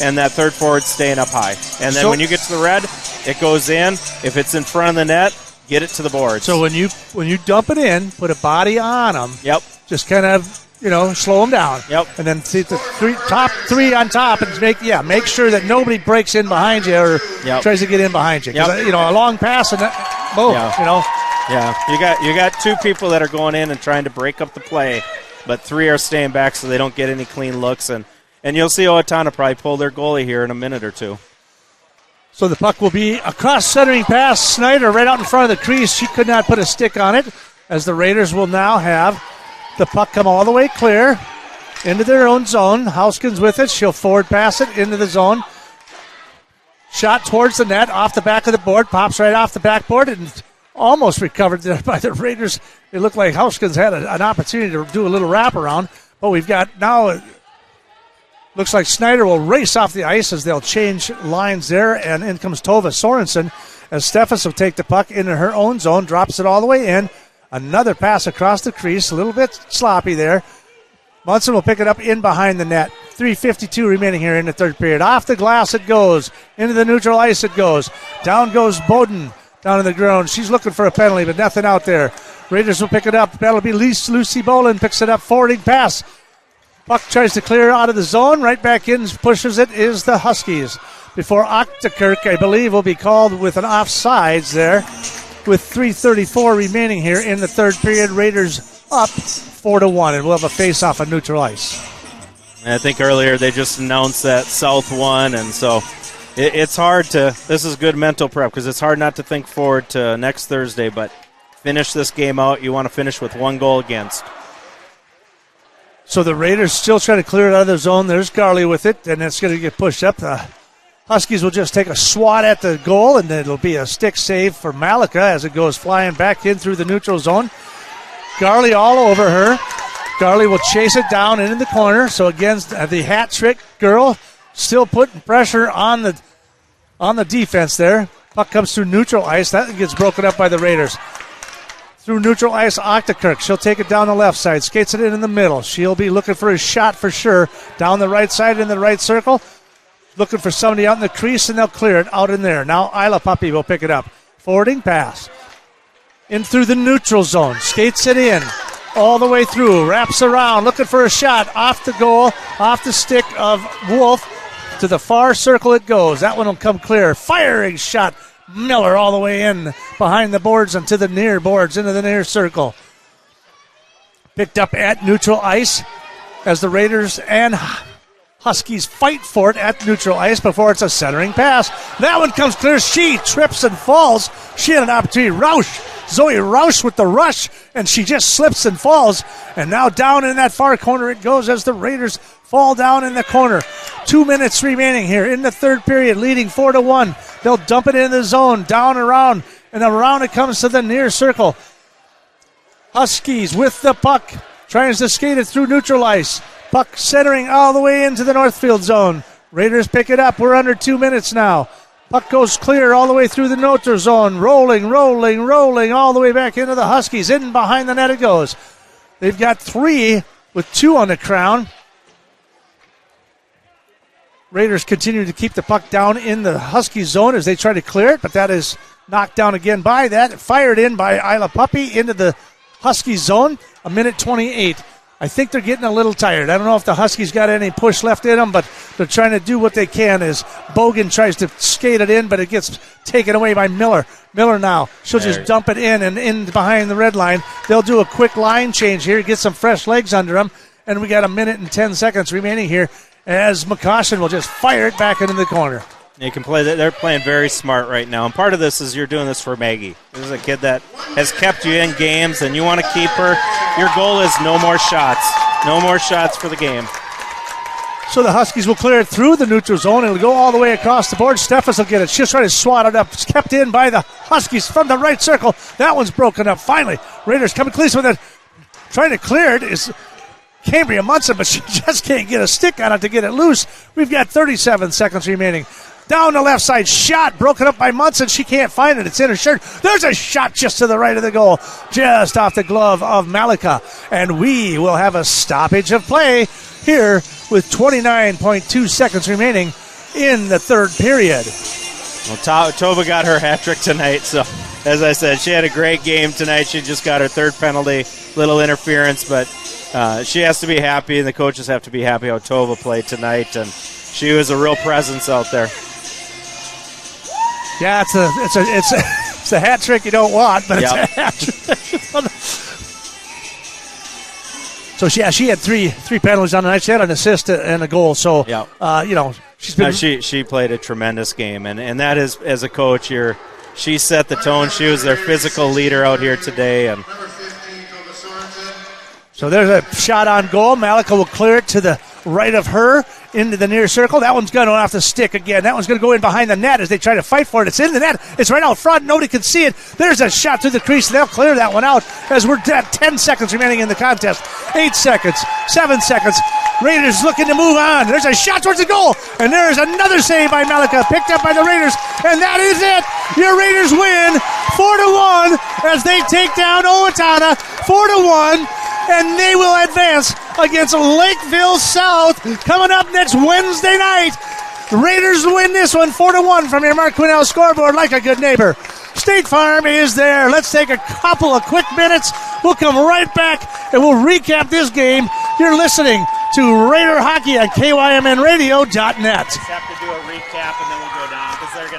and that third forward staying up high. And then when you get to the red, it goes in. If it's in front of the net, get it to the boards.
So when you dump it in, put a body on them.
Yep.
Just kind of, slow them down.
Yep.
And then see the top 3 on top, and make sure that nobody breaks in behind you or tries to get in behind you. Because a long pass and boom.
Yeah. You got 2 people that are going in and trying to break up the play, but 3 are staying back so they don't get any clean looks. And you'll see Owatonna probably pull their goalie here in a minute or 2.
So the puck will be a cross-centering pass. Snyder right out in front of the crease. She could not put a stick on it, as the Raiders will now have the puck come all the way clear into their own zone. Houskins with it. She'll forward pass it into the zone. Shot towards the net, off the back of the board. Pops right off the backboard and almost recovered there by the Raiders. It looked like Houskins had an opportunity to do a little wraparound. But we've got now, looks like Snyder will race off the ice as they'll change lines there. And in comes Tova Sorensen as Steffes will take the puck into her own zone, drops it all the way in. Another pass across the crease, a little bit sloppy there. Munson will pick it up in behind the net. 3:52 remaining here in the third period. Off the glass it goes. Into the neutral ice it goes. Down goes Bowden down in the ground. She's looking for a penalty, but nothing out there. Raiders will pick it up. That'll be Lucy Boland picks it up. Forwarding pass. Puck tries to clear out of the zone. Right back in, pushes it is the Huskies. Before Octakirk, I believe, will be called with an offsides there. With 3:34 remaining here in the third period, Raiders up 4-1, and we'll have a face-off on neutral ice.
And I think earlier they just announced that South won, and so it's hard to. This is good mental prep because it's hard not to think forward to next Thursday. But finish this game out. You want to finish with 1 goal against.
So the Raiders still trying to clear it out of the zone. There's Garley with it, and it's going to get pushed up. The Huskies will just take a swat at the goal, and it'll be a stick save for Malika as it goes flying back in through the neutral zone. Garley all over her. Garley will chase it down into the corner. So again, the hat trick girl still putting pressure on the defense there. Puck comes through neutral ice. That gets broken up by the Raiders. through neutral ice. Octakirk, she'll take it down the left side, skates it in the middle. She'll be looking for a shot for sure. Down the right side in the right circle. Looking for somebody out in the crease, and they'll clear it out in there. Now Isla Puppy will pick it up. Forwarding pass. In through the neutral zone. Skates it in. All the way through. Wraps around. Looking for a shot. Off the goal. Off the stick of Wolf. To the far circle it goes. That one will come clear. Firing shot. Miller all the way in behind the boards and to the near boards into the near circle. Picked up at neutral ice as the Raiders and Huskies fight for it at neutral ice before it's a centering pass. That one comes clear. She trips and falls. She had an opportunity. Zoe Roush with the rush, and she just slips and falls. And now down in that far corner it goes as the Raiders fall down in the corner. 2 minutes remaining here in the third period, leading 4-1. They'll dump it in the zone, down around, and around it comes to the near circle. Huskies with the puck, tries to skate it through neutral ice. Puck centering all the way into the Northfield zone. Raiders pick it up. We're under 2 minutes now. Puck goes clear all the way through the neutral zone. Rolling all the way back into the Huskies. In behind the net it goes. They've got 3 with 2 on the crown. Raiders continue to keep the puck down in the Husky zone as they try to clear it, but that is knocked down again by that. Fired in by Isla Puppy into the Husky zone. 1:28. I think they're getting a little tired. I don't know if the Huskies got any push left in them, but they're trying to do what they can as Bogan tries to skate it in, but it gets taken away by Miller. Miller now. She'll just dump it in and in behind the red line. They'll do a quick line change here, get some fresh legs under them, and we got 1:10 remaining here as McCoshen will just fire it back into the corner.
You can play that. They're playing very smart right now, and part of this is you're doing this for Maggie. This is a kid that has kept you in games, and you want to keep her. Your goal is no more shots. No more shots for the game.
So the Huskies will clear it through the neutral zone. It'll go all the way across the board. Steffes will get it. She'll try to swat it up. It's kept in by the Huskies from the right circle. That one's broken up. Finally, Raiders coming clean with it. Trying to clear it is Cambria Munson, but she just can't get a stick on it to get it loose. We've got 37 seconds remaining. Down the left side, shot broken up by Munson. She can't find it. It's in her shirt. There's a shot just to the right of the goal, just off the glove of Malika. And we will have a stoppage of play here with 29.2 seconds remaining in the third period.
Well, Tova got her hat trick tonight, so as I said, she had a great game tonight. She just got her third penalty, little interference, but she has to be happy, and the coaches have to be happy how Tova played tonight, and she was a real presence out there.
Yeah, it's a hat trick you don't want, but it's a hat trick. So she had three penalties on the night. She had an assist and a goal. So she's been.
She played a tremendous game, and that is, as a coach, she set the tone. She was their physical leader out here today, and
so there's a shot on goal. Malika will clear it to the right of her into the near circle. That one's going to off the stick again. That one's going to go in behind the net as they try to fight for it. It's in the net. It's right out front. Nobody can see it. There's a shot through the crease. They'll clear that one out as we're at 10 seconds remaining in the contest. 8 seconds. 7 seconds. Raiders looking to move on. There's a shot towards the goal. And there is another save by Malika, picked up by the Raiders. And that is it. Your Raiders win 4-1 as they take down Owatonna 4-1. And they will advance against Lakeville South coming up next Wednesday night. The Raiders win this one 4-1 from your Mark Quinnell scoreboard like a good neighbor. State Farm is there. Let's take a couple of quick minutes. We'll come right back and we'll recap this game. You're listening to Raider Hockey on KYMNradio.net.
Just have to do a recap and then we'll go down because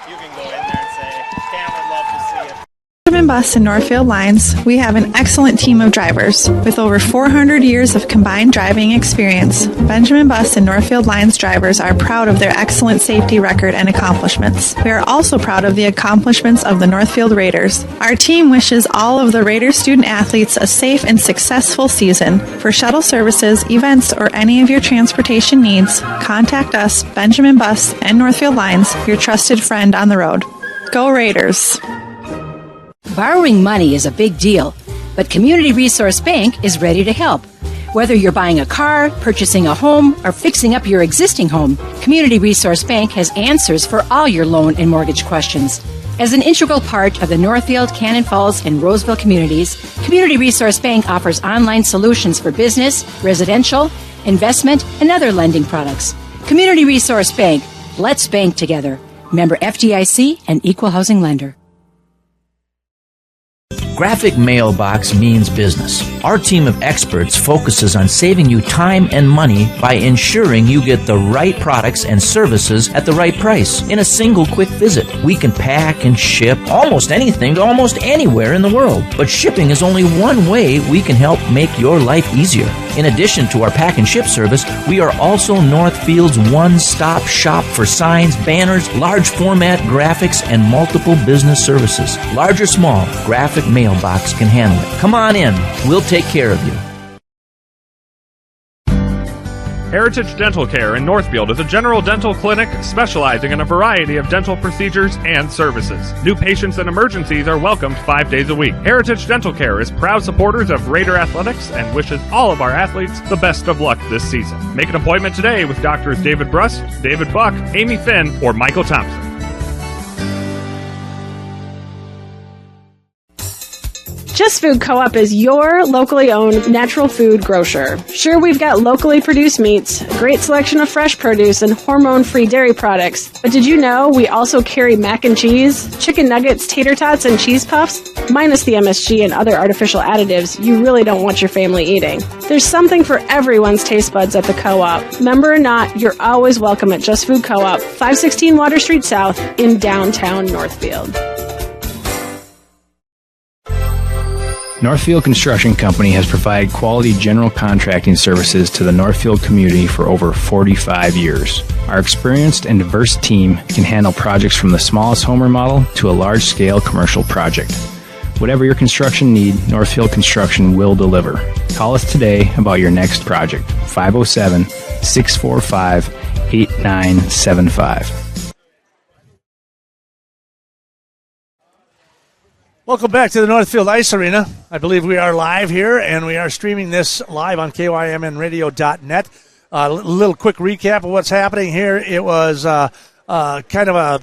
you can go in there and say, Cam would love to see it.
Benjamin Bus and Northfield Lines, we have an excellent team of drivers. With over 400 years of combined driving experience, Benjamin Bus and Northfield Lines drivers are proud of their excellent safety record and accomplishments. We are also proud of the accomplishments of the Northfield Raiders. Our team wishes all of the Raiders student athletes a safe and successful season. For shuttle services, events, or any of your transportation needs, contact us, Benjamin Bus and Northfield Lines, your trusted friend on the road. Go Raiders!
Borrowing money is a big deal, but Community Resource Bank is ready to help. Whether you're buying a car, purchasing a home, or fixing up your existing home, Community Resource Bank has answers for all your loan and mortgage questions. As an integral part of the Northfield, Cannon Falls, and Roseville communities, Community Resource Bank offers online solutions for business, residential, investment, and other lending products. Community Resource Bank. Let's bank together. Member FDIC and Equal Housing Lender.
Graphic Mailbox means business. Our team of experts focuses on saving you time and money by ensuring you get the right products and services at the right price in a single quick visit. We can pack and ship almost anything to almost anywhere in the world, but shipping is only one way we can help make your life easier. In addition to our pack and ship service, we are also Northfield's one-stop shop for signs, banners, large format graphics, and multiple business services. Large or small, Graphic Mailbox can handle it. Come on in. We'll take care of you.
Heritage Dental Care in Northfield is a general dental clinic specializing in a variety of dental procedures and services. New patients and emergencies are welcomed 5 days a week. Heritage Dental Care is proud supporters of Raider Athletics and wishes all of our athletes the best of luck this season. Make an appointment today with Doctors David Brust, David Buck, Amy Finn, or Michael Thompson.
Just Food Co-op is your locally owned natural food grocer. Sure, we've got locally produced meats, a great selection of fresh produce, and hormone-free dairy products. But did you know we also carry mac and cheese, chicken nuggets, tater tots, and cheese puffs? Minus the MSG and other artificial additives you really don't want your family eating. There's something for everyone's taste buds at the Co-op. Member or not, you're always welcome at Just Food Co-op, 516 Water Street South in downtown Northfield.
Northfield Construction Company has provided quality general contracting services to the Northfield community for over 45 years. Our experienced and diverse team can handle projects from the smallest home remodel to a large-scale commercial project. Whatever your construction need, Northfield Construction will deliver. Call us today about your next project. 507-645-8975.
Welcome back to the Northfield Ice Arena. I believe we are live here, and we are streaming this live on KYMNradio.net. A little quick recap of what's happening here. It was kind of a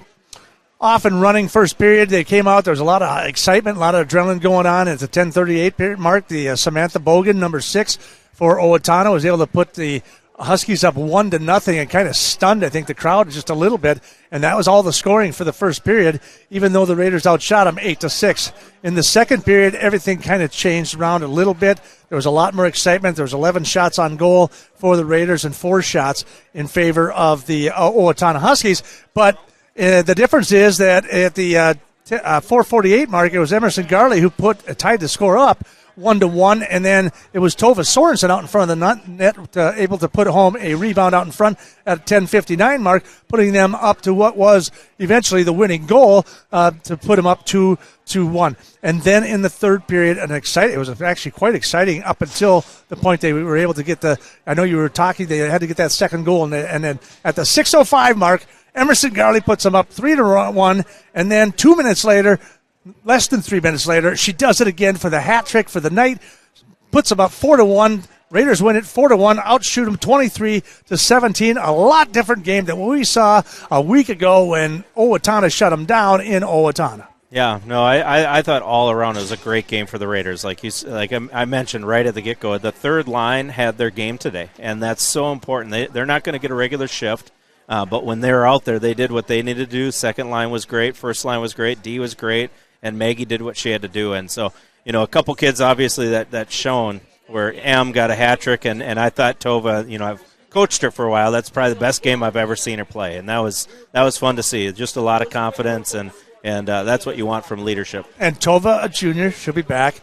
off and running first period. They came out. There was a lot of excitement, a lot of adrenaline going on. At the 10:38 period mark, the Samantha Bogan, number 6 for Owatonna, was able to put the Huskies up 1-0 and kind of stunned, I think, the crowd just a little bit. And that was all the scoring for the first period, even though the Raiders outshot them 8-6. In the second period, everything kind of changed around a little bit. There was a lot more excitement. There was 11 shots on goal for the Raiders and 4 shots in favor of the Owatonna Huskies. But the difference is that at the 4:48 mark, it was Emerson Garley who tied the score up 1-1, and then it was Tova Sorensen out in front of the net, able to put home a rebound out in front at 10:59 mark, putting them up to what was eventually the winning goal to put them up 2-1. And then in the third period, it was actually quite exciting up until the point they were able to get I know you were talking, they had to get that second goal, and then at the 6:05 mark, Emerson Garley puts them up 3-1, and then 2 minutes later, less than 3 minutes later, she does it again for the hat trick for the night, puts them up 4-1. Raiders win it 4-1, outshoot them 23-17. A lot different game than what we saw a week ago when Owatonna shut them down in Owatonna.
Yeah, no, I thought all around it was a great game for the Raiders. Like I mentioned right at the get-go, the third line had their game today, and that's so important. They're not going to get a regular shift. But when they were out there, they did what they needed to do. Second line was great. First line was great. D was great. And Maggie did what she had to do. And so, a couple kids, obviously, that shone where M got a hat trick. And I thought Tova, I've coached her for a while. That's probably the best game I've ever seen her play. And that was fun to see. Just a lot of confidence. And that's what you want from leadership. And Tova, a junior, she'll be back.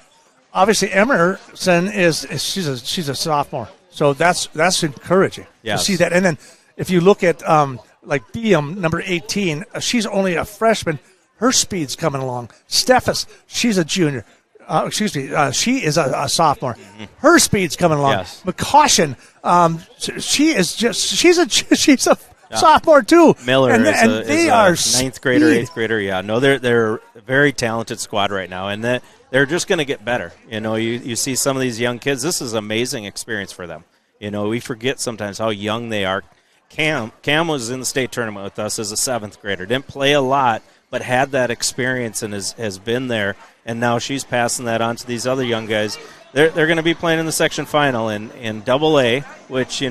Obviously, Emerson she's a sophomore. So that's encouraging to see that. And then if you look at like Beam, number 18, she's only a freshman. Her speed's coming along. Stephus, she's a junior. She is a sophomore. Mm-hmm. Her speed's coming along. Yes. McCaution, she's a sophomore too. Miller is a ninth grader, 8th grader. Yeah, no, they're a very talented squad right now, and they're just going to get better. You see some of these young kids. This is an amazing experience for them. We forget sometimes how young they are. Cam was in the state tournament with us as a 7th grader. Didn't play a lot, but had that experience and has been there, and now she's passing that on to these other young guys. They're going to be playing in the section final in Double-A, which,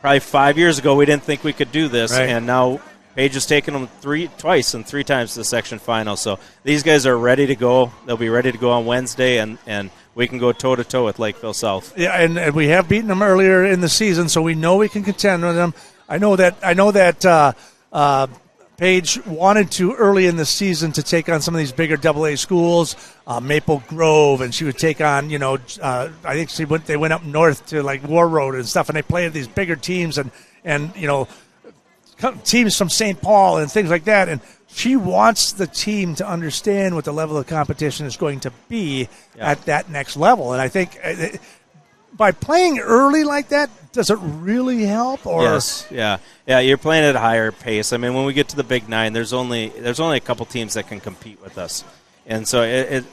probably 5 years ago we didn't think we could do this,
right.
And now Paige has taken them twice and 3 times to the section final. So these guys are ready to go. They'll be ready to go on Wednesday, and we can go toe-to-toe with Lakeville South.
Yeah, and we have beaten them earlier in the season, so we know we can contend with them. I know that Paige wanted to early in the season to take on some of these bigger Double-A schools, Maple Grove, and she would take on, I think they went up north to like War Road and stuff, and they played these bigger teams and teams from St. Paul and things like that. And she wants the team to understand what the level of competition is going to be at that next level. And I think by playing early like that, does it really help? Or
yes, yeah, you're playing at a higher pace. I mean, when we get to the Big Nine, there's only a couple teams that can compete with us, and so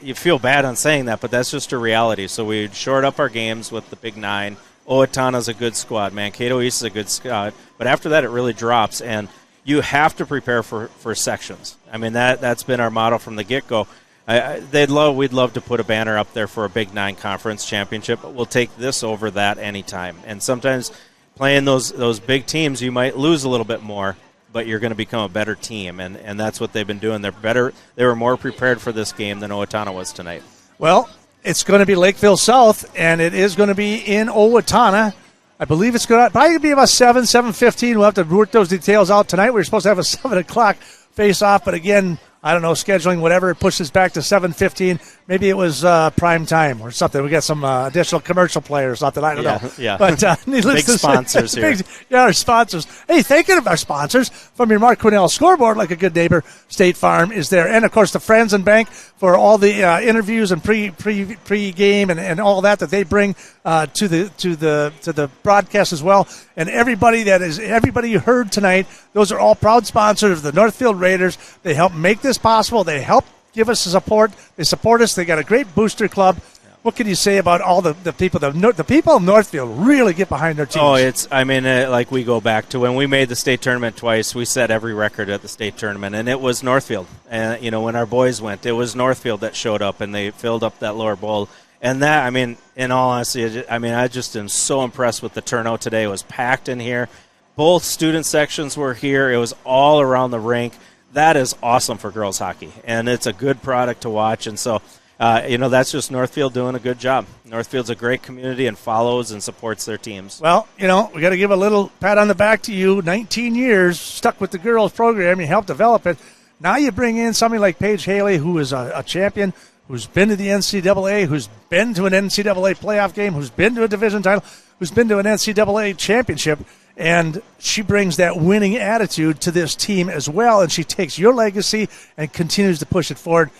you feel bad on saying that, but that's just a reality. So we short up our games with the Big Nine. Owatonna's a good squad. Mankato East is a good squad, but after that, it really drops, and you have to prepare for sections. I mean, that's been our motto from the get-go. We'd love to put a banner up there for a Big Nine conference championship, but we'll take this over that anytime. And sometimes playing those big teams, you might lose a little bit more, but you're going to become a better team, and that's what they've been doing. They're better. They were more prepared for this game than Owatonna was tonight.
Well, it's going to be Lakeville South, and it is going to be in Owatonna. I believe it's going to probably be about 7:15. We'll have to work those details out tonight. We were supposed to have a 7 o'clock face-off, but again, I don't know, scheduling, whatever, it pushes back to 7:15. Maybe it was prime time or something. We got some additional commercial players, something. I don't know.
Yeah.
But needless
big
to
sponsors
say,
here.
our sponsors. Hey, thinking of our sponsors, from your Mark Quinnell scoreboard, like a good neighbor, State Farm is there. And, of course, the Friends and Bank for all the interviews and pre-game and all that they bring to the broadcast as well. And everybody you heard tonight, those are all proud sponsors of the Northfield Raiders. They help make this possible. They help give us the support. They support us. They got a great booster club. What can you say about all the people? The people of Northfield really get behind their teams.
Like we go back to when we made the state tournament twice. We set every record at the state tournament, and it was Northfield. And when our boys went, it was Northfield that showed up, and they filled up that lower bowl. And that, in all honesty, I just am so impressed with the turnout today. It was packed in here. Both student sections were here. It was all around the rink. That is awesome for girls hockey, and it's a good product to watch. And so, that's just Northfield doing a good job. Northfield's a great community and follows and supports their teams.
Well, we got to give a little pat on the back to you. 19 years stuck with the girls program. You helped develop it. Now you bring in somebody like Paige Haley, who is a champion, who's been to the NCAA, who's been to an NCAA playoff game, who's been to a division title, who's been to an NCAA championship. And she brings that winning attitude to this team as well, and she takes your legacy and continues to push it forward.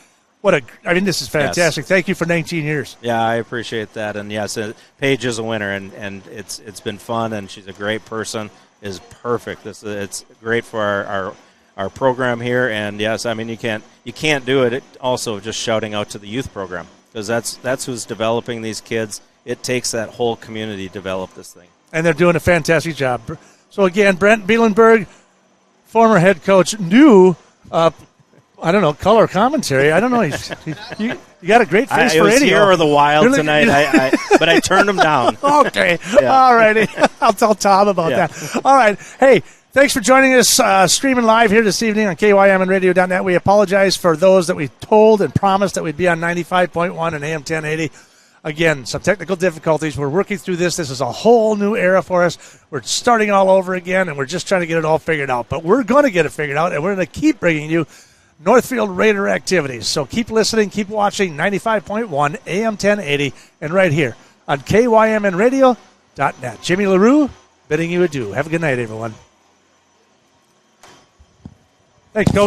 This is fantastic.
Yes.
Thank you for 19 years.
Yeah, I appreciate that. And yes, Paige is a winner, and it's been fun, and she's a great person. Is perfect. It's great for our program here. And yes, you can't do it also just shouting out to the youth program, because that's who's developing these kids. It takes that whole community to develop this thing. And
they're doing a fantastic job. So, again, Brent Bielenberg, former head coach, new, color commentary. I don't know. You got a great face for radio.
I was here with the Wild tonight, but I turned him down.
Okay. Yeah. All righty. I'll tell Tom about that. All right. Hey, thanks for joining us streaming live here this evening on KYMNradio.net. We apologize for those that we told and promised that we'd be on 95.1 and AM 1080. Again, some technical difficulties. We're working through this. This is a whole new era for us. We're starting all over again, and we're just trying to get it all figured out. But we're going to get it figured out, and we're going to keep bringing you Northfield Raider activities. So keep listening, keep watching 95.1 AM 1080, and right here on KYMNradio.net. Jimmy LaRue bidding you adieu. Have a good night, everyone. Thanks, Coach.